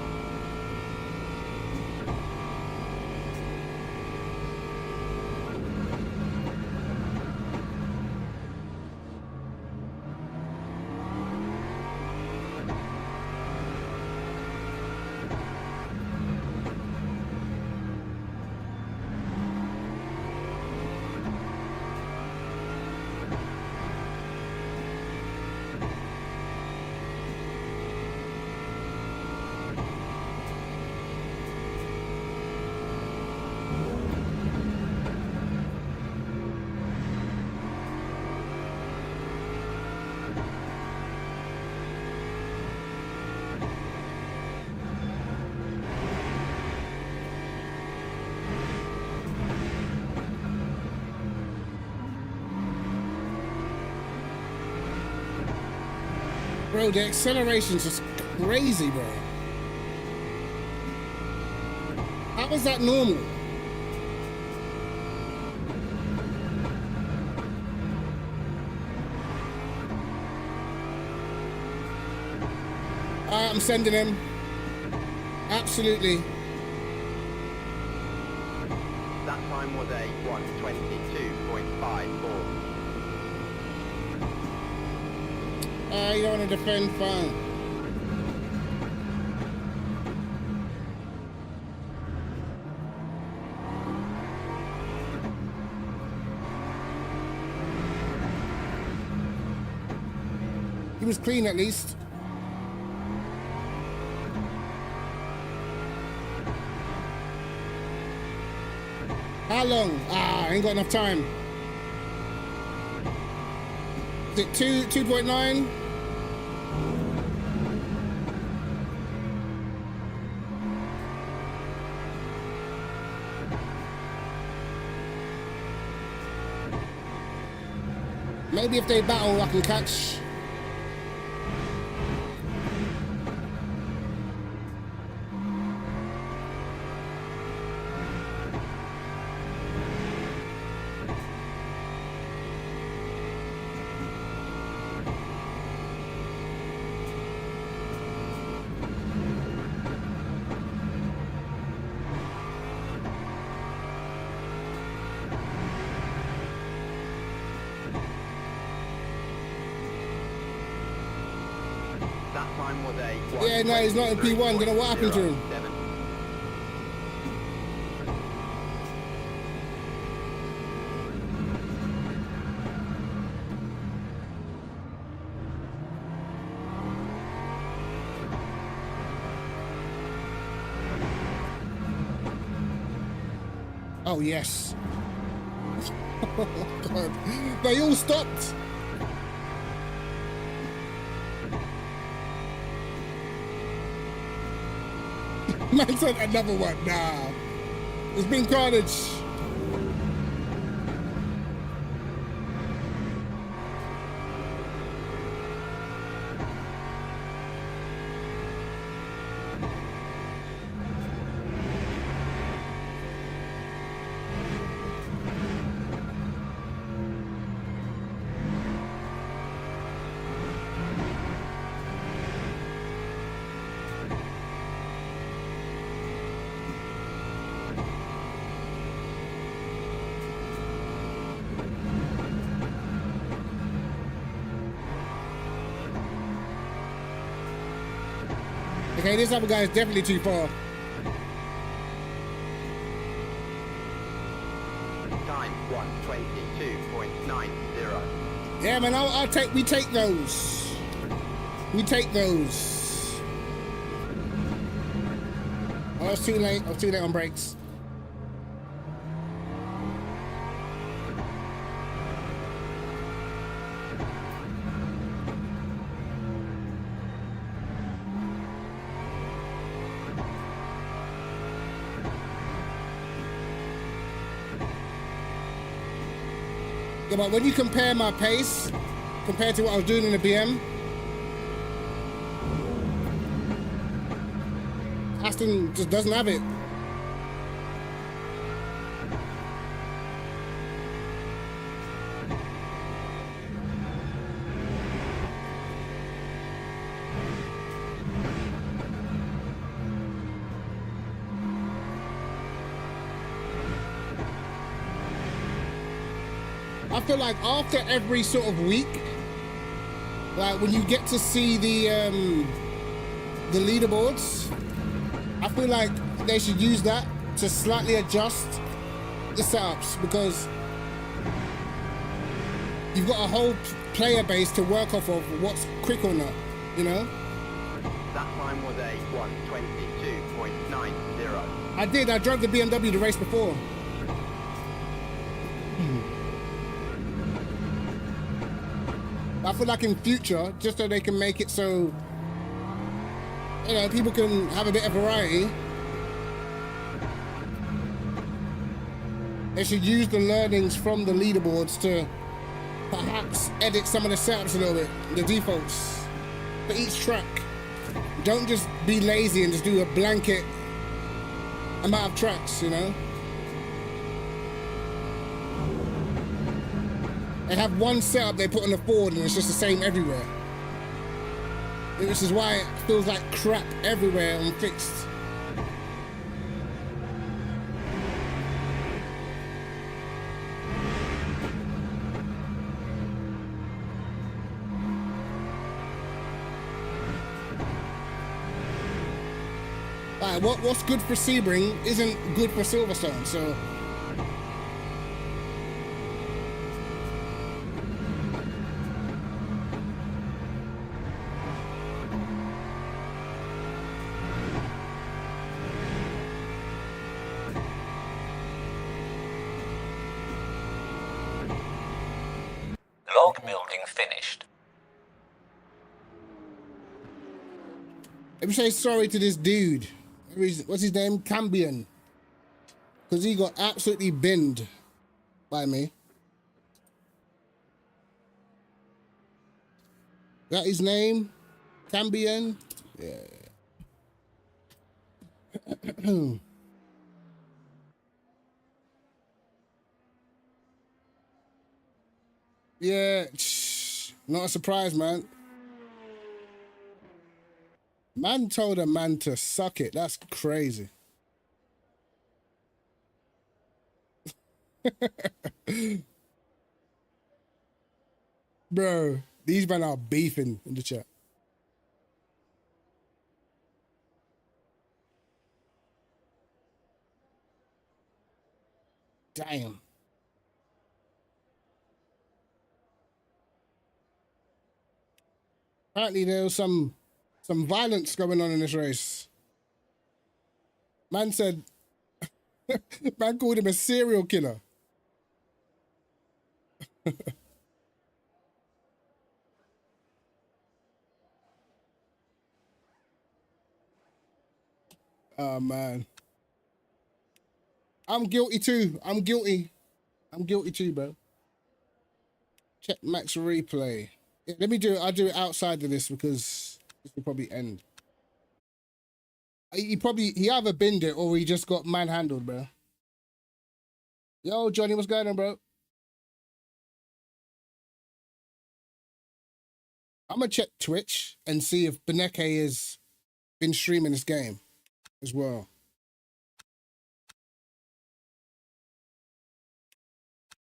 Bro, the acceleration's just crazy, bro. How is that normal? Alright, I'm sending him. Absolutely. That time was a 122.54. You don't want to defend, fine. He was clean at least. How long? I ain't got enough time. Is it 2.9? Maybe if they battle, I can catch. That time was a Yeah, no, he's not in P1. Don't know what happened to him. 123.07. Oh, yes. Oh, God. They all stopped. Man said another one. Nah. It's been carnage. Okay, this other guy is definitely too far. Time 122.90. Yeah, man, we take those. We take those. Oh, I was too late. I was too late on brakes. Yeah, but when you compare my pace compared to what I was doing in the BM, Aston just doesn't have it. I feel like after every sort of week, like when you get to see the leaderboards, I feel like they should use that to slightly adjust the setups, because you've got a whole player base to work off of what's quick or not, you know? That time was a 122.90. I drove the BMW the race before. I feel like in future, just so they can make it so, you know, people can have a bit of variety, they should use the learnings from the leaderboards to perhaps edit some of the setups a little bit, the defaults for each track. Don't just be lazy and just do a blanket amount of tracks, you know? They have one setup they put on the Ford and it's just the same everywhere. This is why it feels like crap everywhere and fixed. Alright, what's good for Sebring isn't good for Silverstone, so. Log building finished. Let me say sorry to this dude. What's his name? Cambion. Because he got absolutely binned by me. That his name? Cambion? Yeah. Yeah, not a surprise, man. Man told a man to suck it. That's crazy. Bro, these men are beefing in the chat. Damn. Apparently there was some violence going on in this race. Man said, man called him a serial killer. Oh, man. I'm guilty too. I'm guilty. I'm guilty too, bro. Check max replay. Yeah, let me do it. I'll do it outside of this because this will probably end. He either binned it or he just got manhandled, bro. Yo, Johnny, what's going on, bro? I'm gonna check Twitch and see if Beneke has been streaming this game as well.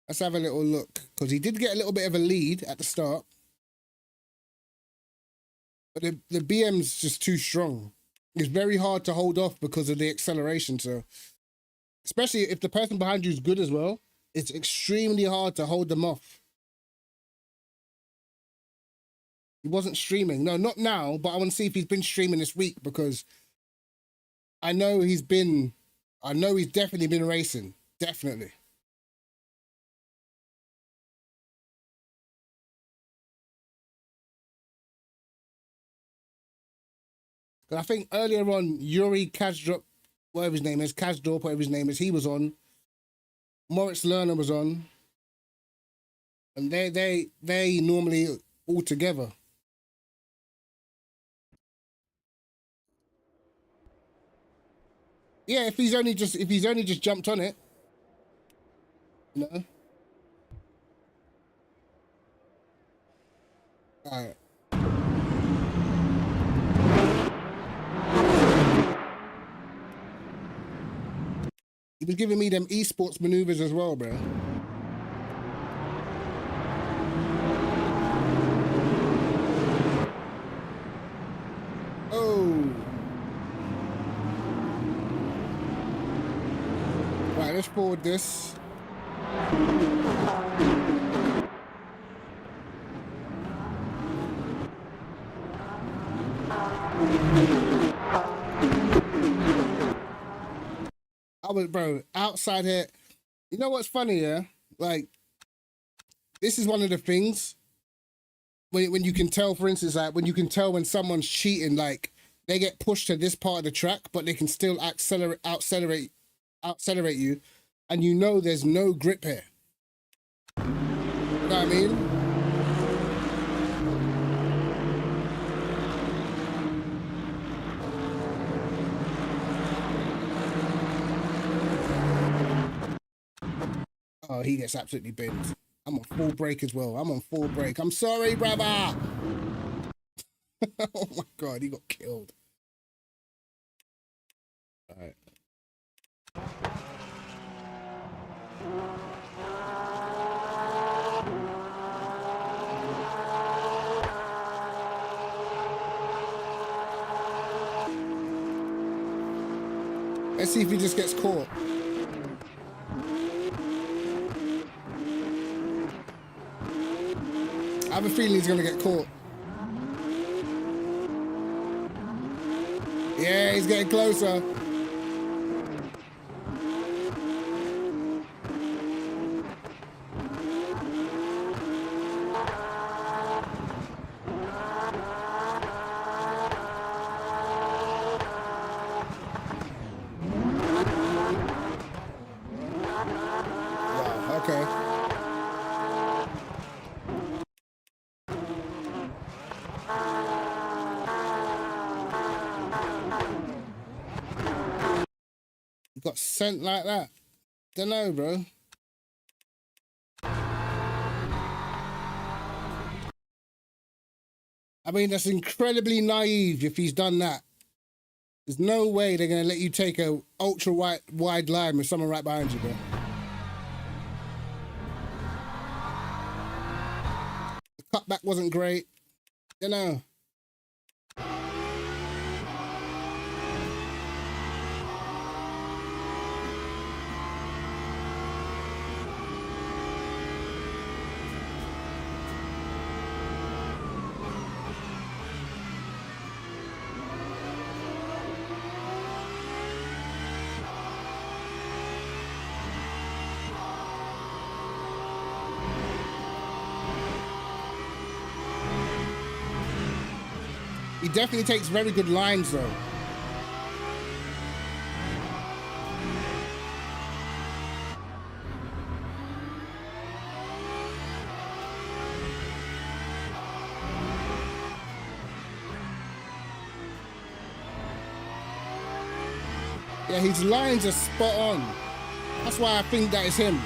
Let's have a little look because he did get a little bit of a lead at the start, but the BM's just too strong. It's very hard to hold off because of the acceleration. So, especially if the person behind you is good as well, it's extremely hard to hold them off. He wasn't streaming. No, not now, but I want to see if he's been streaming this week because I know he's definitely been racing. Definitely. I think earlier on, Yuri Kazdorp, whatever his name is, Kazdorp, whatever his name is, he was on. Moritz Lerner was on. And they normally all together. Yeah, if he's only just jumped on it, you know. All right. He was giving me them esports maneuvers as well, bro. Oh. Right, let's forward this. I was, bro, outside here. You know what's funny, yeah? Like, this is one of the things when you can tell, for instance, like when you can tell when someone's cheating, like they get pushed to this part of the track, but they can still accelerate you, and you know there's no grip here. You know what I mean? Oh, he gets absolutely binned. I'm on full break as well. I'm on full break. I'm sorry, brother. Oh my God, he got killed. All right. Let's see if he just gets caught. I have a feeling he's gonna get caught. Yeah, he's getting closer. Wow, okay. Got sent like that. Don't know, bro. I mean, that's incredibly naive if he's done that. There's no way they're going to let you take a ultra wide line with someone right behind you, bro. The cutback wasn't great. You know. He definitely takes very good lines, though. Yeah, his lines are spot on. That's why I think that is him.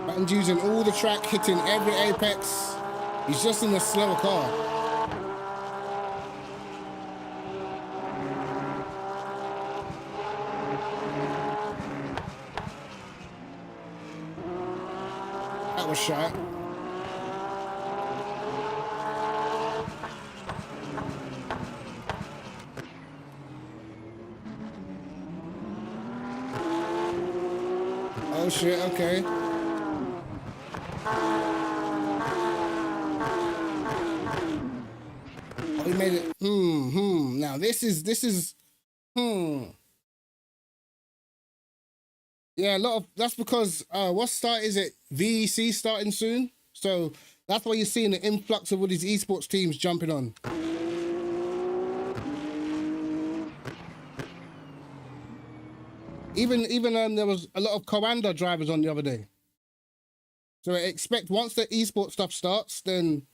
Button's using all the track, hitting every apex. He's just in a slower car. That was shot. Oh shit, okay. Oh, he made it. Now this is. Yeah, a lot of that's because what start is it? VEC starting soon, so that's why you're seeing the influx of all these esports teams jumping on. Even there was a lot of Coanda drivers on the other day. So I expect once the esports stuff starts, then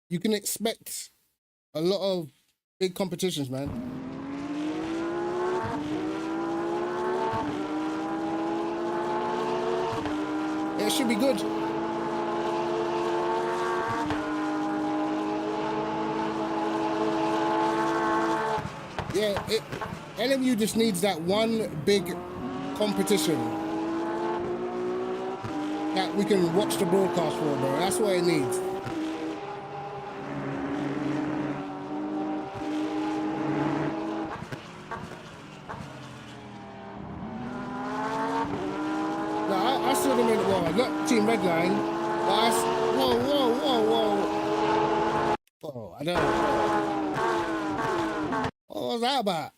you can expect a lot of big competitions, man. It should be good. Yeah, LMU just needs that one big competition that we can watch the broadcast for, bro. That's what it needs. I saw them in, well, not Team Redline, but whoa. Oh, I don't know. What was that about?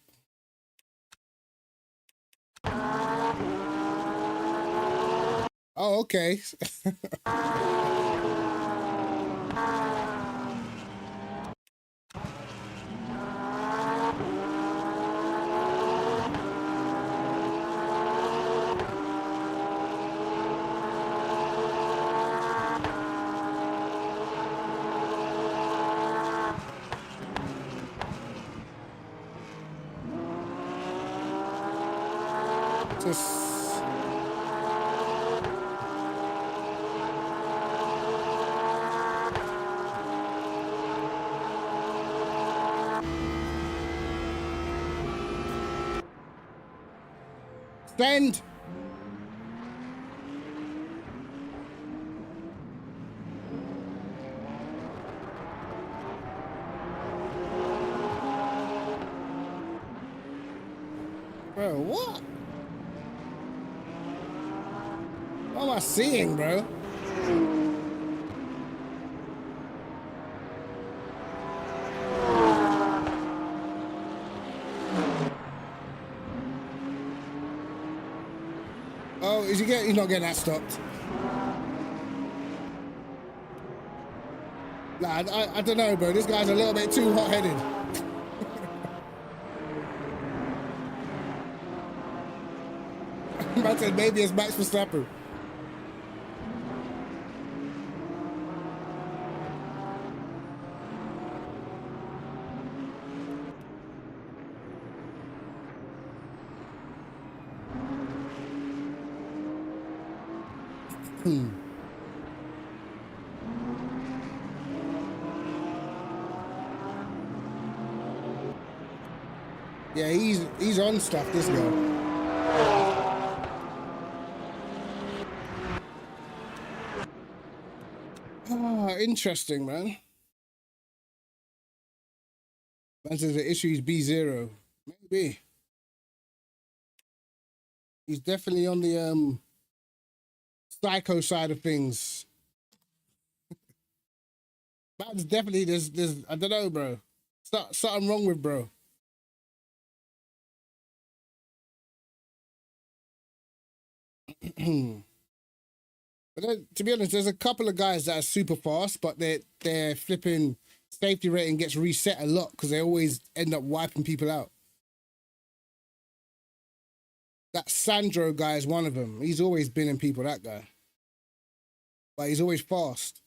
Oh, okay. Just... Send! Bro, what? What am I seeing, bro? Oh, he's not getting that stopped. Nah, I don't know, bro. This guy's a little bit too hot-headed. I said maybe it's Max Verstappen. Yeah, he's on stuff, this guy. Ah, interesting, man. Man says the issue is B0. Maybe. He's definitely on the psycho side of things. Man's definitely there's I don't know, bro. Something wrong with bro. But then, to be honest, there's a couple of guys that are super fast, but their flipping safety rating gets reset a lot because they always end up wiping people out. That Sandro guy is one of them. He's always been in people, that guy. But he's always fast.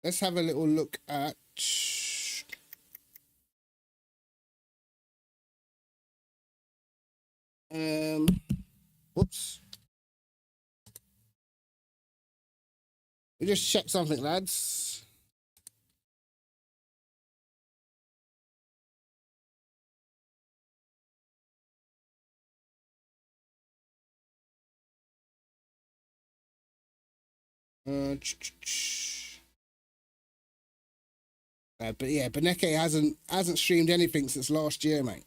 Let's have a little look at... Whoops. We just check something, lads. But yeah, Beneke hasn't streamed anything since last year, mate.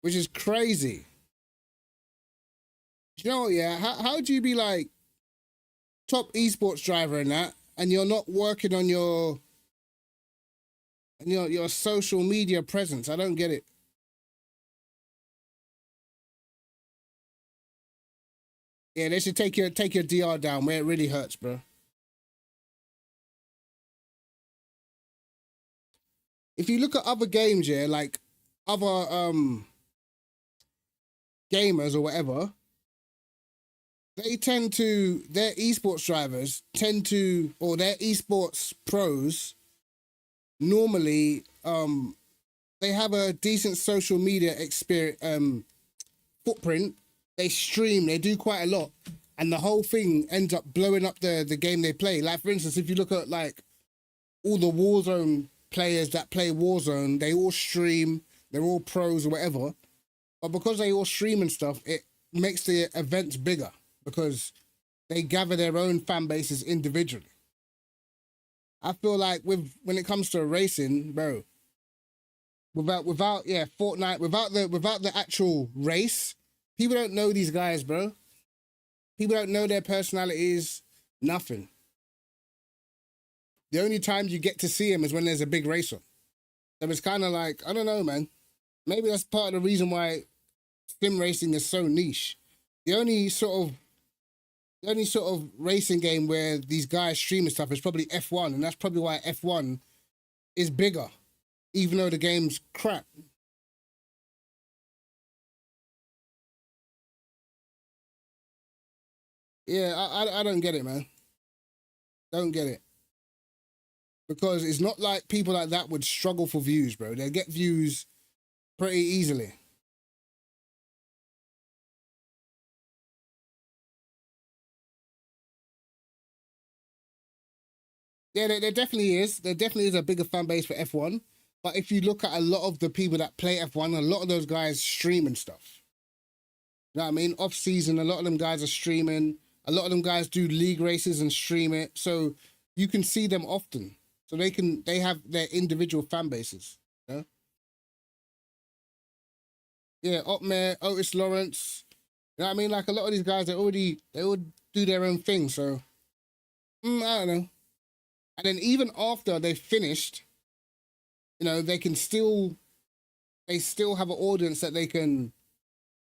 Which is crazy. You know what, yeah? How do you be like top esports driver and that, and you're not working on your social media presence? I don't get it. Yeah, they should take your DR down where it really hurts, bro. If you look at other games, yeah, like other gamers or whatever, they tend to, their esports drivers tend to, or their esports pros normally they have a decent social media experience footprint. They stream, they do quite a lot, and the whole thing ends up blowing up the game they play. Like, for instance, if you look at like all the Warzone players that play Warzone, they all stream, they're all pros or whatever, but because they all stream and stuff, it makes the events bigger because they gather their own fan bases individually. I feel like when it comes to racing, bro, without Fortnite, without the actual race, people don't know these guys, bro. People don't know their personalities, nothing. The only time you get to see them is when there's a big race on. So it's kind of like, I don't know, man. Maybe that's part of the reason why sim racing is so niche. The only sort of racing game where these guys stream and stuff is probably F1, and that's probably why F1 is bigger, even though the game's crap. Yeah, I don't get it, man. Don't get it. because it's not like people like that would struggle for views, bro. They get views pretty easily. Yeah, there definitely is. There definitely is a bigger fan base for F1. But if you look at a lot of the people that play F1, a lot of those guys stream and stuff. You know what I mean? Off season, a lot of them guys are streaming. A lot of them guys do league races and stream it. So you can see them often. So they have their individual fan bases. You know? Yeah, Otmare, Otis Lawrence. You know what I mean? Like a lot of these guys, they would do their own thing. So I don't know. And then even after they finished, you know, they still have an audience that they can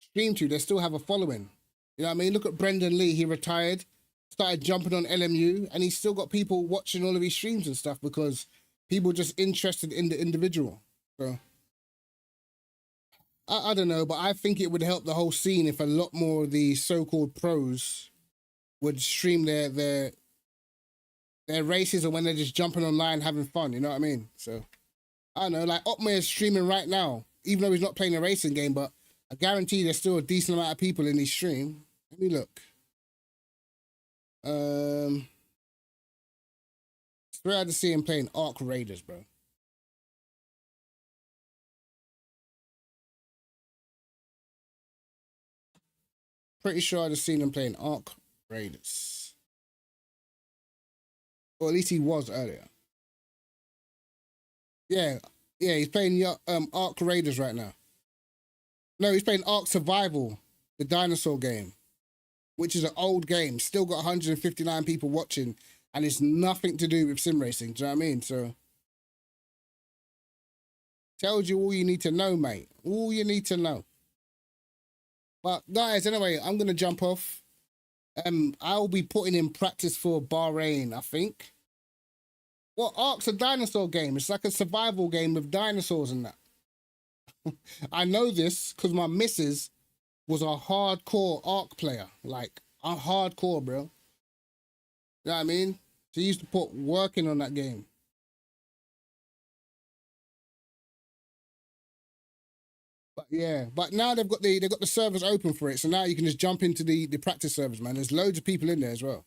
stream to. They still have a following. You know what I mean? Look at Brendan Lee. He retired, started jumping on LMU, and he's still got people watching all of his streams and stuff because people are just interested in the individual. So I don't know, but I think it would help the whole scene if a lot more of the so-called pros would stream their races, or when they're just jumping online having fun. You know what I mean? So I don't know, like Otmare is streaming right now, even though he's not playing a racing game, but I guarantee there's still a decent amount of people in his stream. Let me look. It's very hard to see him playing Arc Raiders, bro. Pretty sure I'd have seen him playing Arc Raiders. Or at least he was earlier. Yeah, he's playing Arc Raiders right now. No, he's playing Ark Survival, the dinosaur game, which is an old game. Still got 159 people watching, and it's nothing to do with sim racing. Do you know what I mean? So, tells you all you need to know, mate. All you need to know. But guys, anyway, I'm gonna jump off. I'll be putting in practice for Bahrain, I think. Well, Ark's a dinosaur game. It's like a survival game with dinosaurs and that. I know this because my missus was a hardcore Ark player. Like, a hardcore, bro. You know what I mean? She used to put work in on that game. But yeah, but now they've got the servers open for it. So now you can just jump into the practice servers, man. There's loads of people in there as well.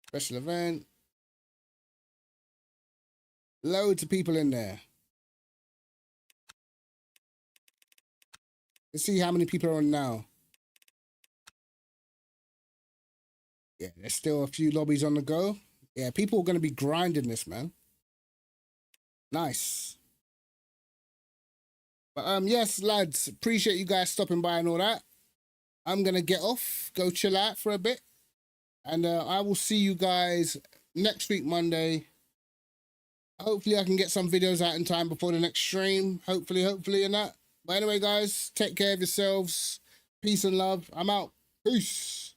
Special event. Loads of people in there. Let's see how many people are on now. Yeah, there's still a few lobbies on the go. Yeah, people are going to be grinding this, man. Nice. But yes, lads, appreciate you guys stopping by and all that. I'm going to get off, go chill out for a bit. And I will see you guys next week, Monday. Hopefully I can get some videos out in time before the next stream. Hopefully, and that. But anyway, guys, take care of yourselves. Peace and love. I'm out. Peace.